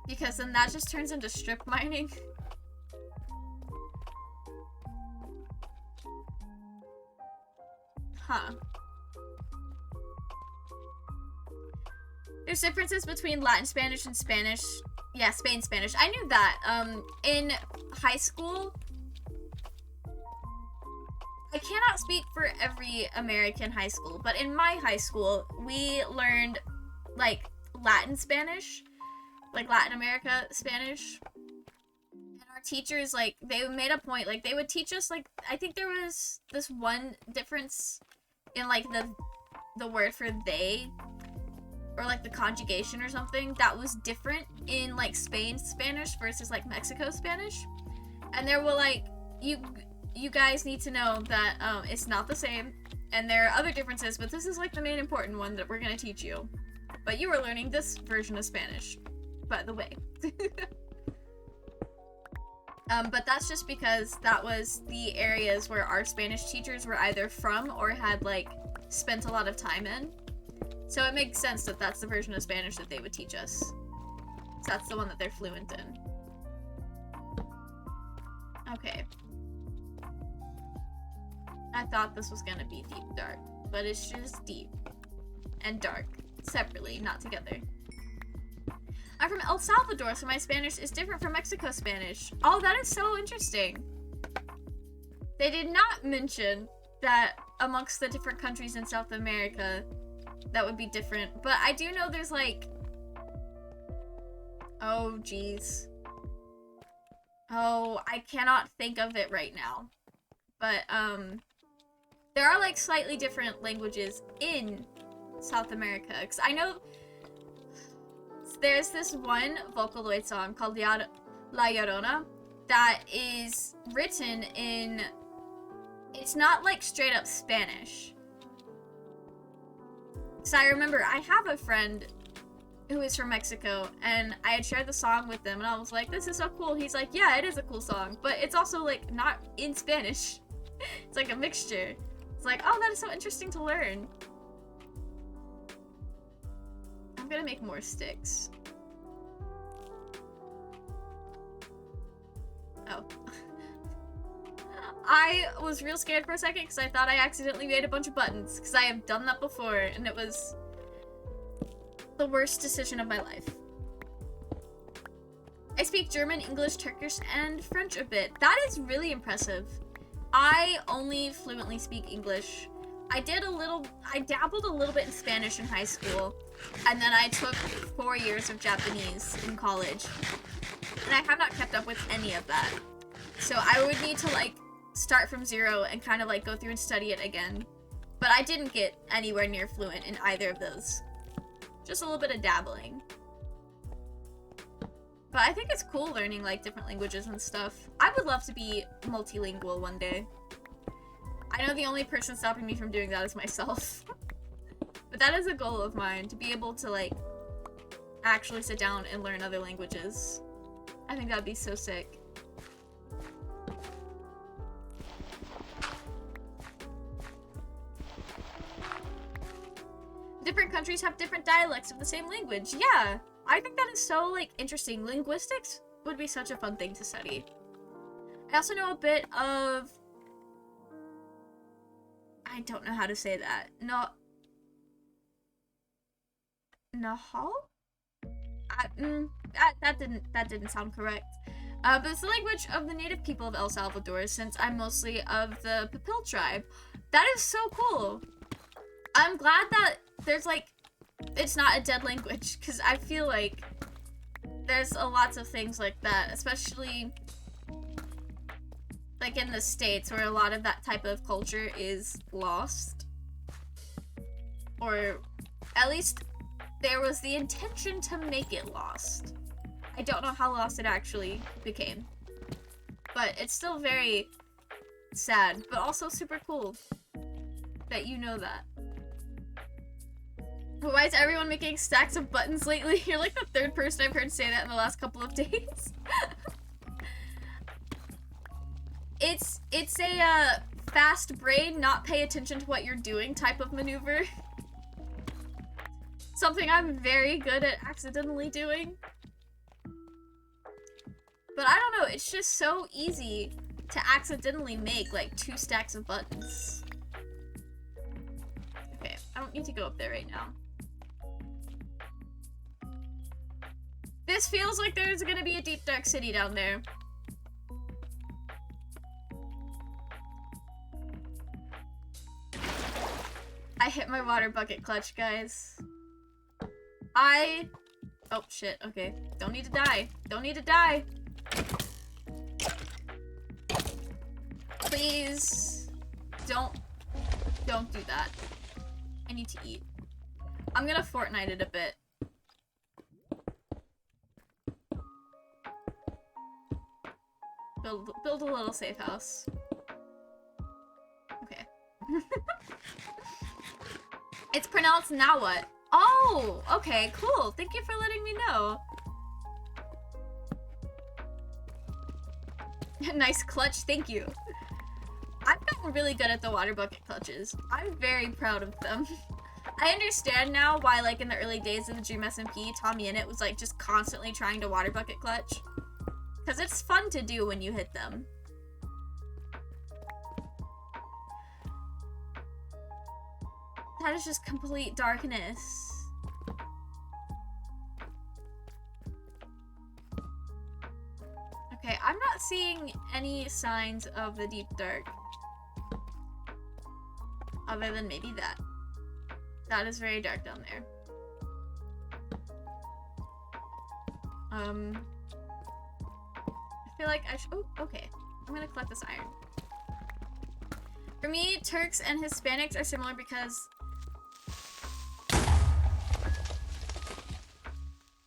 because then that just turns into strip mining. Huh. There's differences between Latin Spanish and Spanish. Yeah, Spain Spanish. I knew that. In high school, I cannot speak for every American high school, but in my high school, we learned, like, Latin Spanish, like Latin America Spanish. And our teachers, like, they made a point, like, they would teach us, like, I think there was this one difference in, like, the word for they, or, like, the conjugation or something, that was different in, like, Spain Spanish versus, like, Mexico Spanish. And they were like, you guys need to know that it's not the same, and there are other differences, but this is like the main important one that we're gonna teach you. But you are learning this version of Spanish, by the way. But that's just because that was the areas where our Spanish teachers were either from or had like spent a lot of time in. So it makes sense that that's the version of Spanish that they would teach us. So that's the one that they're fluent in. Okay. I thought this was gonna be deep dark, but it's just deep and dark separately, not together. I'm from El Salvador, so my Spanish is different from Mexico Spanish. Oh, that is so interesting. They did not mention that amongst the different countries in South America, that would be different. But I do know there's like... Oh, geez. Oh, I cannot think of it right now. But, there are like slightly different languages in South America. Because I know there's this one Vocaloid song called La Llorona that is written in... It's not like straight up Spanish. So I remember I have a friend who is from Mexico, and I had shared the song with them, and I was like, this is so cool. He's like, yeah, it is a cool song, but it's also like not in Spanish. It's like a mixture. It's like, oh, that is so interesting to learn. I'm gonna make more sticks. Oh. I was real scared for a second because I thought I accidentally made a bunch of buttons, because I have done that before, and it was the worst decision of my life. I speak German, English, Turkish, and French a bit. That is really impressive. I only fluently speak English. I dabbled a little bit in Spanish in high school, and then I took 4 years of Japanese in college. And I have not kept up with any of that. So I would need to like start from zero and kind of like go through and study it again. But I didn't get anywhere near fluent in either of those. Just a little bit of dabbling. But I think it's cool learning like different languages and stuff. I would love to be multilingual one day. I know the only person stopping me from doing that is myself. But that is a goal of mine, to be able to like actually sit down and learn other languages. I think that'd be so sick. Different countries have different dialects of the same language. Yeah, I think that is so like interesting. Linguistics would be such a fun thing to study. I also know a bit of... I don't know how to say that. Nahal? That didn't sound correct. But it's the language of the native people of El Salvador, since I'm mostly of the Papil tribe. That is so cool. I'm glad that there's like, it's not a dead language, because I feel like there's lots of things like that, especially like in the States where a lot of that type of culture is lost. Or at least there was the intention to make it lost. I don't know how lost it actually became. But it's still very sad, but also super cool that you know that. Why is everyone making stacks of buttons lately? You're like the third person I've heard say that in the last couple of days. It's a fast brain, not pay attention to what you're doing type of maneuver. Something I'm very good at accidentally doing. But I don't know, it's just so easy to accidentally make like 2 stacks of buttons. Okay, I don't need to go up there right now. This feels like there's gonna be a deep dark city down there. I hit my water bucket clutch, guys. Oh shit, okay. Don't need to die. Don't need to die. Please. Don't do that. I need to eat. I'm gonna Fortnite it a bit. Build a little safe house. Okay. It's pronounced now what? Oh, okay, cool. Thank you for letting me know. Nice clutch, thank you. I've gotten really good at the water bucket clutches. I'm very proud of them. I understand now why, like, in the early days of the BonesSMP, Tommy Innit was, like, just constantly trying to water bucket clutch. Because it's fun to do when you hit them. That is just complete darkness. Okay, I'm not seeing any signs of the deep dark. Other than maybe that. That is very dark down there. I feel like I should. Oh, okay. I'm gonna collect this iron. For me, Turks and Hispanics are similar because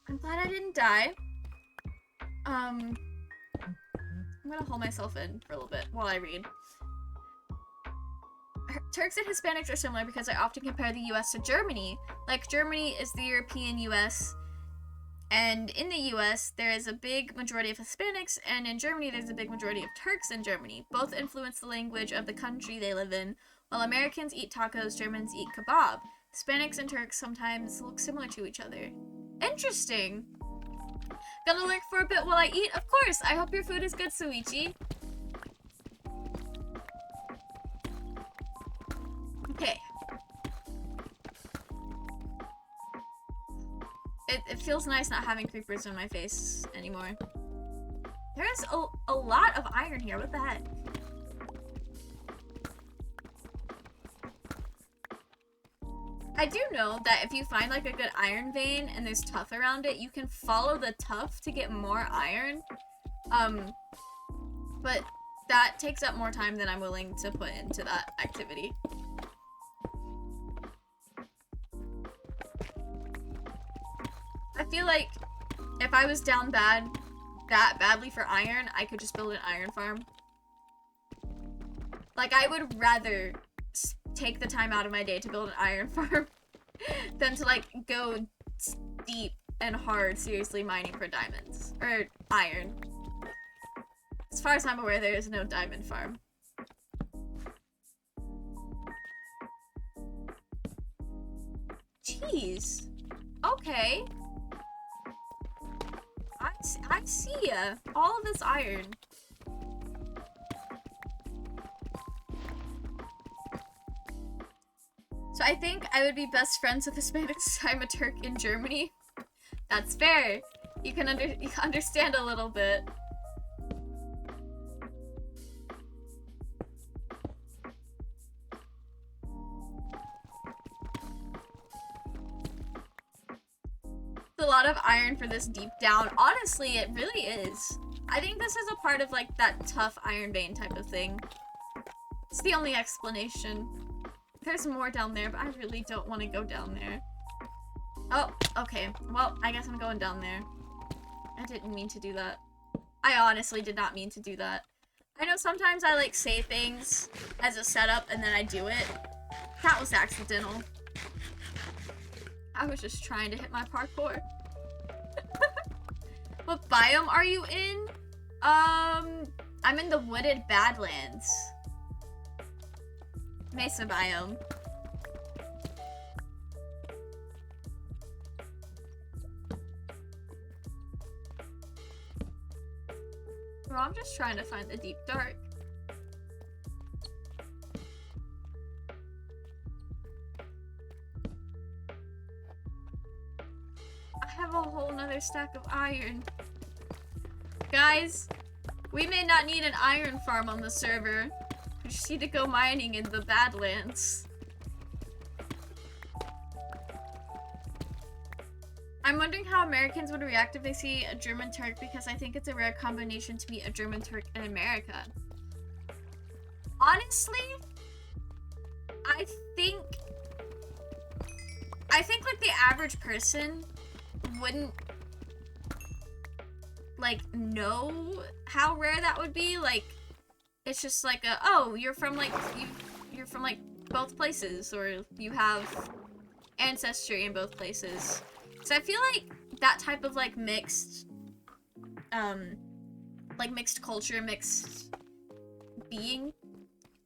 I'm glad I didn't die. I'm gonna hold myself in for a little bit while I read. Turks and Hispanics are similar because I often compare the US to Germany. Like, Germany is the European US, and in the US, there is a big majority of Hispanics, and in Germany, there's a big majority of Turks in Germany. Both influence the language of the country they live in. While Americans eat tacos, Germans eat kebab. Hispanics and Turks sometimes look similar to each other. Interesting. Gonna lurk for a bit while I eat? Of course! I hope your food is good, Suichi. Okay. It feels nice not having creepers in my face anymore. There's a lot of iron here. What the heck? I do know that if you find like a good iron vein and there's tuff around it, you can follow the tuff to get more iron. But that takes up more time than I'm willing to put into that activity. I feel like if I was down that badly for iron, I could just build an iron farm. Like, I would rather take the time out of my day to build an iron farm than to, like, go deep and hard seriously mining for diamonds. Or iron. As far as I'm aware, there is no diamond farm. Jeez. Okay. I see ya. All of this iron. So I think I would be best friends with Hispanics. I'm a Turk in Germany. That's fair. You can understand a little bit. a lot of iron for this deep down. Honestly, it really is. I think this is a part of like that tough iron vein type of thing. It's the only explanation. There's more down there, but I really don't want to go down there. Oh, okay. Well, I guess I'm going down there. I didn't mean to do that. I honestly did not mean to do that. I know sometimes I like say things as a setup and then I do it. That was accidental. I was just trying to hit my parkour. What biome are you in? I'm in the wooded Badlands. Mesa biome. Well, I'm just trying to find the deep dark. I have a whole nother stack of iron. Guys, we may not need an iron farm on the server. We just need to go mining in the Badlands. I'm wondering how Americans would react if they see a German Turk, because I think it's a rare combination to meet a German Turk in America. Honestly, I think like the average person wouldn't like know how rare that would be. Like, it's just like a, oh, you're from like you're from like both places, or you have ancestry in both places. So I feel like that type of like mixed culture, mixed being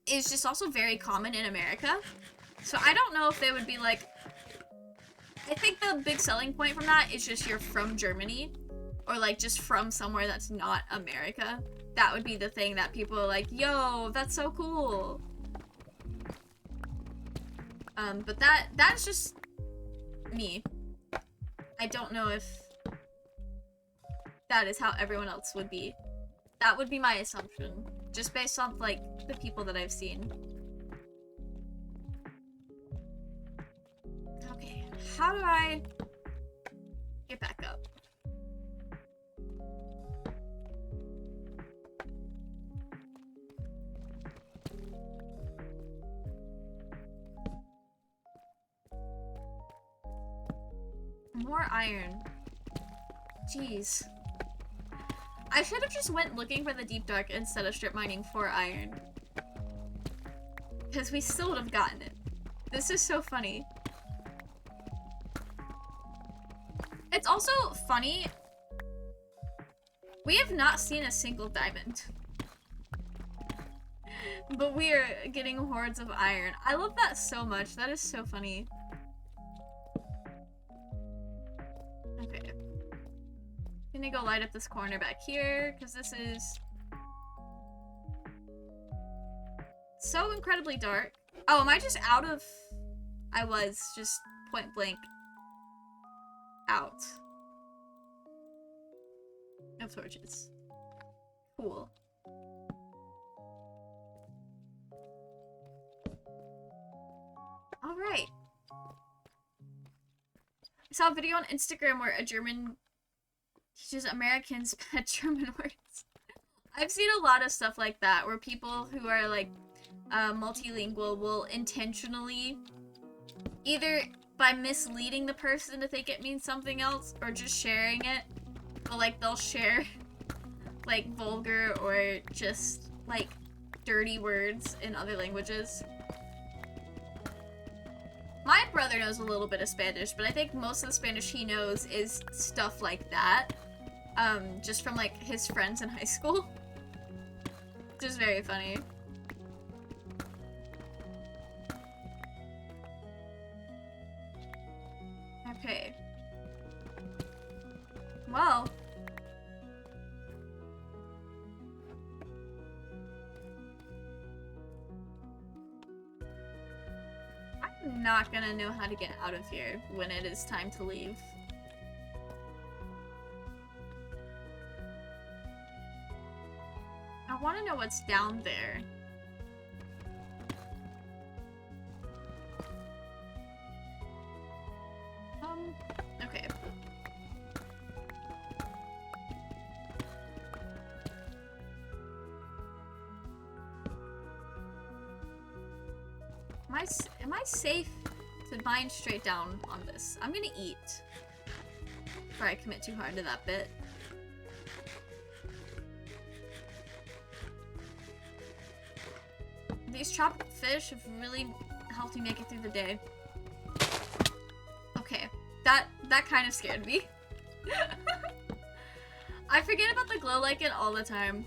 is just also very common in America. So I don't know if they would be like, I think the big selling point from that is just you're from Germany, or like just from somewhere that's not America. That would be the thing that people are like, yo, that's so cool. But that's just me. I don't know if that is how everyone else would be. That would be my assumption, just based off like the people that I've seen. Okay, how do I get back up? More iron. Jeez. I should have just went looking for the deep dark instead of strip mining for iron. Because we still would have gotten it. This is so funny. It's also funny. We have not seen a single diamond. But we are getting hordes of iron. I love that so much. That is so funny. Okay. I'm gonna go light up this corner back here, because this is so incredibly dark. Oh, am I just out of... I was just point blank out of torches. Cool. Alright. I saw a video on Instagram where a German teaches Americans bad German words. I've seen a lot of stuff like that, where people who are like multilingual will intentionally, either by misleading the person to think it means something else, or just sharing it, but like they'll share like vulgar or just like dirty words in other languages. My brother knows a little bit of Spanish, but I think most of the Spanish he knows is stuff like that. Just from like his friends in high school. Which is very funny. Okay. Well. I'm not gonna know how to get out of here when it is time to leave. I want to know what's down there. Okay. Am I safe to mine straight down on this? I'm gonna eat before I commit too hard to that bit. These tropical fish have really helped me make it through the day. Okay, that kind of scared me. I forget about the glow lichen all the time.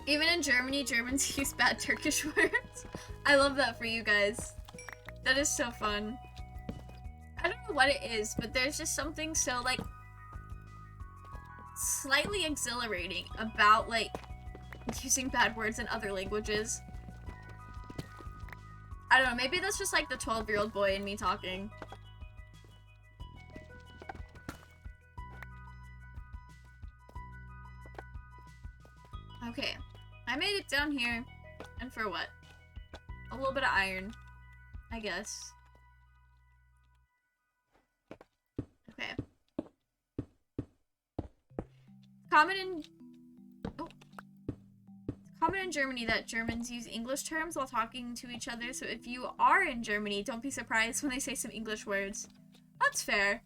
Even in Germany, Germans use bad Turkish words. I love that for you guys. That is so fun. I don't know what it is, but there's just something so, like, slightly exhilarating about, like, using bad words in other languages. I don't know, maybe that's just, like, the 12-year-old boy in me talking. Okay, I made it down here, and for what? A little bit of iron, I guess. Okay. Common in Germany that Germans use English terms while talking to each other, so if you are in Germany, don't be surprised when they say some English words. That's fair.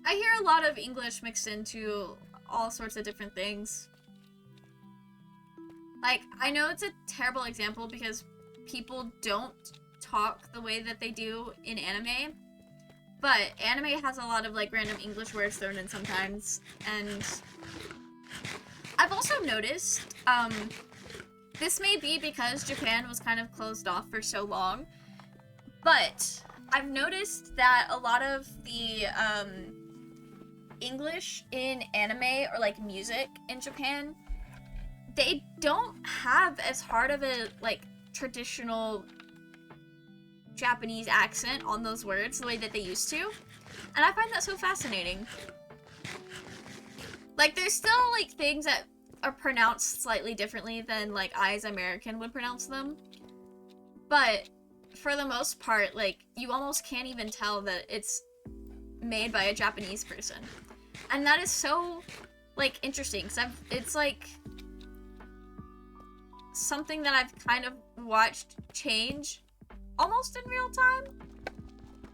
I hear a lot of English mixed into all sorts of different things. Like, I know it's a terrible example because people don't talk the way that they do in anime, but anime has a lot of, like, random English words thrown in sometimes, and I've also noticed, this may be because Japan was kind of closed off for so long, but I've noticed that a lot of the, English in anime or, like, music in Japan, they don't have as hard of a, like, traditional Japanese accent on those words the way that they used to. And I find that so fascinating. Like, there's still, like, things that are pronounced slightly differently than, like, I as American would pronounce them. But, for the most part, like, you almost can't even tell that it's made by a Japanese person. And that is so, like, interesting, because it's, like, something that I've kind of watched change almost in real time.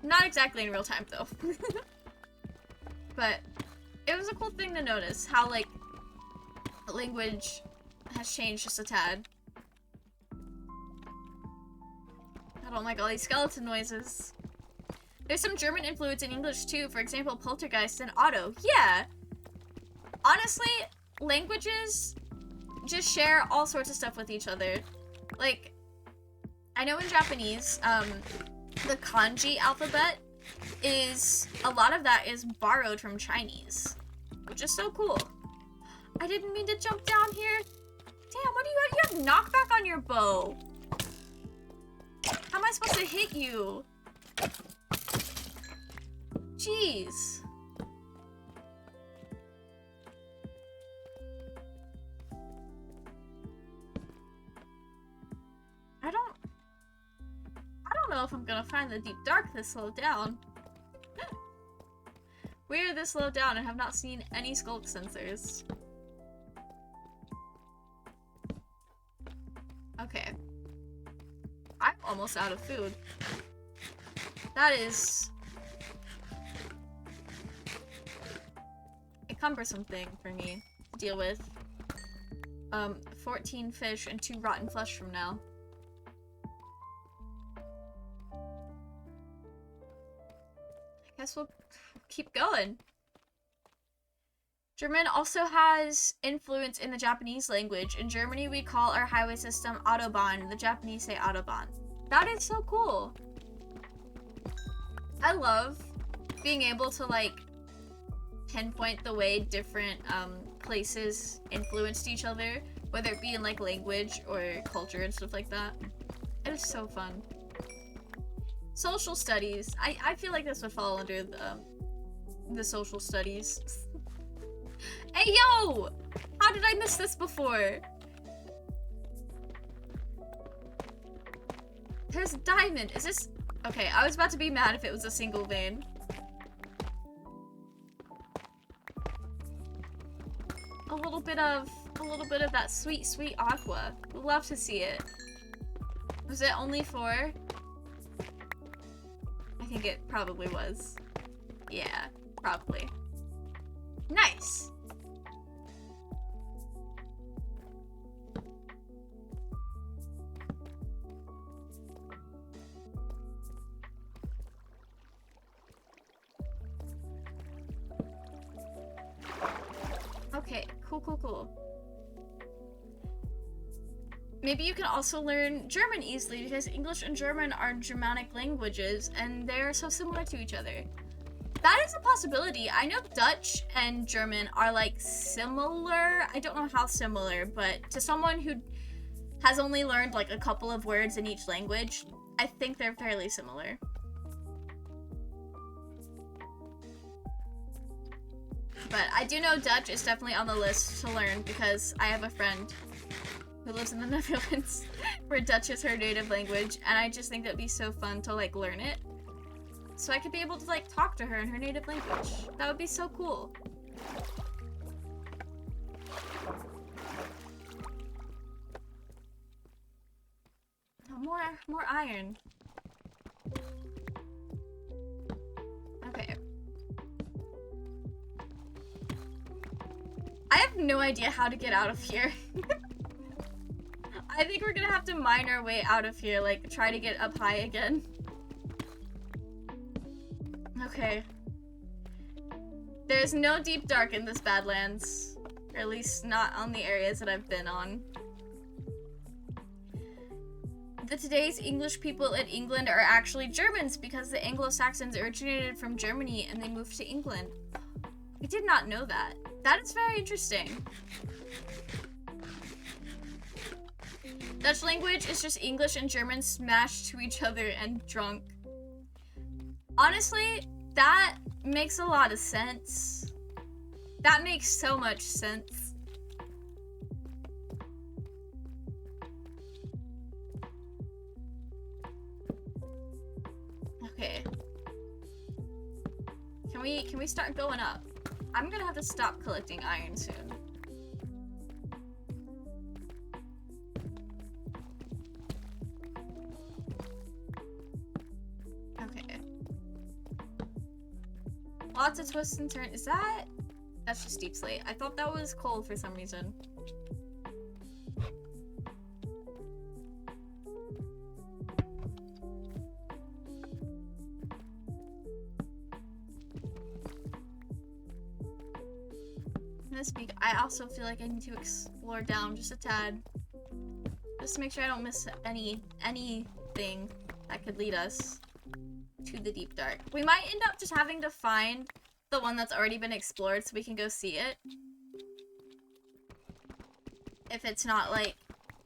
Not exactly in real time, though. But it was a cool thing to notice how, like, language has changed just a tad. I don't like all these skeleton noises. There's some German influence in English, too. For example, poltergeist and auto. Yeah! Honestly, languages just share all sorts of stuff with each other. Like, I know in Japanese, the kanji alphabet is, a lot of that is borrowed from Chinese, which is so cool. I didn't mean to jump down here. Damn, what do you have knockback on your bow? How am I supposed to hit you? Jeez. I don't know if I'm gonna find the deep dark this low down. We're this low down and have not seen any skulk sensors. Okay. I'm almost out of food. That is a cumbersome thing for me to deal with. 14 fish and 2 rotten flesh from now. I guess we'll keep going. German also has influence in the Japanese language. In Germany, we call our highway system Autobahn. The Japanese say Autobahn. That is so cool. I love being able to, like, pinpoint the way different places influenced each other, whether it be in, like, language or culture and stuff like that. It is so fun. Social studies. I feel like this would fall under the social studies. Hey, yo! How did I miss this before? There's a diamond. Is this... Okay, I was about to be mad if it was a single vein. A little bit of a little bit of that sweet, sweet aqua. Would love to see it. Was it only 4? I think it probably was. Yeah, probably. Nice! Okay, cool. Maybe you can also learn German easily because English and German are Germanic languages and they're so similar to each other. That is a possibility. I know Dutch and German are like similar. I don't know how similar, but to someone who has only learned like a couple of words in each language, I think they're fairly similar. But I do know Dutch is definitely on the list to learn because I have a friend who lives in the Netherlands where Dutch is her native language, and I just think that'd be so fun to like learn it. So I could be able to like talk to her in her native language. That would be so cool. Oh, more iron. Okay. I have no idea how to get out of here. I think we're gonna have to mine our way out of here, like try to get up high again. Okay. There's no deep dark in this Badlands. Or at least not on the areas that I've been on. The today's English people in England are actually Germans because the Anglo-Saxons originated from Germany and they moved to England. I did not know that. That is very interesting. Dutch language is just English and German smashed to each other and drunk. Honestly, that makes a lot of sense. That makes so much sense. Okay. Can we start going up? I'm gonna have to stop collecting iron soon. Okay. Lots of twists and turns. Is that? That's just deep slate. I thought that was coal for some reason. Speak. I also feel like I need to explore down just a tad, just to make sure I don't miss anything that could lead us to the deep dark. We might end up just having to find the one that's already been explored so we can go see it, if it's not like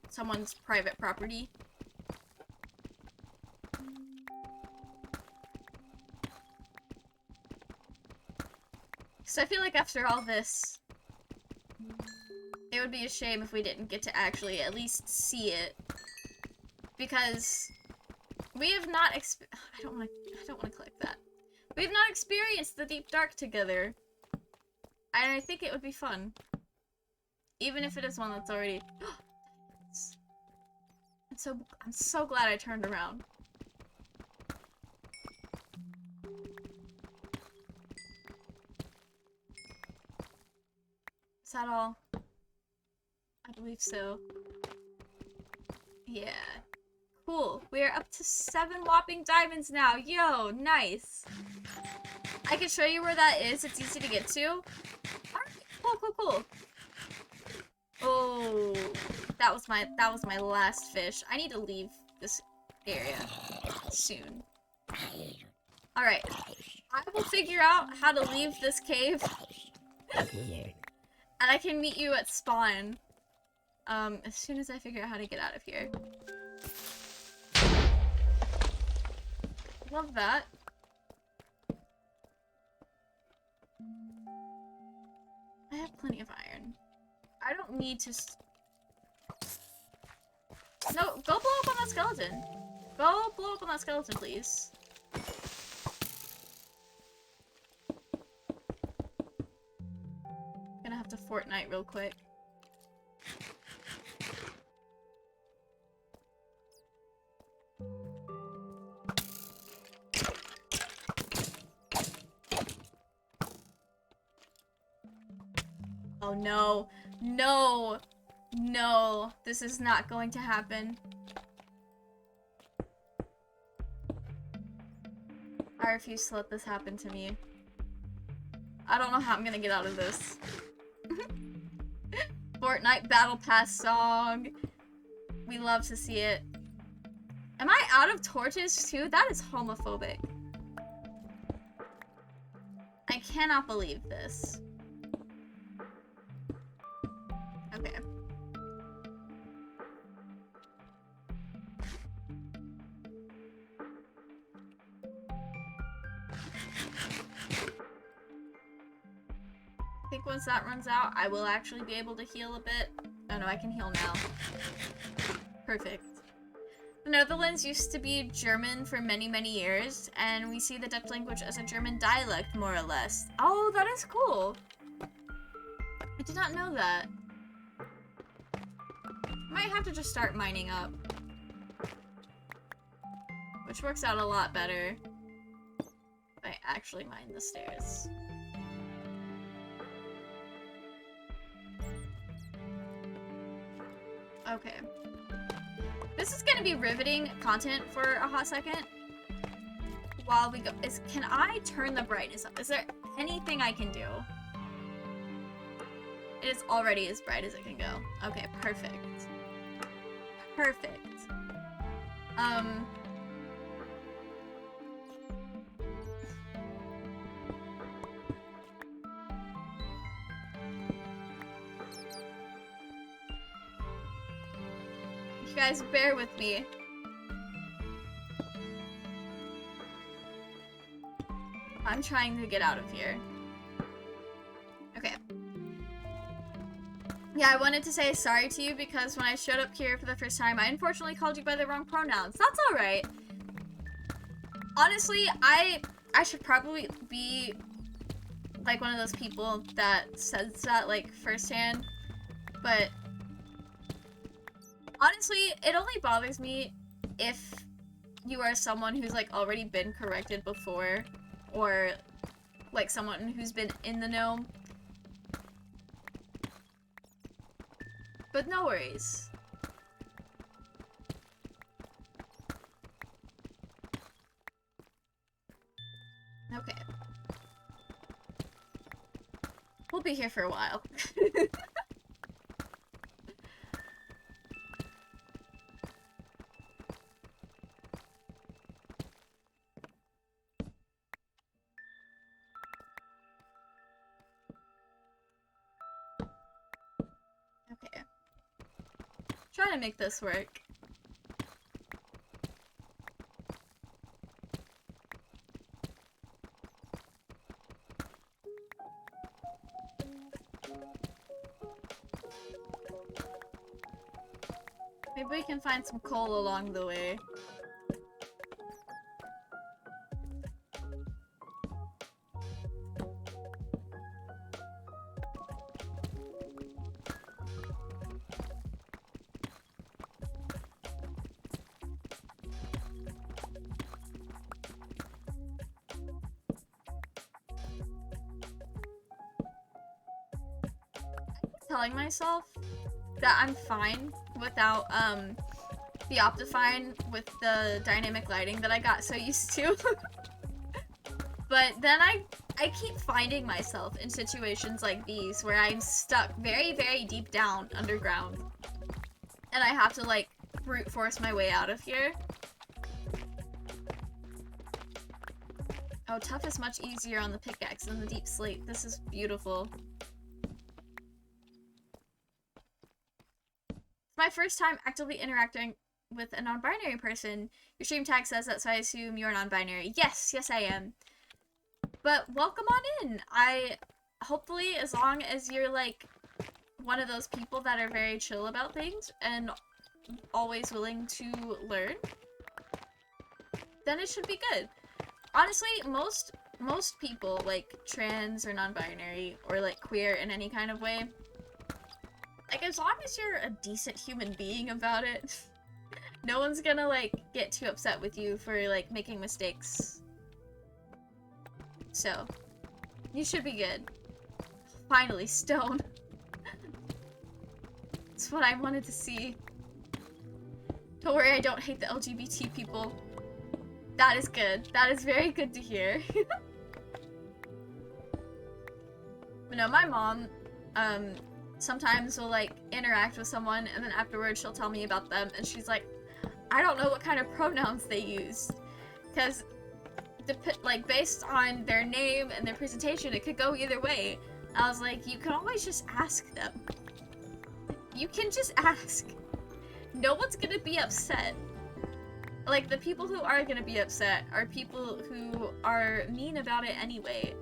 someone's private property. So I feel like after all this, it would be a shame if we didn't get to actually at least see it, because we have not I don't want to click that. We have not experienced the deep dark together, and I think it would be fun, even if it is one that's already. I'm so glad I turned around. Is that all? I believe so. Yeah. Cool. We are up to 7 whopping diamonds now. Yo, nice. I can show you where that is. It's easy to get to. Alright, cool. Oh, that was my last fish. I need to leave this area soon. Alright. I will figure out how to leave this cave. And I can meet you at spawn. As soon as I figure out how to get out of here. Love that. I have plenty of iron. I don't need to No, go blow up on that skeleton. Go blow up on that skeleton, please. Gonna have to Fortnite real quick. no, no, no. This is not going to happen. I refuse to let this happen to me. I don't know how I'm gonna get out of this. Fortnite Battle Pass song. We love to see it. Am I out of torches too? That is homophobic. I cannot believe this. Okay. I think once that runs out, I will actually be able to heal a bit. Oh no, I can heal now. Perfect. The Netherlands used to be German for many, many years, and we see the Dutch language as a German dialect, more or less. Oh, that is cool. I did not know that. Might have to just start mining up. Which works out a lot better if I actually mine the stairs. Okay. This is gonna be riveting content for a hot second. While we go, can I turn the brightness up? Is there anything I can do? It is already as bright as it can go. Okay, perfect. Perfect. You guys, bear with me. I'm trying to get out of here. Okay. Yeah, I wanted to say sorry to you because when I showed up here for the first time, I unfortunately called you by the wrong pronouns. That's alright. Honestly, I should probably be like one of those people that says that like firsthand, but honestly, it only bothers me if you are someone who's like already been corrected before, or like someone who's been in the know. But no worries. Okay. We'll be here for a while. Okay. Trying to make this work. Maybe we can find some coal along the way. Telling myself that I'm fine without the Optifine with the dynamic lighting that I got so used to. But then I keep finding myself in situations like these where I'm stuck very, very deep down underground. And I have to like brute force my way out of here. Oh, tough is much easier on the pickaxe than the deep slate. This is beautiful. My first time actively interacting with a non-binary person. Your stream tag says that, so I assume you're non-binary. Yes, yes I am. But welcome on in. Hopefully, as long as you're like one of those people that are very chill about things and always willing to learn, then it should be good. Honestly, most people, like trans or non-binary or like queer in any kind of way, like, as long as you're a decent human being about it, no one's gonna, like, get too upset with you for, like, making mistakes. So, you should be good. Finally, stone. It's what I wanted to see. Don't worry, I don't hate the LGBT people. That is good. That is very good to hear. But no, my mom, sometimes will, like, interact with someone, and then afterwards she'll tell me about them, and she's like, I don't know what kind of pronouns they use. Because, like, based on their name and their presentation, it could go either way. I was like, you can always just ask them. You can just ask. No one's gonna be upset. Like, the people who are gonna be upset are people who are mean about it anyway.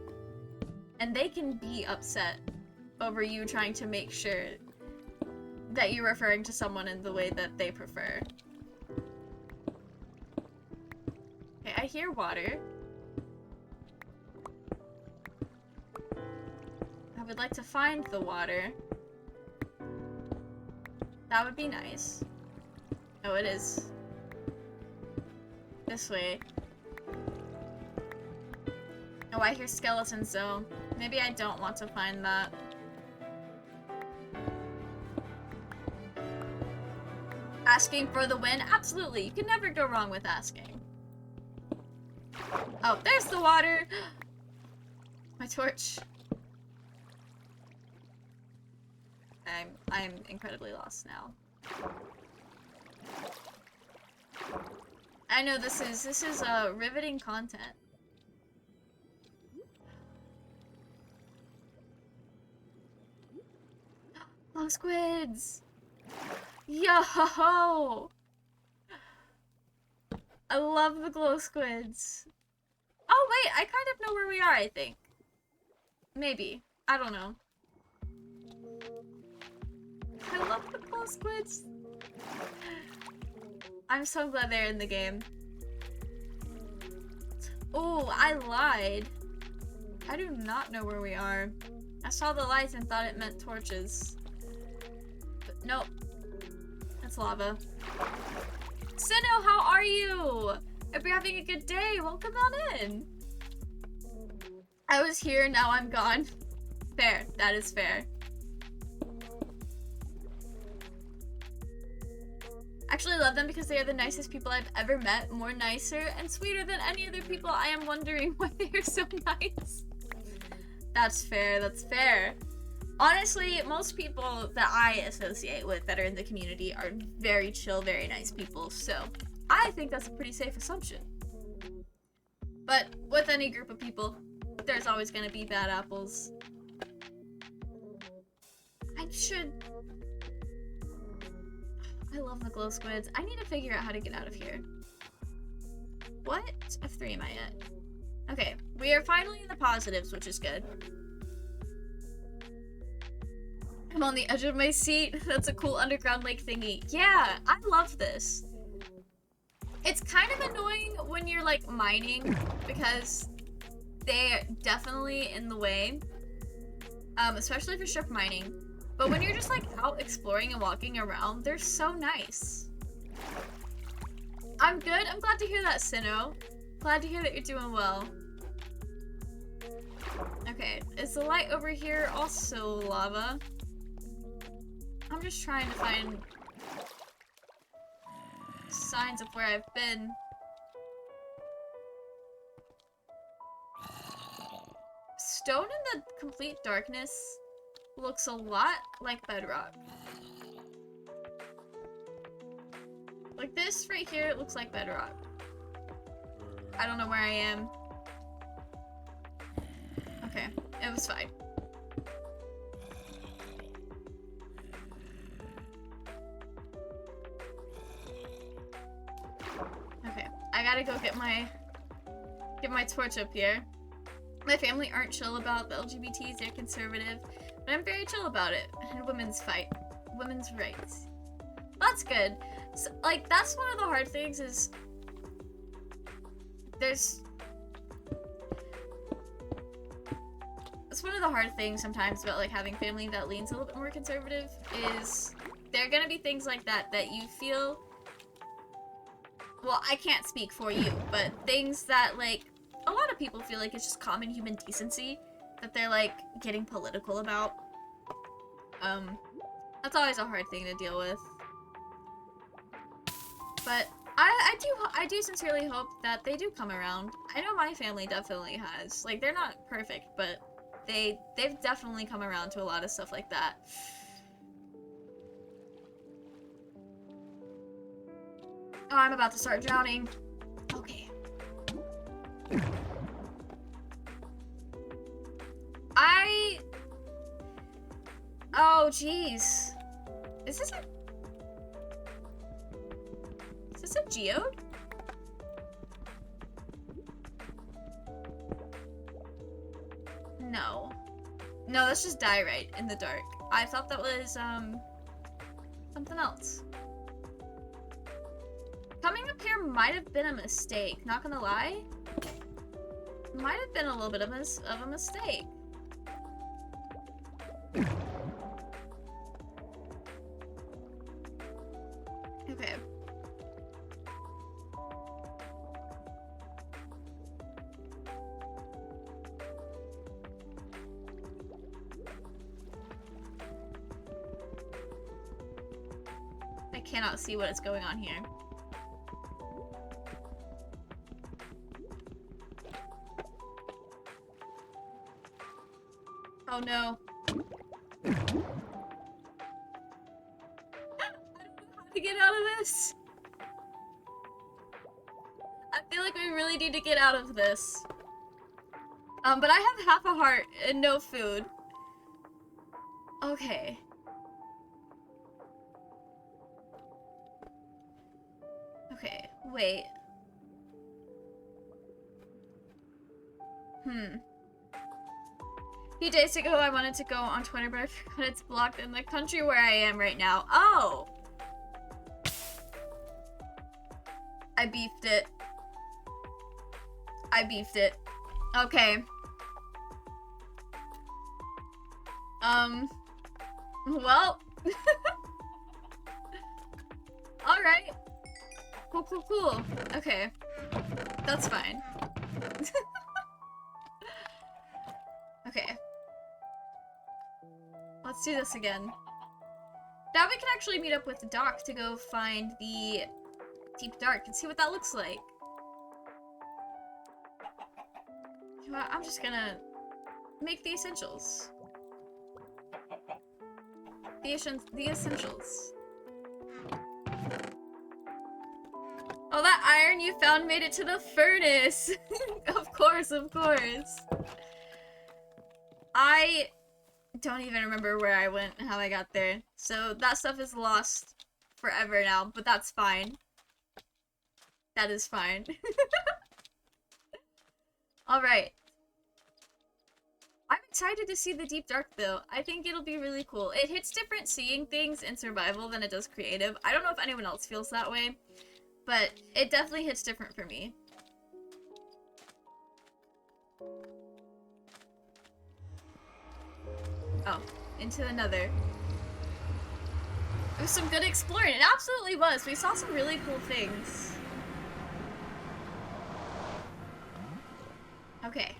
And they can be upset over you trying to make sure that you're referring to someone in the way that they prefer. Okay, I hear water. I would like to find the water. That would be nice. Oh, it is. This way. Oh, I hear skeletons though. Maybe I don't want to find that. Asking for the win? Absolutely. You can never go wrong with asking. Oh, there's the water! My torch. I'm incredibly lost now. I know this is riveting content. Oh, squids! Yo! I love the glow squids. Oh wait, I kind of know where we are, I think. Maybe. I don't know. I love the glow squids. I'm so glad they're in the game. Oh, I lied. I do not know where we are. I saw the lights and thought it meant torches. But nope. That's lava. Sinnoh, how are you? Hope you're having a good day. Welcome on in. I was here, now I'm gone. Fair. That is fair. Actually love them because they are the nicest people I've ever met. More nicer and sweeter than any other people. I am wondering why they are so nice. That's fair. That's fair. Honestly, most people that I associate with that are in the community are very chill, very nice people. So I think that's a pretty safe assumption. But with any group of people, there's always going to be bad apples. I love the glow squids. I need to figure out how to get out of here. What F3 am I at? Okay, we are finally in the positives, which is good. I'm on the edge of my seat. That's a cool underground lake thingy. Yeah, I love this. It's kind of annoying when you're like mining because they're definitely in the way, especially for strip mining. But when you're just like out exploring and walking around, they're so nice. I'm good. I'm glad to hear that, Sinnoh. Glad to hear that you're doing well. Okay, is the light over here also lava? I'm just trying to find signs of where I've been. Stone in the complete darkness looks a lot like bedrock. Like this right here, it looks like bedrock. I don't know where I am. Okay, it was fine. Okay, I gotta go get my torch up here. My family aren't chill about the LGBTs, they're conservative, but I'm very chill about it. And women's rights. That's good. So, like, that's one of the hard things is it's one of the hard things sometimes about like having family that leans a little bit more conservative is there are gonna be things like that you feel, well, I can't speak for you, but things that like a lot of people feel like it's just common human decency that they're like getting political about. That's always a hard thing to deal with. But I do sincerely hope that they do come around. I know my family definitely has. Like, they're not perfect, but they've definitely come around to a lot of stuff like that. Oh, I'm about to start drowning. Okay. Oh, jeez. Is this a geode? No. No, that's just diorite in the dark. I thought that was, something else. Coming up here might have been a mistake, not gonna lie. Might have been a little bit of a mistake. Okay. I cannot see what is going on here. Oh no. I don't know how to get out of this. I feel like we really need to get out of this. But I have half a heart and no food. Okay. Okay, wait. A few days ago, I wanted to go on Twitter, but I forgot it's blocked in the country where I am right now. Oh! I beefed it. I beefed it. Okay. Well. Alright. Cool, cool, cool. Okay. That's fine. Okay. Let's do this again. Now we can actually meet up with Doc to go find the Deep Dark and see what that looks like. You know what? I'm just gonna make the essentials. The essentials. Oh, that iron you found made it to the furnace! Of course, of course. I don't even remember where I went and how I got there. So that stuff is lost forever now, but that's fine. That is fine. Alright. I'm excited to see the Deep Dark though. I think it'll be really cool. It hits different seeing things in survival than it does creative. I don't know if anyone else feels that way, but it definitely hits different for me. Oh, into another. It was some good exploring. It absolutely was. We saw some really cool things. Okay.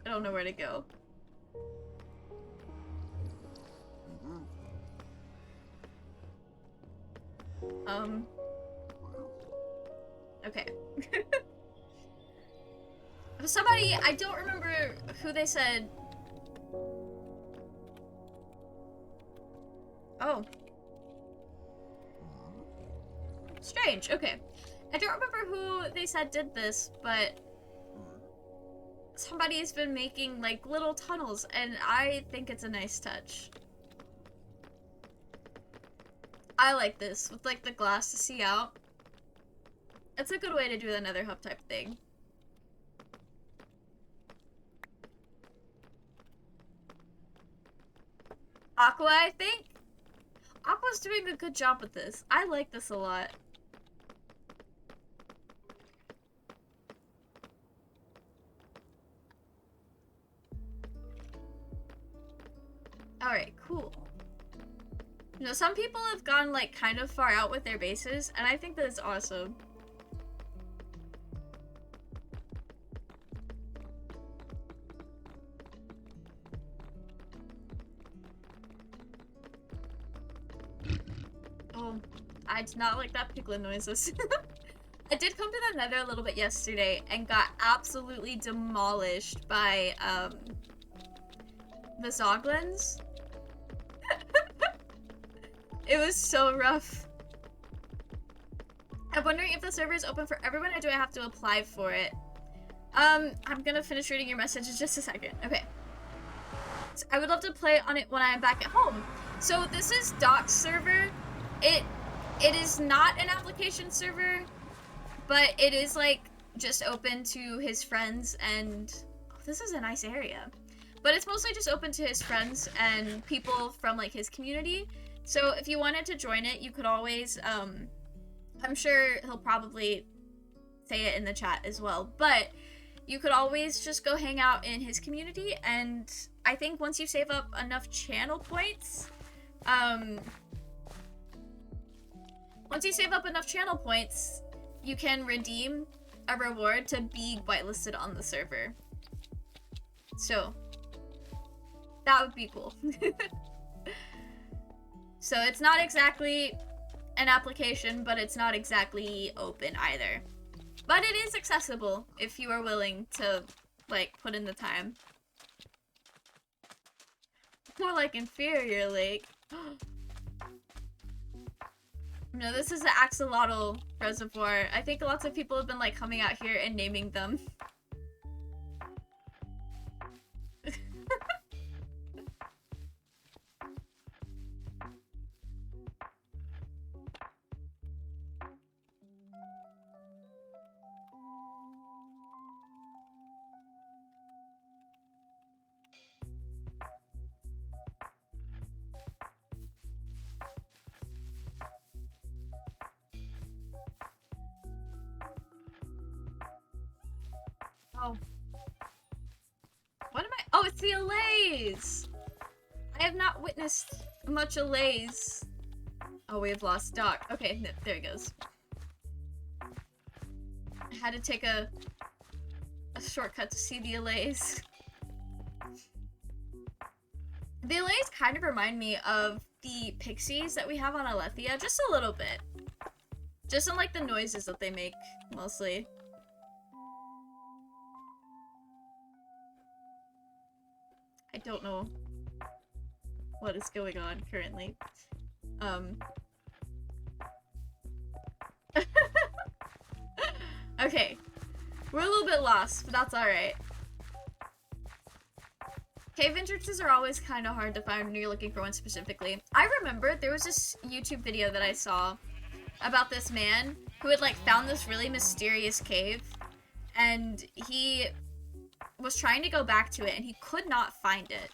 I don't know where to go. Okay. Somebody, I don't remember who they said. Oh. Strange, okay. I don't remember who they said did this, but somebody's been making, like, little tunnels, and I think it's a nice touch. I like this, with, like, the glass to see out. It's a good way to do the Nether hub type thing. Aqua, I think? Aqua's doing a good job with this. I like this a lot. Alright, cool. You know, some people have gone, like, kind of far out with their bases, and I think that is awesome. Oh, I did not like that piglin noises. I did come to the nether a little bit yesterday and got absolutely demolished by, the zoglins. It was so rough. I'm wondering if the server is open for everyone or do I have to apply for it? I'm gonna finish reading your message in just a second. Okay. So I would love to play on it when I am back at home. So this is Doc's server. It is not an application server, but it is like just open to his friends and oh, this is a nice area. But it's mostly just open to his friends and people from like his community. So if you wanted to join it, you could always I'm sure he'll probably say it in the chat as well, but you could always just go hang out in his community, and I think once you save up enough channel points, you can redeem a reward to be whitelisted on the server. So, that would be cool. So it's not exactly an application, but it's not exactly open either. But it is accessible if you are willing to, like, put in the time. More like Inferior Lake. No, this is the Axolotl Reservoir. I think lots of people have been, like, coming out here and naming them. Oh. What am I? Oh, it's the allays! I have not witnessed much allays. Oh, we have lost Doc. Okay, no, there he goes. I had to take a shortcut to see the allays. The allays kind of remind me of the pixies that we have on Alethea, just a little bit. Just in like the noises that they make, mostly. I don't know what is going on currently. Okay. We're a little bit lost, but that's alright. Cave entrances are always kind of hard to find when you're looking for one specifically. I remember there was this YouTube video that I saw about this man who had like found this really mysterious cave, and he was trying to go back to it and he could not find it.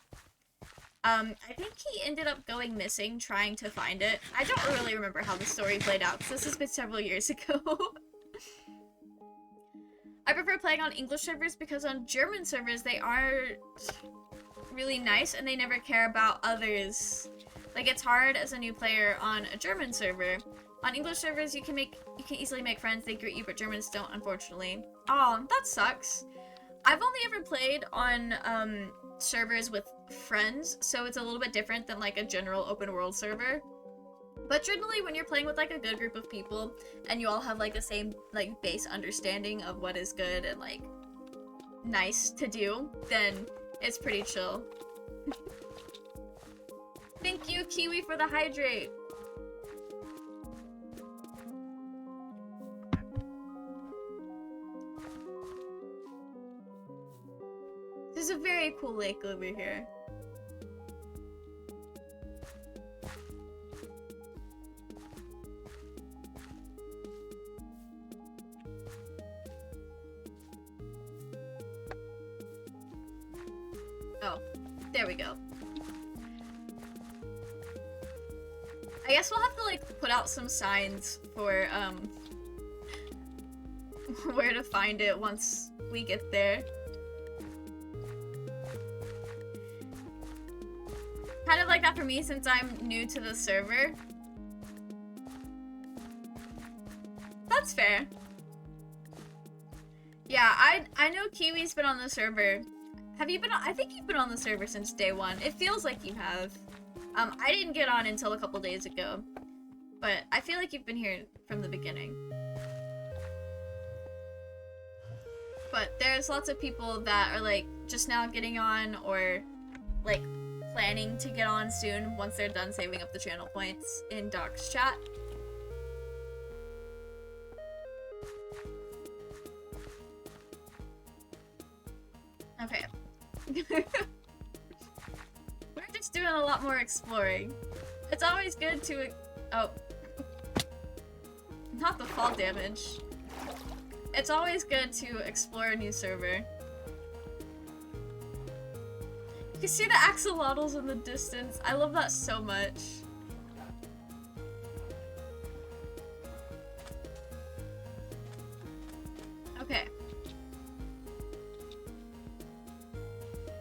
I think he ended up going missing trying to find it. I don't really remember how the story played out because this has been several years ago. I prefer playing on English servers because on German servers they aren't really nice and they never care about others. Like, it's hard as a new player on a German server. On English servers you can easily make friends, they greet you, but Germans don't, unfortunately. Aw, that sucks. I've only ever played on servers with friends, so it's a little bit different than like a general open world server. But generally when you're playing with like a good group of people and you all have like the same like base understanding of what is good and like nice to do, then it's pretty chill. Thank you, Kiwi, for the hydrate. There's a very cool lake over here. Oh, there we go. I guess we'll have to like put out some signs for where to find it once we get there. Kind of like that for me since I'm new to the server. That's fair. Yeah, I know Kiwi's been on the server. Have you been on? I think you've been on the server since day one. It feels like you have. I didn't get on until a couple days ago. But I feel like you've been here from the beginning. But there's lots of people that are like just now getting on or like planning to get on soon once they're done saving up the channel points in Doc's chat. Okay. We're just doing a lot more exploring. It's always good to... Oh. Not the fall damage. It's always good to explore a new server. You can see the axolotls in the distance. I love that so much. Okay.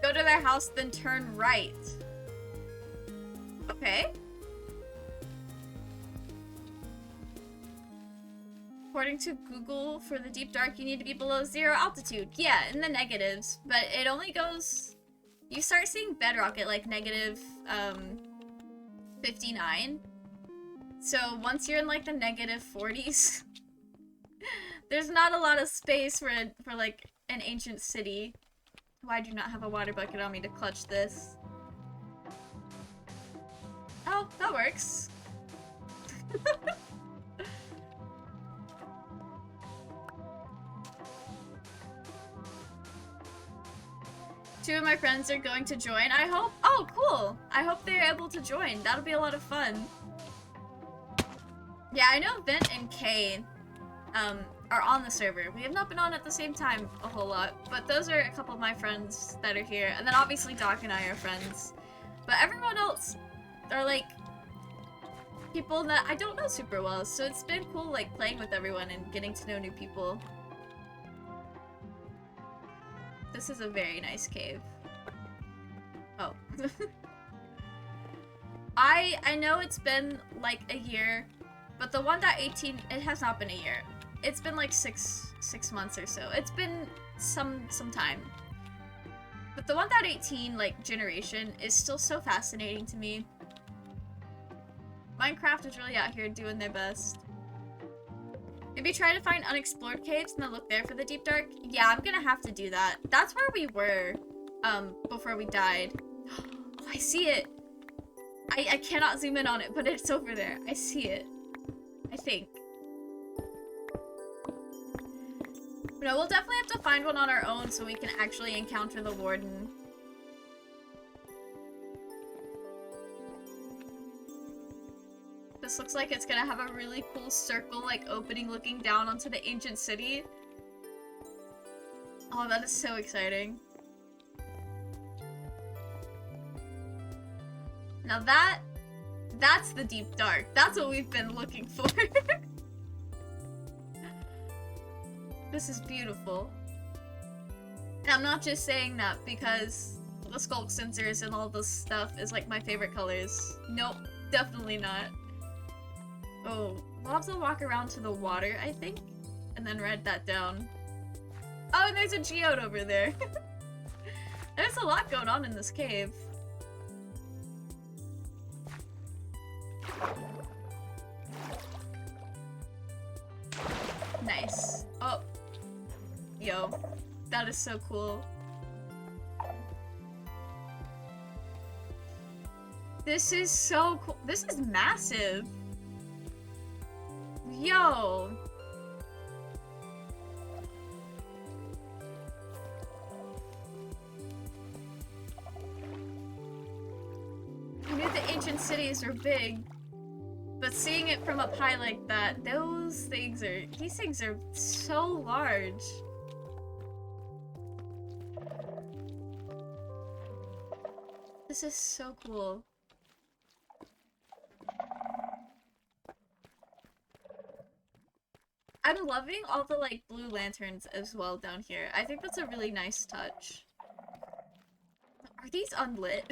Go to their house, then turn right. Okay. According to Google, for the deep dark, you need to be below 0 altitude. Yeah, in the negatives, but it only goes... You start seeing bedrock at like negative 59. So once you're in like the negative 40s, there's not a lot of space for like an ancient city. Why do you not have a water bucket on me to clutch this? Oh, that works. Two of my friends are going to join. I hope. Oh, cool. I hope they're able to join. That'll be a lot of fun. Yeah, I know Vint and Kay are on the server. We have not been on at the same time a whole lot, but those are a couple of my friends that are here. And then obviously Doc and I are friends. But everyone else are like people that I don't know super well, so it's been cool like playing with everyone and getting to know new people. This is a very nice cave. Oh. I know it's been like a year, but the 1.18, it has not been a year. It's been like six months or so. It's been some time. But the 1.18 like generation is still so fascinating to me. Minecraft is really out here doing their best. Maybe try to find unexplored caves and then look there for the deep dark. Yeah, I'm gonna have to do that. That's where we were, before we died. Oh, I see it. I cannot zoom in on it, but it's over there. I see it. I think. No, we'll definitely have to find one on our own so we can actually encounter the warden. This looks like it's gonna have a really cool circle, like, opening looking down onto the ancient city. Oh, that is so exciting. Now that's the deep dark. That's what we've been looking for. This is beautiful. And I'm not just saying that because the sculk sensors and all this stuff is like my favorite colors. Nope, definitely not. Oh, we'll have to walk around to the water, I think, and then write that down. Oh, and there's a geode over there. There's a lot going on in this cave. Nice. Oh. Yo. That is so cool. This is so cool. This is massive. Yo. I knew the ancient cities were big, but seeing it from up high like that, these things are so large. This is so cool. I'm loving all the like blue lanterns as well down here. I think that's a really nice touch. Are these unlit?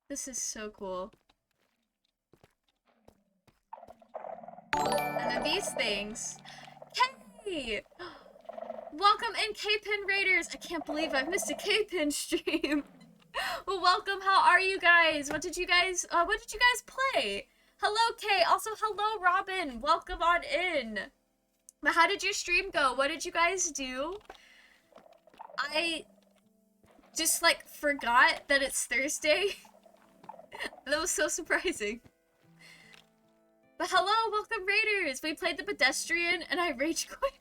This is so cool. And then these things. Hey! Welcome in K-Pin Raiders! I can't believe I've missed a K-Pin stream! Well, welcome. How are you guys? What did you guys play? Hello, Kay. Also, hello, Robin. Welcome on in. But how did your stream go? What did you guys do? I just, like, forgot that it's Thursday. That was so surprising. But hello, welcome, Raiders. We played the pedestrian, and I rage quit.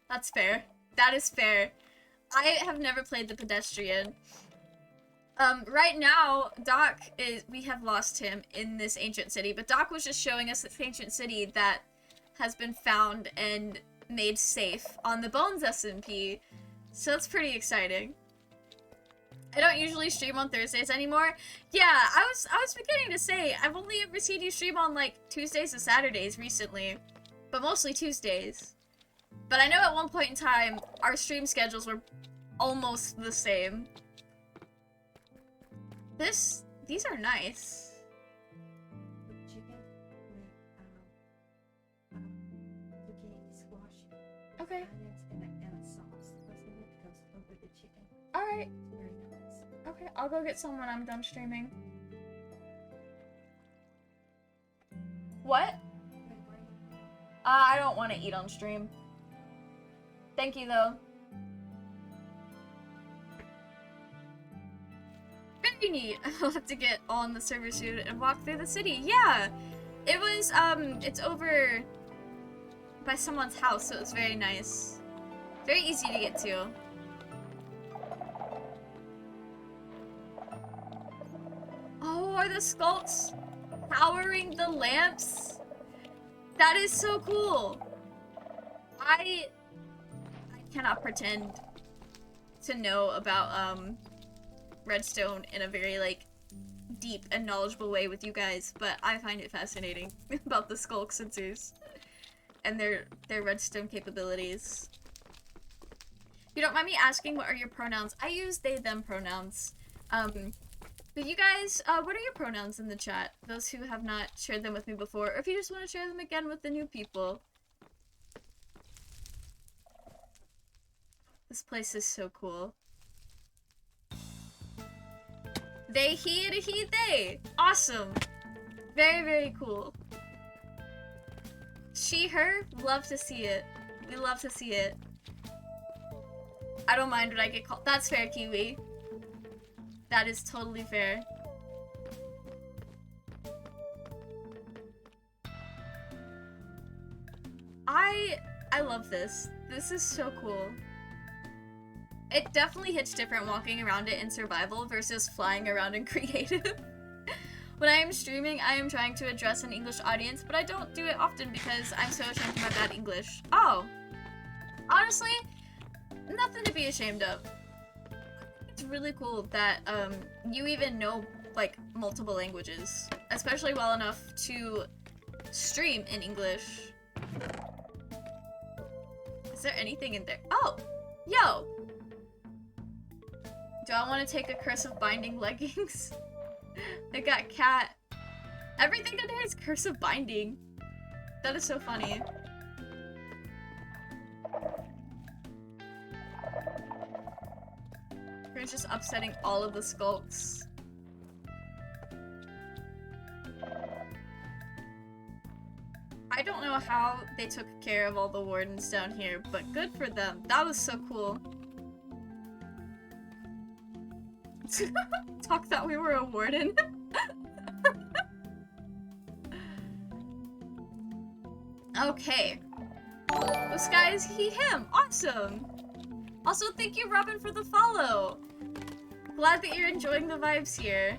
That's fair. That is fair. I have never played the pedestrian. Right now, we have lost him in this ancient city, but Doc was just showing us this ancient city that has been found and made safe on the BonesSMP, so that's pretty exciting. I don't usually stream on Thursdays anymore. Yeah, I was beginning to say, I've only ever seen you stream on, like, Tuesdays and Saturdays recently, but mostly Tuesdays. But I know at one point in time, our stream schedules were almost the same. These are nice. Okay. Alright. Okay, I'll go get some when I'm done streaming. What? I don't want to eat on stream. Thank you, though. Very neat. I'll have to get on the server soon and walk through the city. Yeah! It was, it's over by someone's house, so it was very nice. Very easy to get to. Oh, are the skulks powering the lamps? That is so cool. I cannot pretend to know about, Redstone in a very, like, deep and knowledgeable way with you guys, but I find it fascinating about the skulk sensors and their Redstone capabilities. If you don't mind me asking, what are your pronouns? I use they, them pronouns. But you guys, what are your pronouns in the chat? Those who have not shared them with me before, or if you just want to share them again with the new people. This place is so cool. They, he, they. Awesome. Very, very cool. She, her, love to see it. We love to see it. I don't mind when I get called. That's fair, Kiwi. That is totally fair. I love this. This is so cool. It definitely hits different walking around it in survival versus flying around in creative. When I am streaming, I am trying to address an English audience, but I don't do it often because I'm so ashamed of my bad English. Oh. Honestly, nothing to be ashamed of. It's really cool that you even know, like, multiple languages, especially well enough to stream in English. Is there anything in there? Oh! Yo! Do I want to take a cursive binding leggings? I got cat. Everything in here is cursive binding. That is so funny. We're just upsetting all of the skulks. I don't know how they took care of all the wardens down here, but good for them. That was so cool. Talk thought we were a warden. Okay. This guy is he, him. Awesome. Also, thank you, Robin, for the follow. Glad that you're enjoying the vibes here.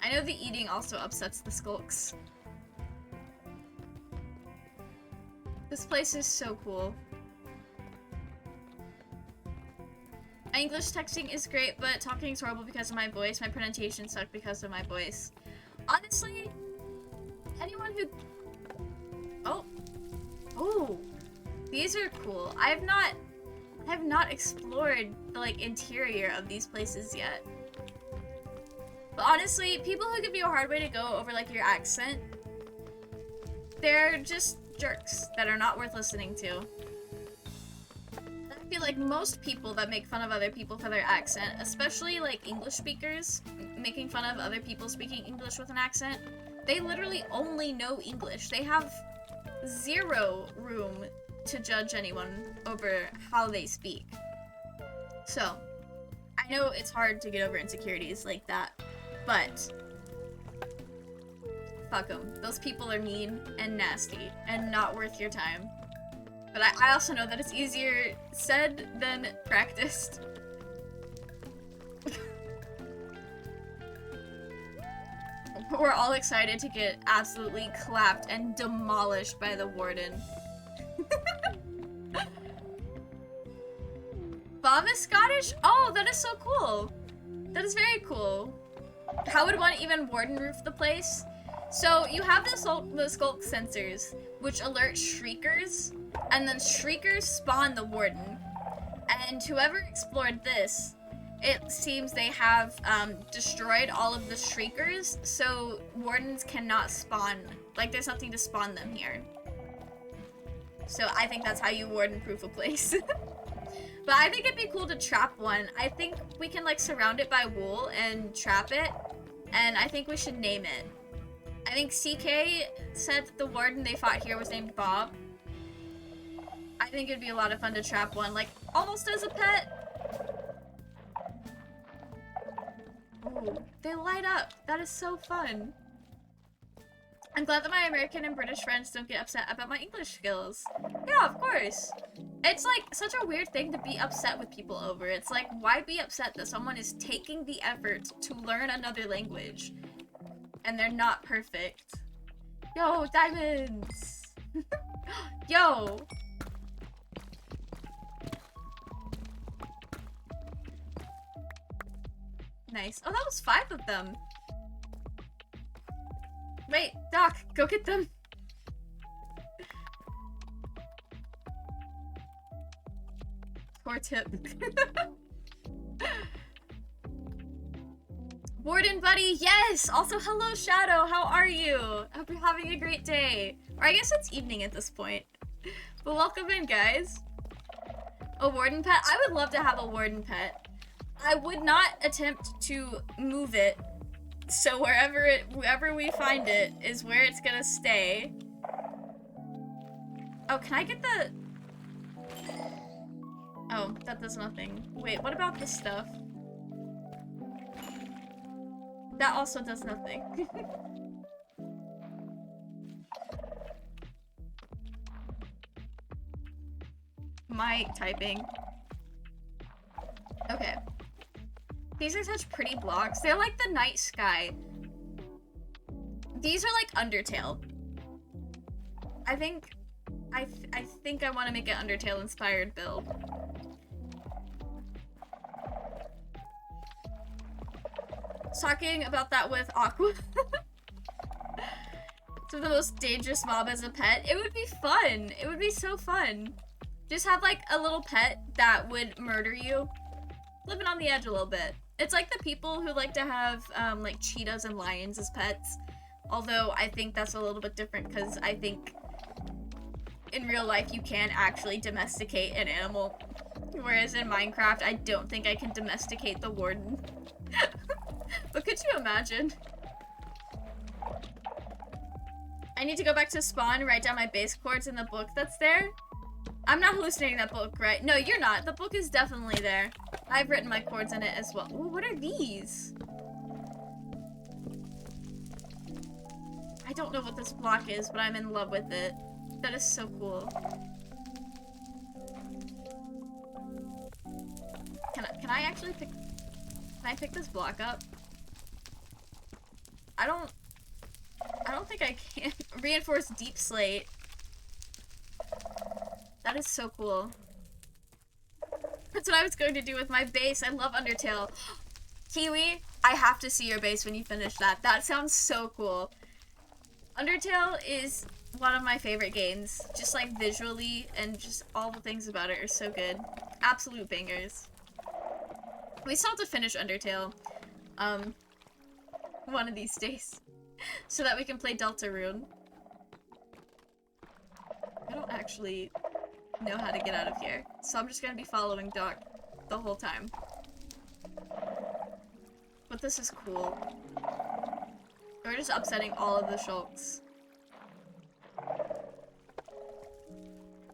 I know the eating also upsets the skulks. This place is so cool. My English texting is great, but talking is horrible because of my voice. My pronunciation sucked because of my voice. Honestly, anyone who... Oh. Oh. These are cool. I have not explored the, like, interior of these places yet. But honestly, people who give you a hard way to go over, like, your accent, they're just jerks that are not worth listening to. feel like most people that make fun of other people for their accent, especially like English speakers, making fun of other people speaking English with an accent, they literally only know English. They have zero room to judge anyone over how they speak. So, I know it's hard to get over insecurities like that, but fuck them. Those people are mean and nasty and not worth your time. But I also know that it's easier said than practiced. We're all excited to get absolutely clapped and demolished by the warden. Bob is Scottish? Oh, that is so cool. That is very cool. How would one even warden roof the place? So you have the skulk sensors, which alert shriekers, and then shriekers spawn the warden. And whoever explored this, it seems they have destroyed all of the shriekers, so wardens cannot spawn. Like, there's nothing to spawn them here. So I think that's how you warden-proof a place. But I think it'd be cool to trap one. I think we can, like, surround it by wool and trap it, and I think we should name it. I think CK said that the warden they fought here was named Bob. I think it'd be a lot of fun to trap one, like, almost as a pet. Ooh, they light up. That is so fun. I'm glad that my American and British friends don't get upset about my English skills. Yeah, of course. It's like such a weird thing to be upset with people over. It's like, why be upset that someone is taking the effort to learn another language and they're not perfect? Yo, diamonds! Yo! Nice. Oh, that was 5 of them. Wait, Doc, go get them. Poor tip. Warden buddy, yes! Also, hello Shadow, how are you? Hope you're having a great day. Or I guess it's evening at this point. But welcome in, guys. A warden pet? I would love to have a warden pet. I would not attempt to move it. So wherever we find it is where it's gonna stay. Oh, can I get the... Oh, that does nothing. Wait, what about this stuff? That also does nothing. My typing. Okay. These are such pretty blocks. They're like the night sky. These are like Undertale. I think I want to make an Undertale inspired build. Talking about that with Aqua. So the most dangerous mob as a pet. It would be fun. It would be so fun. Just have like a little pet that would murder you. Living on the edge a little bit. It's like the people who like to have like cheetahs and lions as pets. Although I think that's a little bit different because I think in real life you can actually domesticate an animal. Whereas in Minecraft, I don't think I can domesticate the warden. But could you imagine? I need to go back to spawn, write down my base chords in the book that's there. I'm not hallucinating that book, right? No, you're not. The book is definitely there. I've written my chords in it as well. Ooh, what are these? I don't know what this block is, but I'm in love with it. That is so cool. Can I actually pick... Can I pick this block up? I don't think I can. Reinforced deep slate. That is so cool. That's what I was going to do with my base. I love Undertale. Kiwi, I have to see your base when you finish that. That sounds so cool. Undertale is one of my favorite games. Just like visually and just all the things about it are so good. Absolute bangers. We still have to finish Undertale. One of these days. So that we can play Deltarune. I don't actually know how to get out of here. So I'm just gonna be following Doc the whole time. But this is cool. We're just upsetting all of the shulks.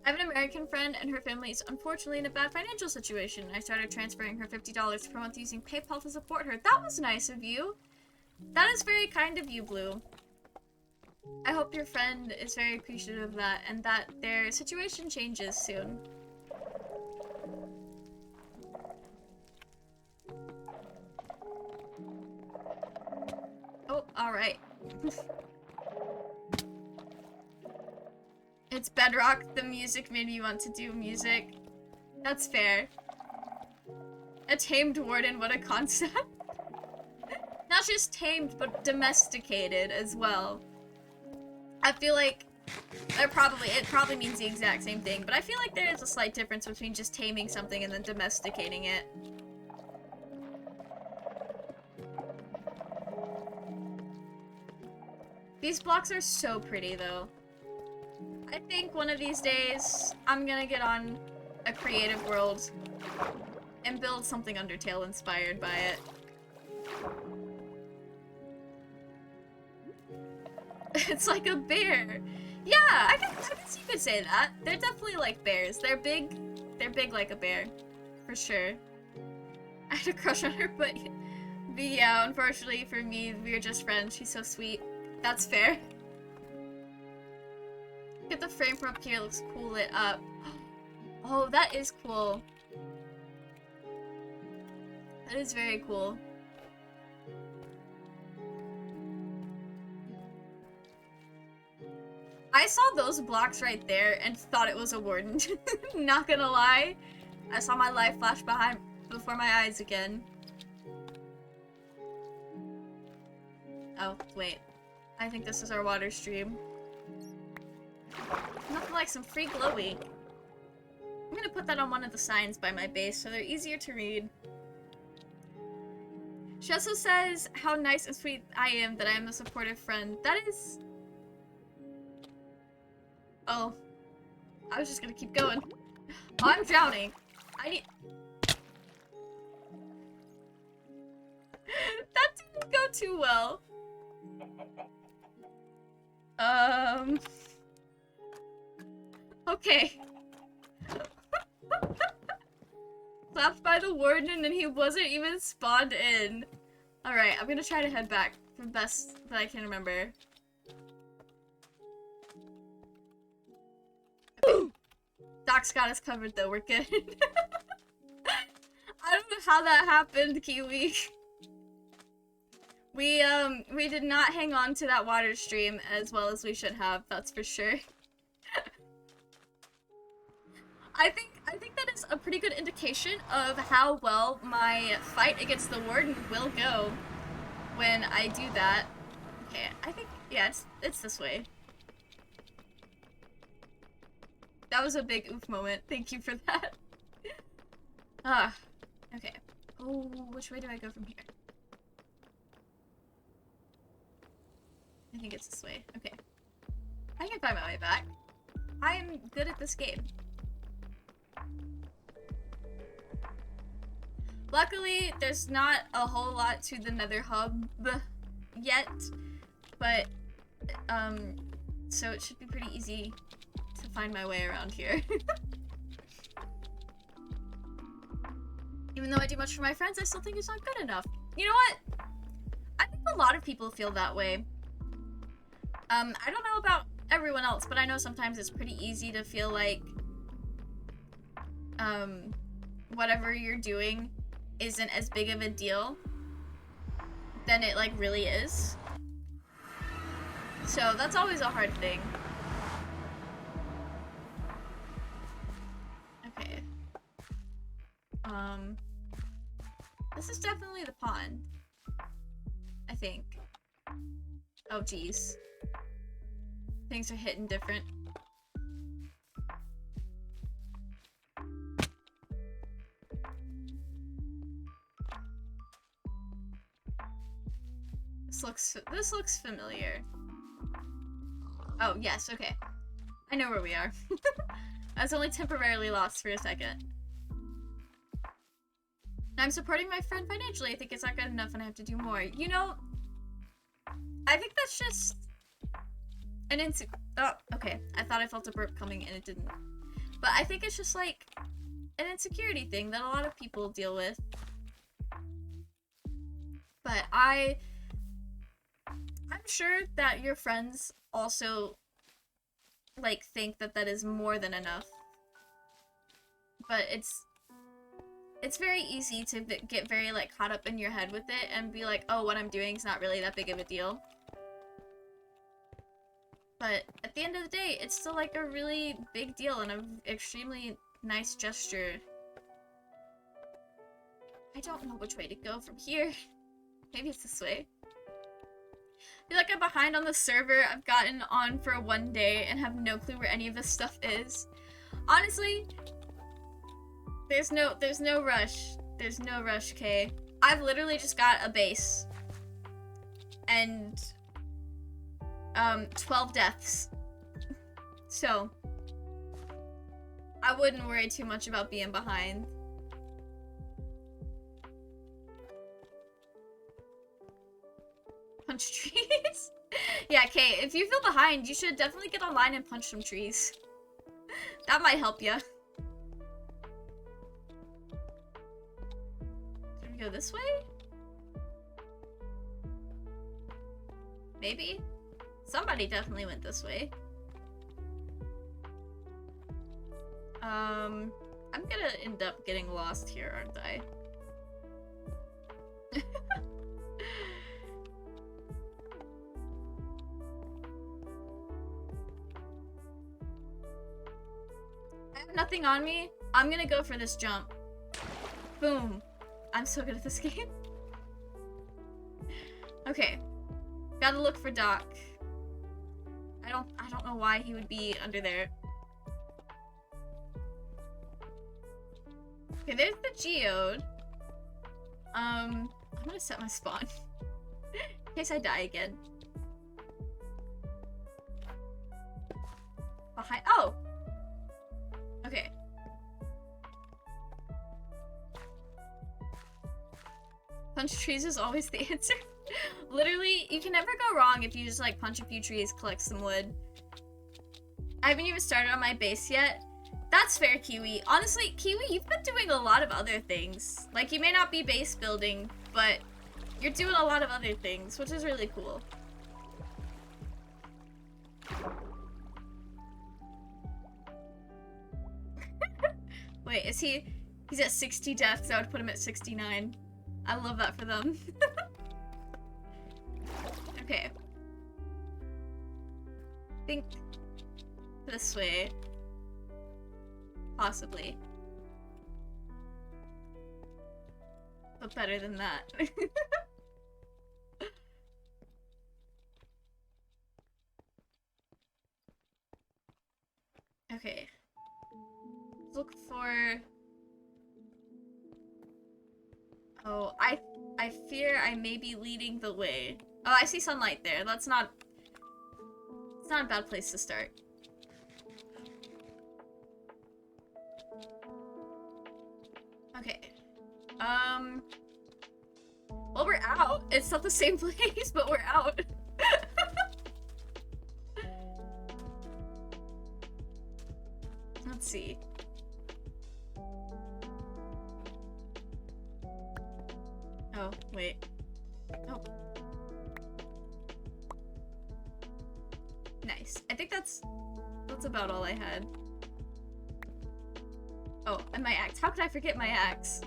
I have an American friend and her family is unfortunately in a bad financial situation. I started transferring her $50 per month using PayPal to support her. That was nice of you. That is very kind of you, Blue. I hope your friend is very appreciative of that and that their situation changes soon. Oh, alright. It's Bedrock. The music made me want to do music. That's fair. A tamed warden, what a concept. Not just tamed, but domesticated as well. I feel like it probably means the exact same thing, but I feel like there is a slight difference between just taming something and then domesticating it. These blocks are so pretty, though. I think one of these days, I'm gonna get on a creative world and build something Undertale inspired by it. It's like a bear. Yeah, I guess you could say that. They're definitely like bears. They're big like a bear. For sure. I had a crush on her, but yeah, unfortunately for me, we were just friends. She's so sweet. That's fair. Get the frame from up here, looks cool lit up. Oh, that is cool. That is very cool. I saw those blocks right there and thought it was a warden. Not gonna lie. I saw my life flash before my eyes again. Oh, wait. I think this is our water stream. Nothing like some free glowy. I'm gonna put that on one of the signs by my base so they're easier to read. She also says how nice and sweet I am, that I am a supportive friend. That is... Oh. I was just gonna keep going. Oh, I'm drowning. I need... That didn't go too well. Okay. Slapped by the warden and then he wasn't even spawned in. Alright, I'm gonna try to head back the best that I can remember. Okay. Doc's got us covered though, we're good. I don't know how that happened, Kiwi. We did not hang on to that water stream as well as we should have, that's for sure. I think that is a pretty good indication of how well my fight against the warden will go when I do that. Okay, I think, yeah, it's this way. That was a big oof moment. Thank you for that. Ah, okay. Oh, which way do I go from here? I think it's this way. Okay. I can find my way back. I am good at this game. Luckily, there's not a whole lot to the Nether Hub yet, but, so it should be pretty easy to find my way around here. Even though I do much for my friends, I still think it's not good enough. You know what? I think a lot of people feel that way. I don't know about everyone else, but I know sometimes it's pretty easy to feel like, whatever you're doing isn't as big of a deal than it, like, really is. So, that's always a hard thing. Okay. This is definitely the pond. I think. Oh, geez. Things are hitting different. This looks familiar. Oh, yes, okay. I know where we are. I was only temporarily lost for a second. I'm supporting my friend financially. I think it's not good enough and I have to do more. You know, I think that's just an oh, okay. I thought I felt a burp coming and it didn't. But I think it's just like an insecurity thing that a lot of people deal with. But I'm sure that your friends also like think that that is more than enough. But it's very easy to get very like caught up in your head with it and be like, oh, what I'm doing is not really that big of a deal. But at the end of the day, it's still like a really big deal and an extremely nice gesture. I don't know which way to go from here. Maybe it's this way. I feel like I'm behind on the server. I've gotten on for 1 day and have no clue where any of this stuff is. Honestly, there's no rush. There's no rush, Kay. I've literally just got a base. And 12 deaths. So I wouldn't worry too much about being behind. Punch trees? Yeah, Kay, if you feel behind, you should definitely get online and punch some trees. That might help you. Should we go this way? Maybe? Somebody definitely went this way. I'm gonna end up getting lost here, aren't I? I have nothing on me. I'm gonna go for this jump. Boom. I'm so good at this game. Okay. Gotta look for Doc. I don't know why he would be under there. Okay, there's the geode. I'm gonna set my spawn. In case I die again. Behind. Oh! Okay. Punch trees is always the answer. Literally, you can never go wrong if you just like punch a few trees, collect some wood. I haven't even started on my base yet. That's fair, Kiwi. Honestly, Kiwi, you've been doing a lot of other things. Like, you may not be base building, but you're doing a lot of other things, which is really cool. Wait, is he's at 60 deaths? I would put him at 69. I love that for them. Okay. I think this way. Possibly. But better than that. Okay. Look for... Oh, I fear I may be leading the way. Oh, I see sunlight there. That's not... It's not a bad place to start. Okay. Well, we're out. It's not the same place, but we're out. Let's see. Oh, wait. Oh. Nice. I think that's about all I had. Oh, and my axe. How could I forget my axe?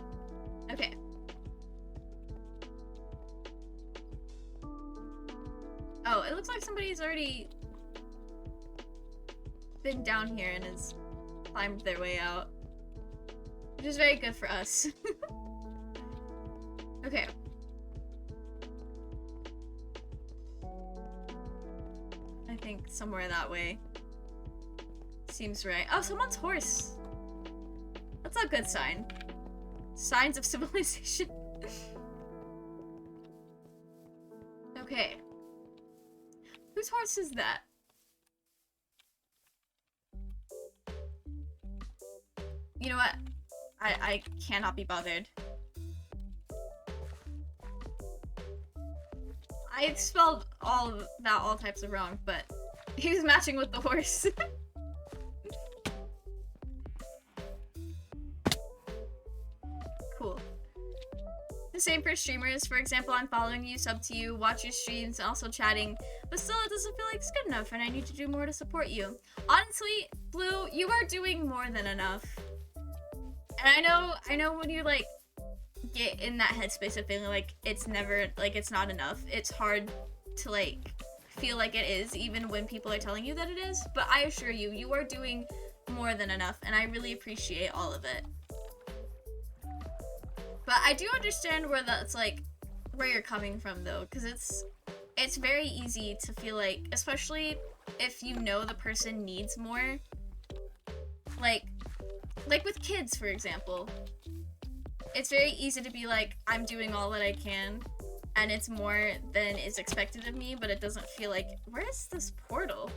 Okay. Oh, it looks like somebody's already been down here and has climbed their way out. Which is very good for us. Okay. I think somewhere that way. Seems right. Oh, someone's horse. That's a good sign. Signs of civilization. Okay. Whose horse is that? You know what? I cannot be bothered. I spelled all of that all types of wrong, but he was matching with the horse. Cool. The same for streamers. For example, I'm following you, sub to you, watch your streams, and also chatting, but still it doesn't feel like it's good enough, and I need to do more to support you. Honestly, Blue, you are doing more than enough. And I know when you like get in that headspace of feeling like it's never, like it's not enough, it's hard to like feel like it is, even when people are telling you that it is, but I assure you, you are doing more than enough, and I really appreciate all of it. But I do understand where that's like, where you're coming from though, because it's very easy to feel like, especially if you know the person needs more, like with kids, for example, it's very easy to be like, I'm doing all that I can, and it's more than is expected of me, but it doesn't feel like, where is this portal?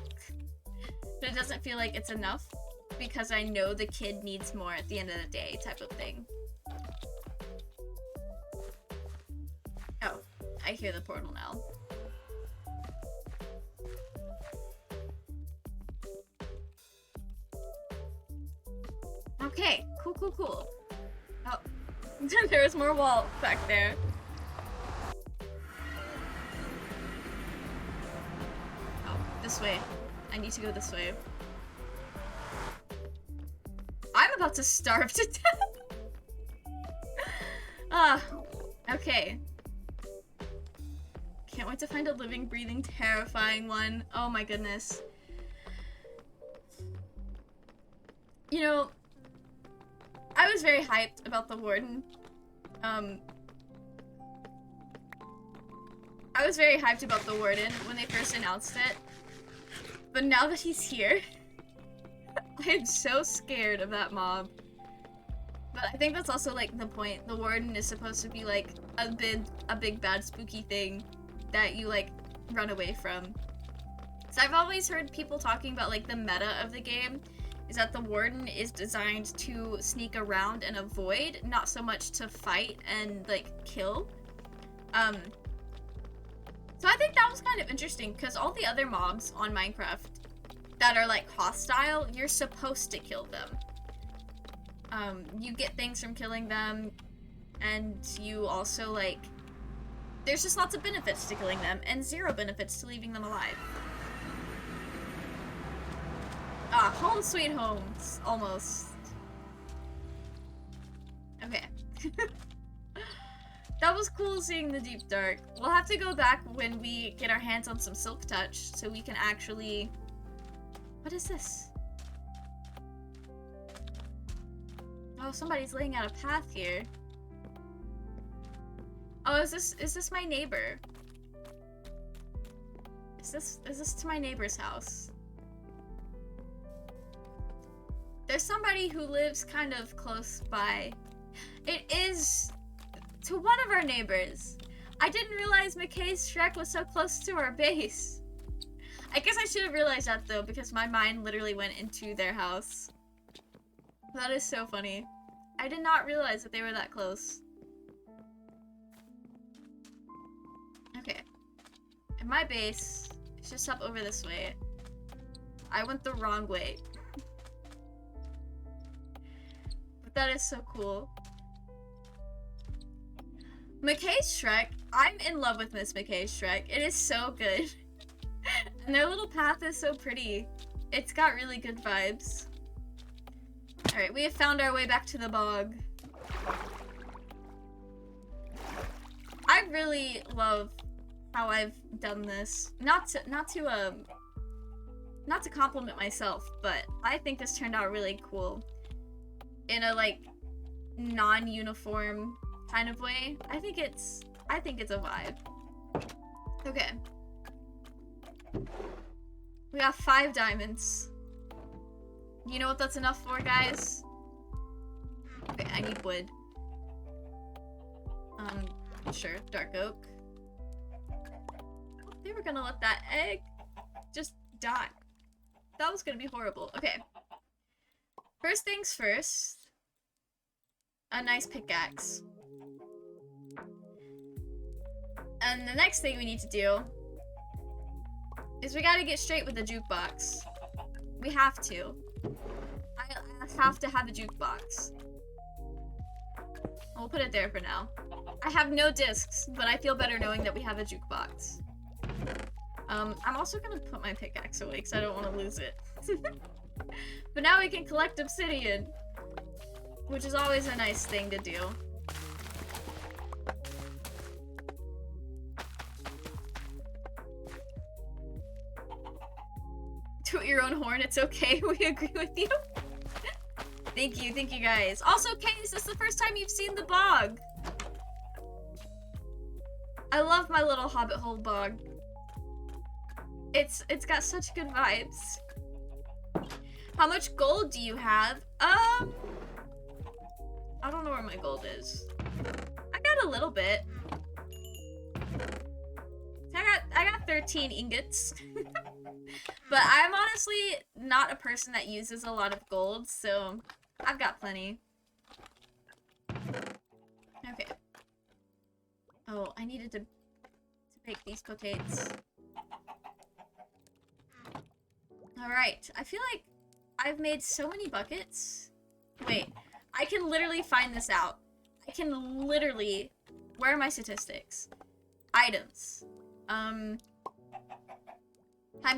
But it doesn't feel like it's enough, because I know the kid needs more at the end of the day, type of thing. Oh, I hear the portal now. Okay, cool. Oh, there's more wall back there. Oh, this way. I need to go this way. I'm about to starve to death! Okay. Can't wait to find a living, breathing, terrifying one. Oh my goodness. You know, I was very hyped about the warden. I was very hyped about the warden when they first announced it. But now that he's here, I am so scared of that mob. But I think that's also like the point. The warden is supposed to be like a big bad spooky thing that you like run away from. So I've always heard people talking about like the meta of the game is that the warden is designed to sneak around and avoid, not so much to fight and like kill. So I think that was kind of interesting because all the other mobs on Minecraft that are like hostile, you're supposed to kill them. You get things from killing them, and you also like, there's just lots of benefits to killing them and zero benefits to leaving them alive. Ah, home sweet home, almost. Okay. That was cool seeing the deep dark. We'll have to go back when we get our hands on some silk touch so we can actually... What is this? Oh, somebody's laying out a path here. Oh, is this my neighbor? Is this to my neighbor's house? There's somebody who lives kind of close by. It is to one of our neighbors. I didn't realize McKay's Shrek was so close to our base. I guess I should have realized that though, because my mind literally went into their house. That is so funny. I did not realize that they were that close. Okay. And my base is just up over this way. I went the wrong way. But that is so cool. McKay's Shrek. I'm in love with Miss McKay's Shrek. It is so good. And their little path is so pretty. It's got really good vibes. Alright, we have found our way back to the bog. I really love how I've done this. Not to compliment myself, but I think this turned out really cool. In a like non-uniform kind of way. I think it's a vibe. Okay. We got 5 diamonds. You know what that's enough for, guys? Okay, I need wood. Sure, dark oak. They were gonna let that egg just die. That was gonna be horrible. Okay. First things first, a nice pickaxe. And the next thing we need to do is we gotta get straight with the jukebox. We have to. I have to have a jukebox. We'll put it there for now. I have no discs, but I feel better knowing that we have a jukebox. I'm also gonna put my pickaxe away because I don't want to lose it. But now we can collect obsidian, which is always a nice thing to do. Toot your own horn, it's okay, we agree with you. Thank you guys. Also, Case, this is the first time you've seen the bog. I love my little hobbit hole bog. It's got such good vibes. How much gold do you have? I don't know where my gold is. I got a little bit. I got 13 ingots. But I'm honestly not a person that uses a lot of gold, so I've got plenty. Okay. Oh, I needed to bake these potatoes. Alright, I feel like I've made so many buckets. Wait, I can literally find this out. I can literally... Where are my statistics? Items. Times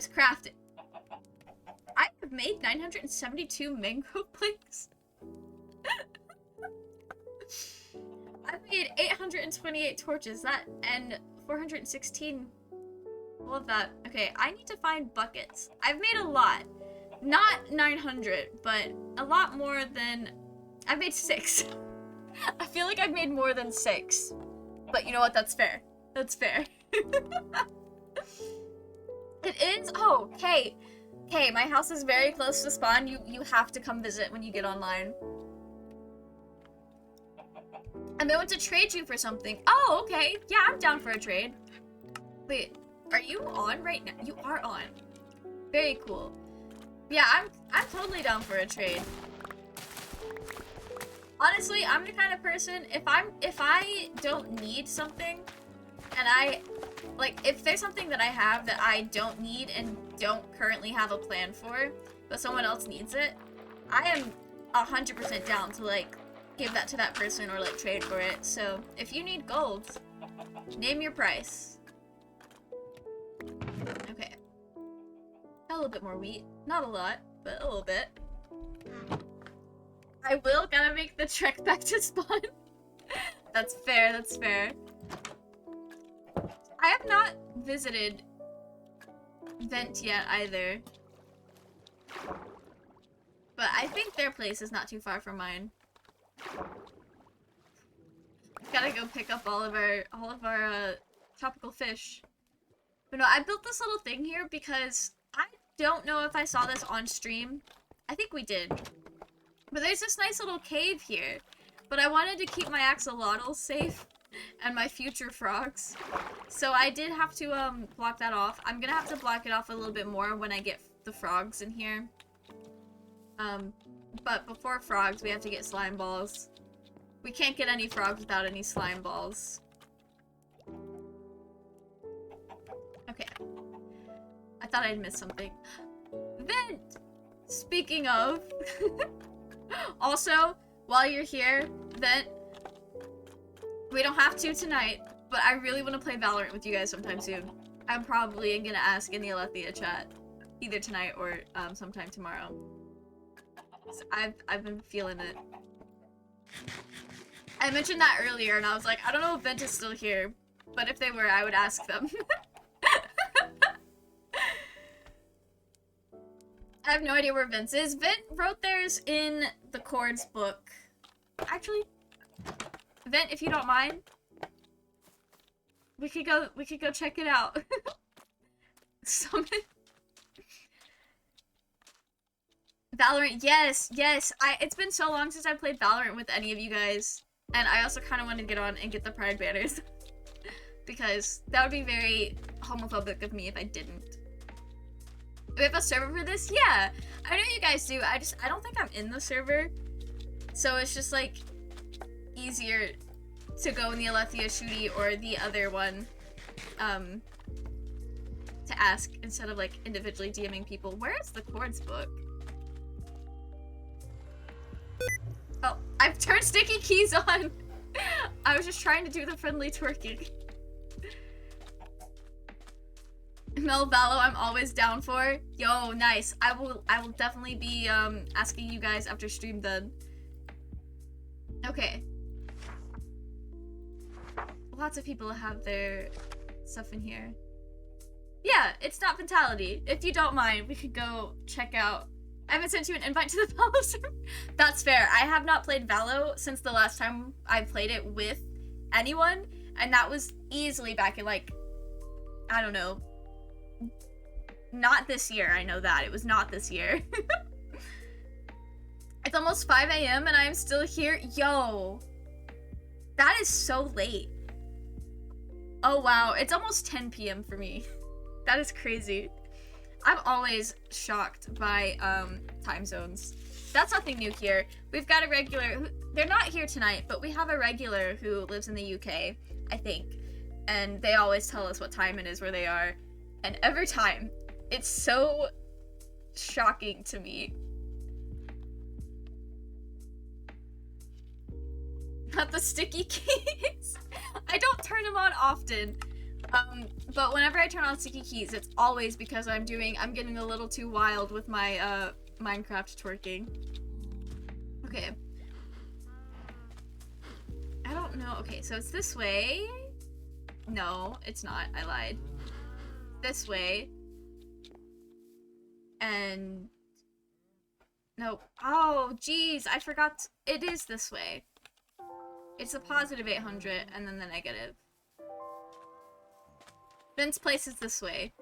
crafted. I have made 972 mangrove planks. I've made 828 torches, and 416. Love that. Okay, I need to find buckets. I've made a lot. Not 900, but a lot more than... I've made 6. I feel like I've made more than 6. But you know what? That's fair. That's fair. It is? Oh, okay. Okay, my house is very close to spawn. You have to come visit when you get online. I may want to trade you for something. Oh, okay. Yeah, I'm down for a trade. Wait, are you on right now? You are on. Very cool. Yeah, I'm totally down for a trade. Honestly, I'm the kind of person, if I don't need something, and if there's something that I have that I don't need and don't currently have a plan for, but someone else needs it, I am 100% down to, give that to that person or, trade for it. So, if you need gold, name your price. Okay. A little bit more wheat. Not a lot, but a little bit. I will gotta make the trek back to spawn. That's fair, that's fair. I have not visited Vent yet either. But I think their place is not too far from mine. Gotta go pick up all of our tropical fish. But no, I built this little thing here because I don't know if I saw this on stream. I think we did. But there's this nice little cave here. But I wanted to keep my axolotls safe and my future frogs. So I did have to block that off. I'm gonna have to block it off a little bit more when I get the frogs in here. But before frogs, we have to get slime balls. We can't get any frogs without any slime balls. Okay. I thought I'd missed something. Vent! Speaking of... Also, while you're here, Vent, we don't have to tonight, but I really want to play Valorant with you guys sometime soon. I'm probably gonna ask in the Alethea chat, either tonight or sometime tomorrow. So I've been feeling it. I mentioned that earlier, and I was like, I don't know if Vent is still here, but if they were, I would ask them. I have no idea where Vince is. Vent wrote theirs in the Chords book. Actually, Vent, if you don't mind, we could go check it out. Summon. Valorant, yes. It's been so long since I played Valorant with any of you guys, and I also kind of want to get on and get the Pride banners because that would be very homophobic of me if I didn't. Do we have a server for this? Yeah, I know you guys do. I don't think I'm in the server, so it's just like easier to go in the Alethea Shooty or the other one, to ask instead of like individually DMing people. Where is the chords book? Oh, I've turned sticky keys on. I was just trying to do the friendly twerking. Mel Vallo, I'm always down for. Yo, nice. I will definitely be asking you guys after stream then. Okay. Lots of people have their stuff in here. Yeah, it's not Mentality. If you don't mind, we could go check out. I haven't sent you an invite to the Vallo server. That's fair. I have not played Vallo since the last time I played it with anyone, and that was easily back in like, I don't know. Not this year, I know that. It was not this year. It's almost 5 a.m. and I am still here. Yo. That is so late. Oh wow, it's almost 10 p.m. for me. That is crazy. I'm always shocked by time zones. That's nothing new here. We've got a regular, they're not here tonight, but we have a regular who lives in the UK, I think. And they always tell us what time it is where they are. And every time, it's so shocking to me. Not the sticky keys. I don't turn them on often. But whenever I turn on sticky keys, it's always because I'm getting a little too wild with my Minecraft twerking. Okay. I don't know. Okay, so it's this way. No, it's not. I lied. This way. And nope. Oh, geez, I forgot. It is this way. It's a positive 800 and then the negative. Ben's place is this way.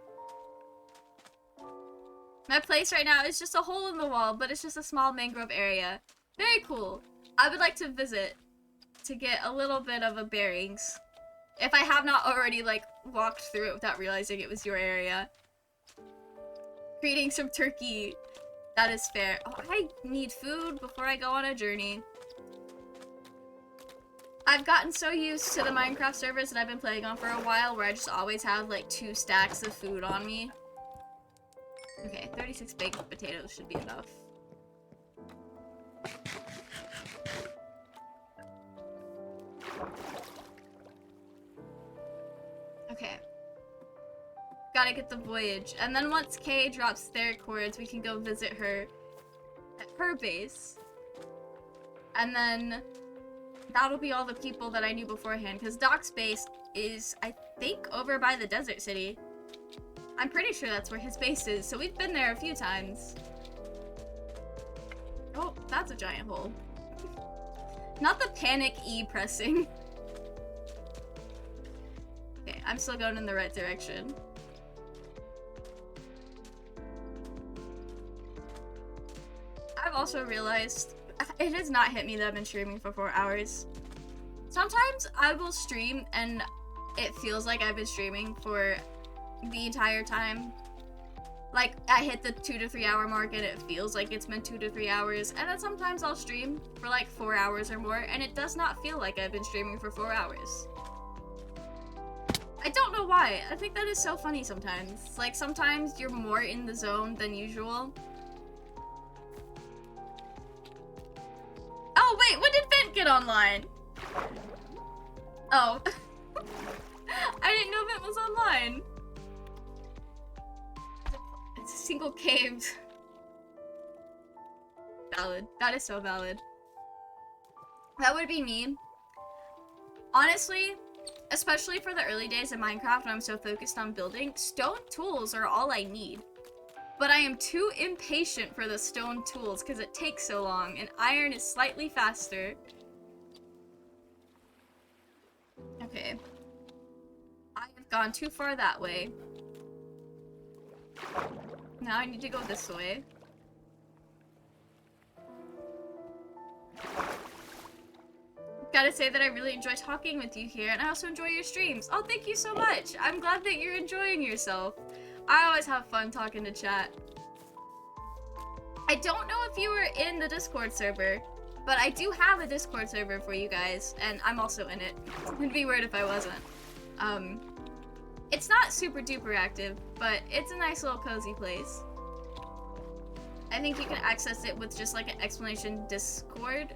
My place right now is just a hole in the wall, but it's just a small mangrove area. Very cool. I would like to visit to get a little bit of a bearings. If I have not already, like, walked through it without realizing it was your area. Greetings from Turkey. That is fair. Oh, I need food before I go on a journey. I've gotten so used to the Minecraft servers that I've been playing on for a while where I just always have like 2 stacks of food on me. Okay, 36 baked potatoes should be enough. Okay. Gotta get the voyage. And then once Kay drops their chords, we can go visit her at her base. And then that'll be all the people that I knew beforehand, because Doc's base is, I think, over by the desert city. I'm pretty sure that's where his base is, so we've been there a few times. Oh, that's a giant hole. Not the panic E pressing. Okay, I'm still going in the right direction. I've also realized it has not hit me that I've been streaming for 4 hours. Sometimes I will stream and it feels like I've been streaming for the entire time. Like, I hit the 2 to 3 hour mark and it feels like it's been 2 to 3 hours. And then sometimes I'll stream for like 4 hours or more and it does not feel like I've been streaming for 4 hours. I don't know why. I think that is so funny sometimes. Like, sometimes you're more in the zone than usual. Oh, wait, when did Vent get online? Oh. I didn't know Vent was online. It's a single cave. Valid. That is so valid. That would be me. Honestly, especially for the early days of Minecraft when I'm so focused on building, stone tools are all I need. But I am too impatient for the stone tools because it takes so long, and iron is slightly faster. Okay. I have gone too far that way. Now I need to go this way. Gotta say that I really enjoy talking with you here, and I also enjoy your streams. Oh, thank you so much! I'm glad that you're enjoying yourself. I always have fun talking to chat. I don't know if you were in the Discord server, But I do have a Discord server for you guys, and I'm also in it. It'd be weird if I wasn't. It's not super duper active, but it's a nice little cozy place. I think you can access it with just like an exclamation Discord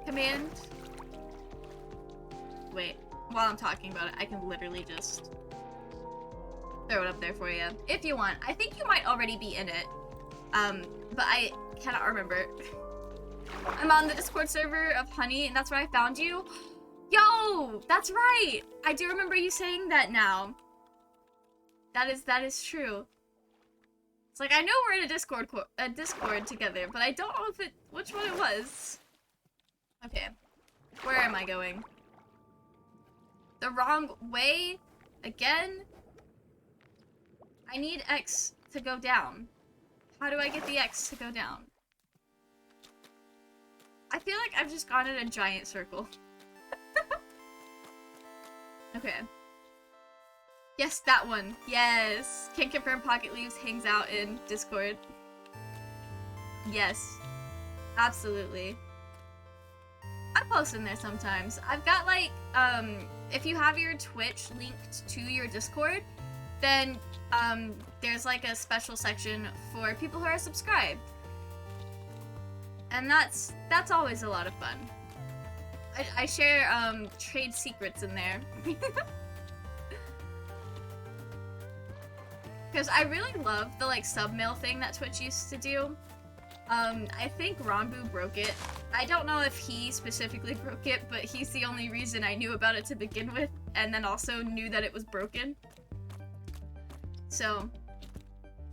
command. Wait, while I'm talking about it, I can literally just throw it up there for you if you want. I think you might already be in it, but I cannot remember. I'm on the Discord server of Honey, and that's where I found you. Yo, that's right. I do remember you saying that now. That is true. It's like I know we're in a Discord together, but I don't know which one it was. Okay, where am I going? The wrong way again? I need X to go down. How do I get the X to go down? I feel like I've just gone in a giant circle. Okay. Yes, that one. Yes. Can confirm Pocket Leaves hangs out in Discord. Yes. Absolutely. I post in there sometimes. I've got like, if you have your Twitch linked to your Discord, then there's like a special section for people who are subscribed. And that's always a lot of fun. I share trade secrets in there. Because I really love the like sub-mail thing that Twitch used to do. I think Ronbu broke it. I don't know if he specifically broke it, but he's the only reason I knew about it to begin with, and then also knew that it was broken. So,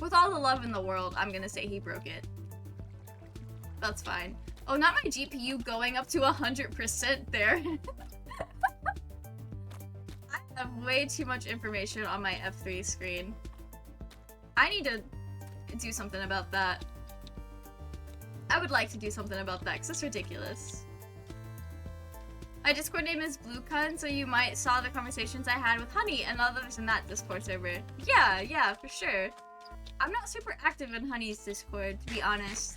with all the love in the world, I'm gonna say he broke it. That's fine. Oh, not my GPU going up to 100% there. I have way too much information on my F3 screen. I need to do something about that. I would like to do something about that, because it's ridiculous. My Discord name is BlueCun, so you might saw the conversations I had with Honey and others in that Discord server. Yeah, for sure. I'm not super active in Honey's Discord, to be honest.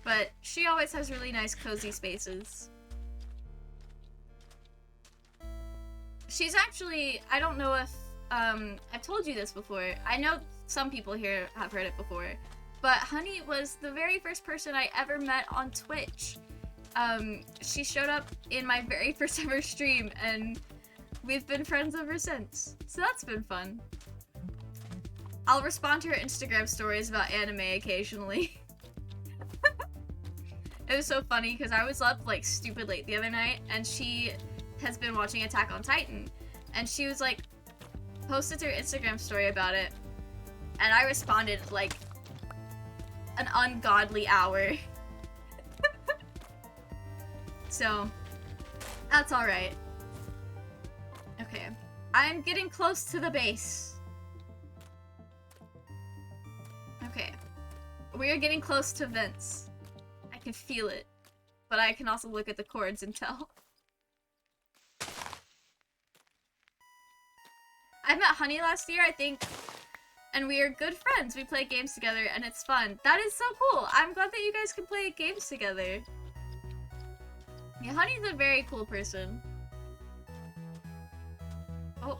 But she always has really nice, cozy spaces. She's actually, I don't know if, I've told you this before. I know some people here have heard it before. But Honey was the very first person I ever met on Twitch. She showed up in my very first ever stream, and we've been friends ever since. So that's been fun. I'll respond to her Instagram stories about anime occasionally. It was so funny, because I was up, like, stupid late the other night, and she has been watching Attack on Titan. And she was, like, posted her Instagram story about it, and I responded, like, an ungodly hour. So, that's alright. Okay. I'm getting close to the base. Okay. We are getting close to vents. I can feel it. But I can also look at the chords and tell. I met Honey last year, I think, and we are good friends. We play games together, and it's fun. That is so cool. I'm glad that you guys can play games together. Yeah, Honey's a very cool person. Oh.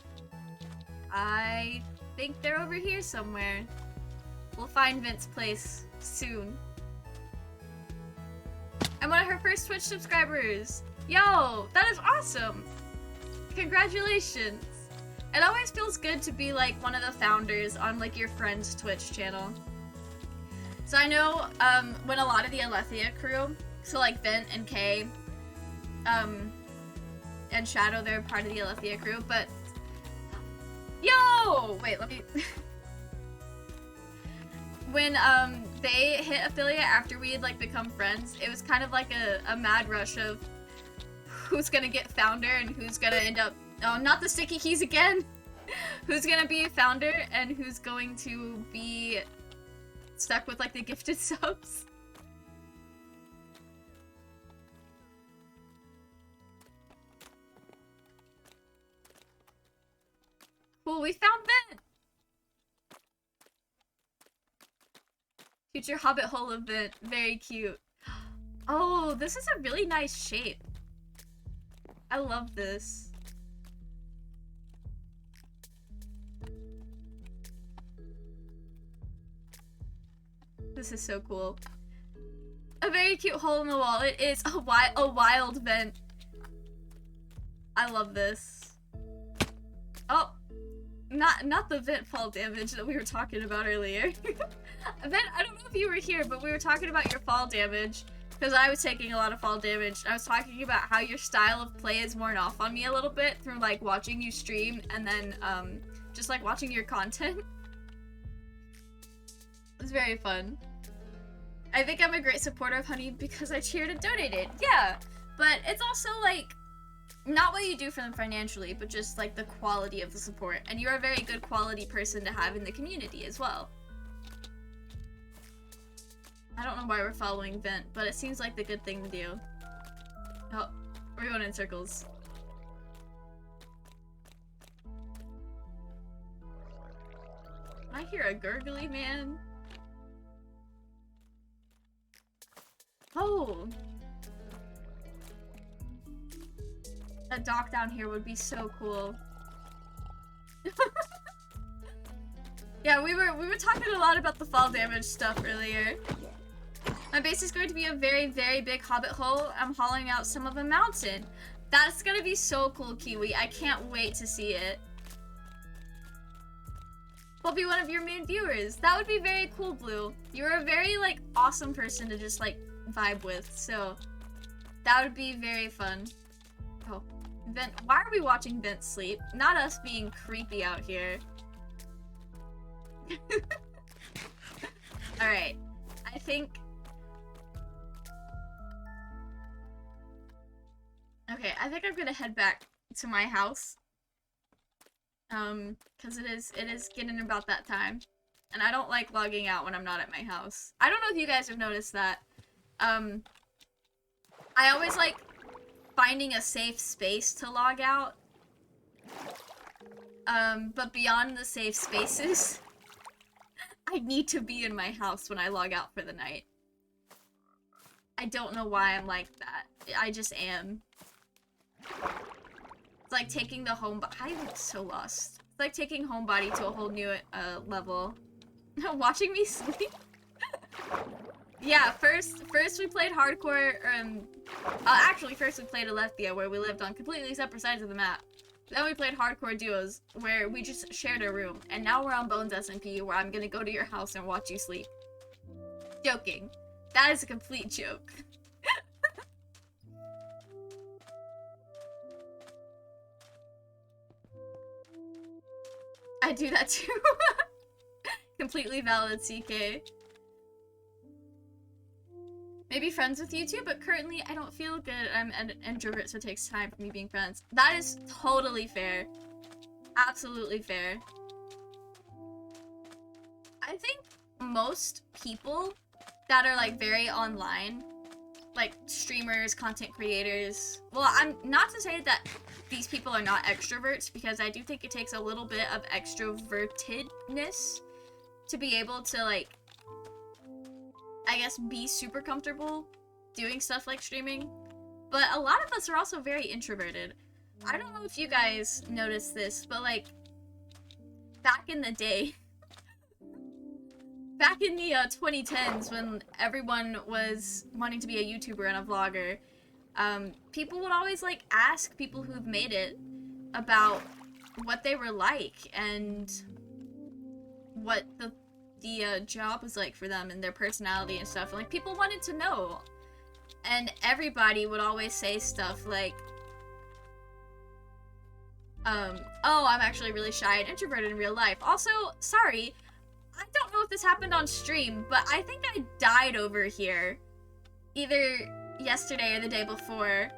I think they're over here somewhere. We'll find Vince's place soon. I'm one of her first Twitch subscribers. Yo, that is awesome. Congratulations. It always feels good to be like one of the founders on like your friend's Twitch channel. So I know when a lot of the Alethea crew, so like Vent and Kay, and Shadow, they're part of the Alethea crew, but yo! Wait, let me... When they hit affiliate after we had like become friends, it was kind of like a mad rush of who's gonna get founder and who's gonna end up, oh, not the sticky keys again! Who's gonna be a founder and who's going to be stuck with like the gifted subs. Cool, we found Vent! Future Hobbit hole of Vent, very cute. Oh, this is a really nice shape. I love this. This is so cool. A very cute hole in the wall. It is a wild vent. I love this. Oh, not the vent fall damage that we were talking about earlier. Vent, I don't know if you were here, but we were talking about your fall damage because I was taking a lot of fall damage. I was talking about how your style of play is worn off on me a little bit through like watching you stream and then just like watching your content. It's very fun. I think I'm a great supporter of Honey because I cheered and donated. Yeah, but it's also like not what you do for them financially, but just like the quality of the support. And you're a very good quality person to have in the community as well. I don't know why we're following Vent, but it seems like the good thing to do. Oh, we're going in circles. I hear a gurgly man. Oh! A dock down here would be so cool. Yeah, we were talking a lot about the fall damage stuff earlier. My base is going to be a very, very big hobbit hole. I'm hollowing out some of a mountain. That's gonna be so cool, Kiwi. I can't wait to see it. I'll be one of your main viewers. That would be very cool, Blue. You're a very, like, awesome person to just, like, vibe with, so that would be very fun. Oh, Vent. Why are we watching Vent sleep? Not us being creepy out here. Alright. I think... Okay, I think I'm gonna head back to my house. Cause it is getting about that time. And I don't like logging out when I'm not at my house. I don't know if you guys have noticed that. I always like finding a safe space to log out. But beyond the safe spaces, I need to be in my house when I log out for the night. I don't know why I'm like that. I just am. It's like taking the home I'm so lost. It's like taking Homebody to a whole new level. Watching me sleep? Yeah, first we played hardcore, actually first we played Alethea where we lived on completely separate sides of the map. Then we played hardcore duos where we just shared a room. And now we're on BonesSMP where I'm gonna go to your house and watch you sleep. Joking. That is a complete joke. I do that too. Completely valid, CK. Maybe friends with you too, but currently I don't feel good. I'm an introvert, so it takes time for me being friends. That is totally fair. Absolutely fair. I think most people that are like very online, like streamers, content creators, well, I'm not to say that these people are not extroverts, because I do think it takes a little bit of extrovertedness to be able to, like, I guess, be super comfortable doing stuff like streaming. But a lot of us are also very introverted. I don't know if you guys noticed this, but, like, back in the day, back in the 2010s when everyone was wanting to be a YouTuber and a vlogger, people would always, like, ask people who've made it about what they were like and what the job was like for them and their personality and stuff. And, like, people wanted to know. And everybody would always say stuff like, oh, I'm actually really shy and introverted in real life. Also, sorry, I don't know if this happened on stream, but I think I died over here. Either yesterday or the day before.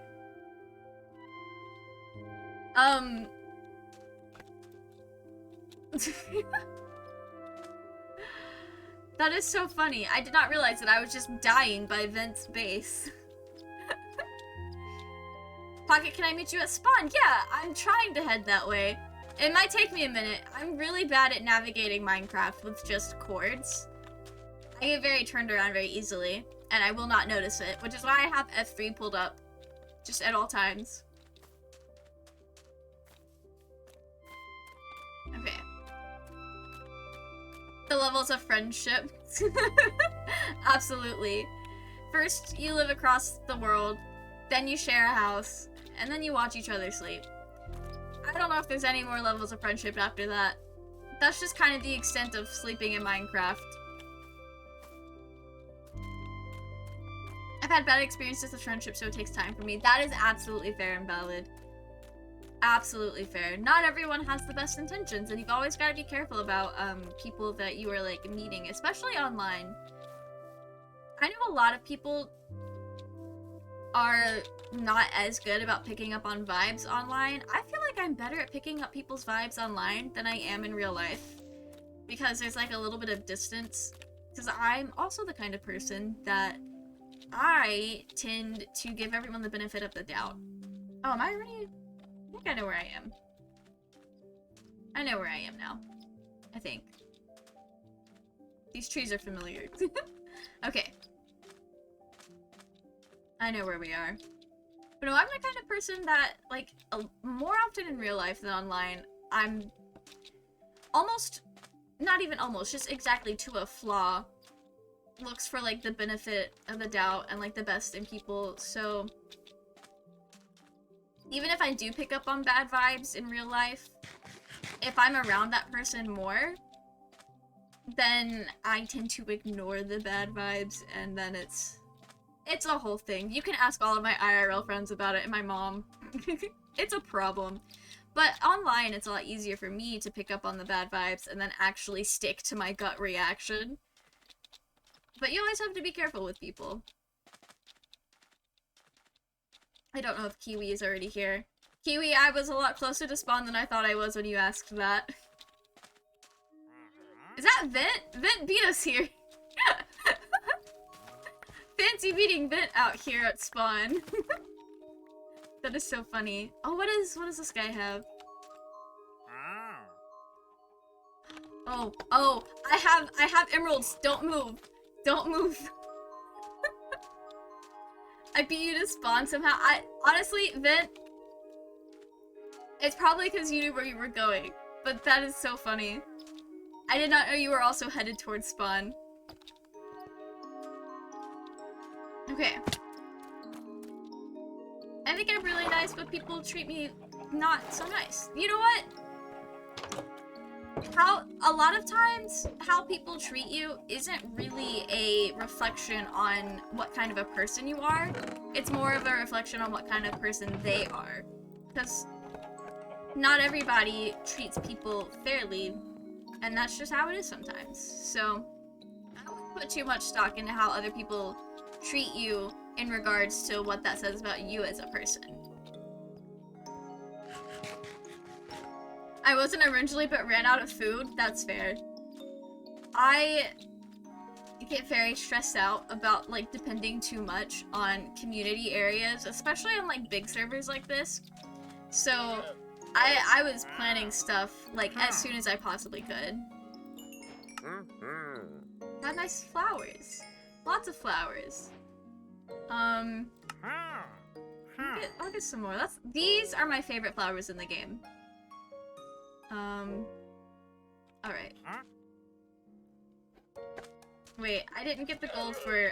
That is so funny. I did not realize that I was just dying by Vent's base. Pocket, can I meet you at spawn? Yeah, I'm trying to head that way. It might take me a minute. I'm really bad at navigating Minecraft with just chords. I get very turned around very easily. and I will not notice it, which is why I have F3 pulled up just at all times. Okay. The levels of friendship. Absolutely. First, you live across the world, then you share a house, and then you watch each other sleep. I don't know if there's any more levels of friendship after that. That's just kind of the extent of sleeping in Minecraft. I've had bad experiences with friendship, so it takes time for me. That is absolutely fair and valid. Absolutely fair. Not everyone has the best intentions, and you've always got to be careful about people that you are like meeting, especially online. I know a lot of people are not as good about picking up on vibes online. I feel like I'm better at picking up people's vibes online than I am in real life, because there's like a little bit of distance. Because I'm also the kind of person that I tend to give everyone the benefit of the doubt. Oh, am I already? I think I know where I am. I know where I am now. I think. These trees are familiar. Okay. I know where we are. But no, I'm the kind of person that, like, more often in real life than online, I'm almost, not even almost, just exactly to a flaw, looks for, like, the benefit of the doubt and, like, the best in people. So even if I do pick up on bad vibes in real life, if I'm around that person more, then I tend to ignore the bad vibes, and then it's a whole thing. You can ask all of my IRL friends about it, and my mom. It's a problem. But online, it's a lot easier for me to pick up on the bad vibes and then actually stick to my gut reaction. But you always have to be careful with people. I don't know if Kiwi is already here. Kiwi, I was a lot closer to spawn than I thought I was when you asked that. Is that Vent? Vent beat us here. Fancy beating Vent out here at spawn. That is so funny. Oh, what does this guy have? Oh, I have emeralds. Don't move. Don't move. I beat you to spawn somehow. Honestly, Vent, it's probably because you knew where you were going, but that is so funny. I did not know you were also headed towards spawn. Okay. I think I'm really nice, but people treat me not so nice. You know what? A lot of times, how people treat you isn't really a reflection on what kind of a person you are. It's more of a reflection on what kind of person they are. Because not everybody treats people fairly, and that's just how it is sometimes. So, I don't put too much stock into how other people treat you in regards to what that says about you as a person. I wasn't originally, but ran out of food. That's fair. I get very stressed out about, like, depending too much on community areas, especially on, like, big servers like this. So, I was planning stuff, like, as soon as I possibly could. Got nice flowers. Lots of flowers. I'll get some more. These are my favorite flowers in the game. Alright. Wait, I didn't get the gold for,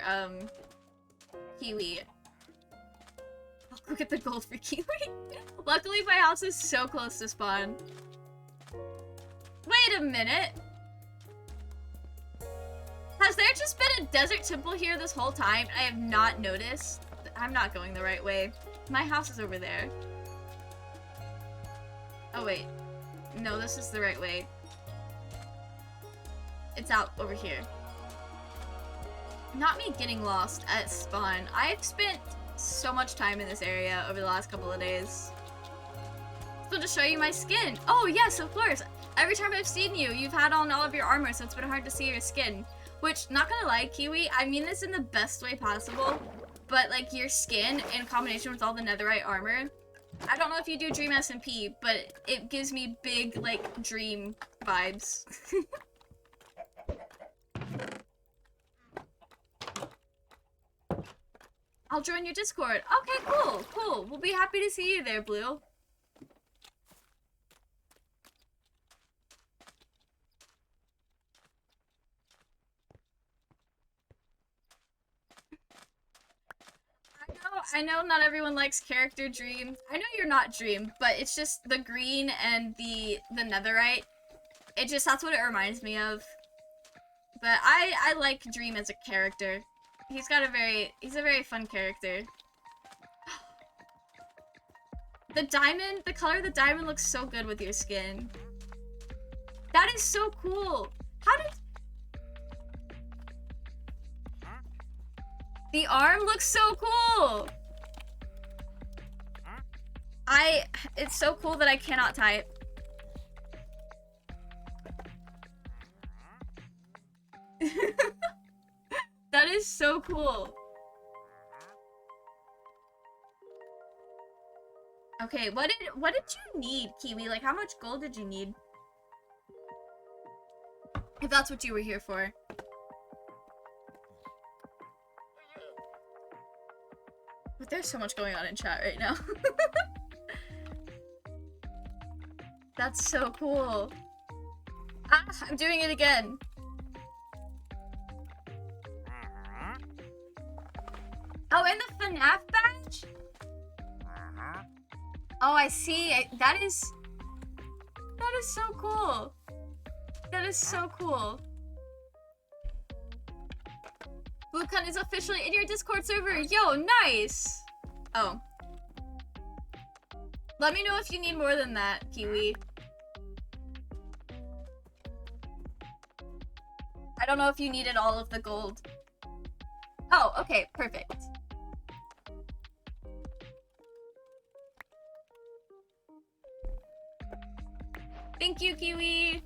Kiwi. I'll go get the gold for Kiwi. Luckily, my house is so close to spawn. Wait a minute! Has there just been a desert temple here this whole time? I have not noticed. I'm not going the right way. My house is over there. Oh, wait. No, this is the right way. It's out over here. Not me getting lost at spawn. I've spent so much time in this area over the last couple of days. So to show you my skin. Oh, yes, of course. Every time I've seen you, you've had on all of your armor, so it's been hard to see your skin. Which, not gonna lie, Kiwi, I mean this in the best way possible, but, like, your skin in combination with all the netherite armor, I don't know if you do Dream SMP, but it gives me big, like, dream vibes. I'll join your Discord. Okay, cool, cool. We'll be happy to see you there, Blue. I know not everyone likes character Dream. I know you're not Dream, but it's just the green and the netherite. It just, that's what it reminds me of. But I like Dream as a character. He's a very fun character. The diamond, the color of the diamond looks so good with your skin. That is so cool. How did... The arm looks so cool. It's so cool that I cannot type. That is so cool. Okay, what did you need, Kiwi? Like, how much gold did you need? If that's what you were here for. But there's so much going on in chat right now. That's so cool. Ah, I'm doing it again. Oh, and the FNAF badge? Oh, I see. That is so cool. That is so cool. BlueCon is officially in your Discord server. Yo, nice. Oh. Let me know if you need more than that, Kiwi. I don't know if you needed all of the gold. Oh, okay, perfect. Thank you, Kiwi.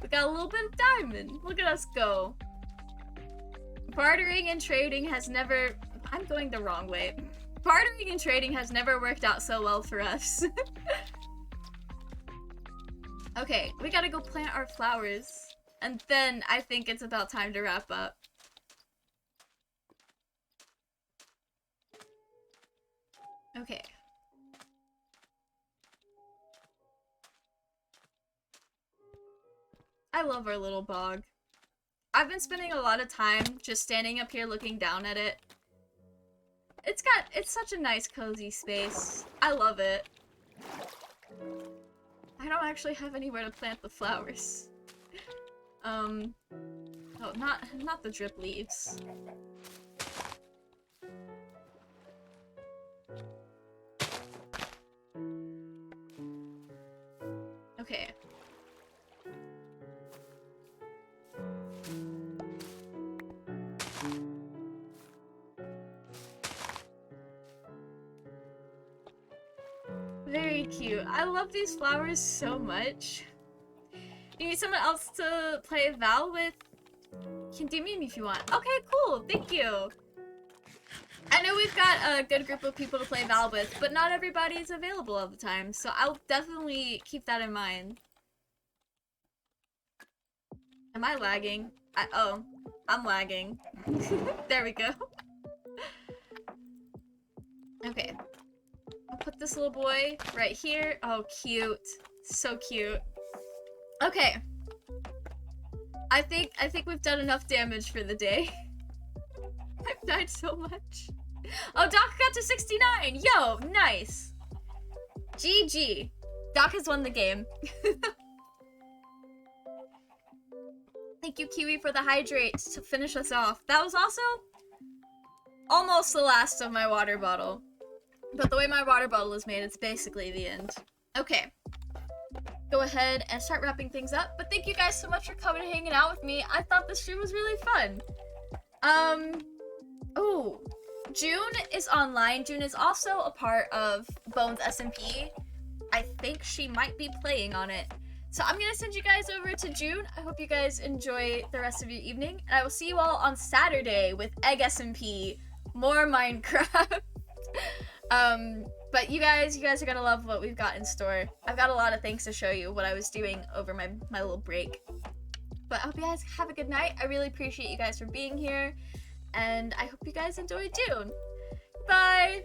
We got a little bit of diamond. Look at us go. Bartering and trading has never... I'm going the wrong way. Bartering and trading has never worked out so well for us. Okay, we gotta go plant our flowers. And then I think it's about time to wrap up. Okay. I love our little bog. I've been spending a lot of time just standing up here looking down at it. It's such a nice cozy space. I love it. I don't actually have anywhere to plant the flowers. Oh, not the drip leaves. Okay. Very cute. I love these flowers so much. You need someone else to play Val with? Can DM me if you want. Okay, cool. Thank you. I know we've got a good group of people to play Val with, but not everybody is available all the time, so I'll definitely keep that in mind. Am I lagging? Oh, I'm lagging. There we go. Okay. I'll put this little boy right here. Oh, cute. So cute. Okay. I think we've done enough damage for the day. I've died so much. Oh, Doc got to 69! Yo, nice! GG. Doc has won the game. Thank you, Kiwi, for the hydrate to finish us off. That was also almost the last of my water bottle. But the way my water bottle is made, it's basically the end. Okay. Go ahead and start wrapping things up. But thank you guys so much for coming and hanging out with me. I thought this stream was really fun. Oh, June is online. June is also a part of BonesSMP. I think she might be playing on it. So I'm gonna send you guys over to June. I hope you guys enjoy the rest of your evening. And I will see you all on Saturday with EggSMP. More Minecraft. But you guys are gonna love what we've got in store. I've got a lot of things to show you what I was doing over my little break. But I hope you guys have a good night. I really appreciate you guys for being here. And I hope you guys enjoy June. Bye!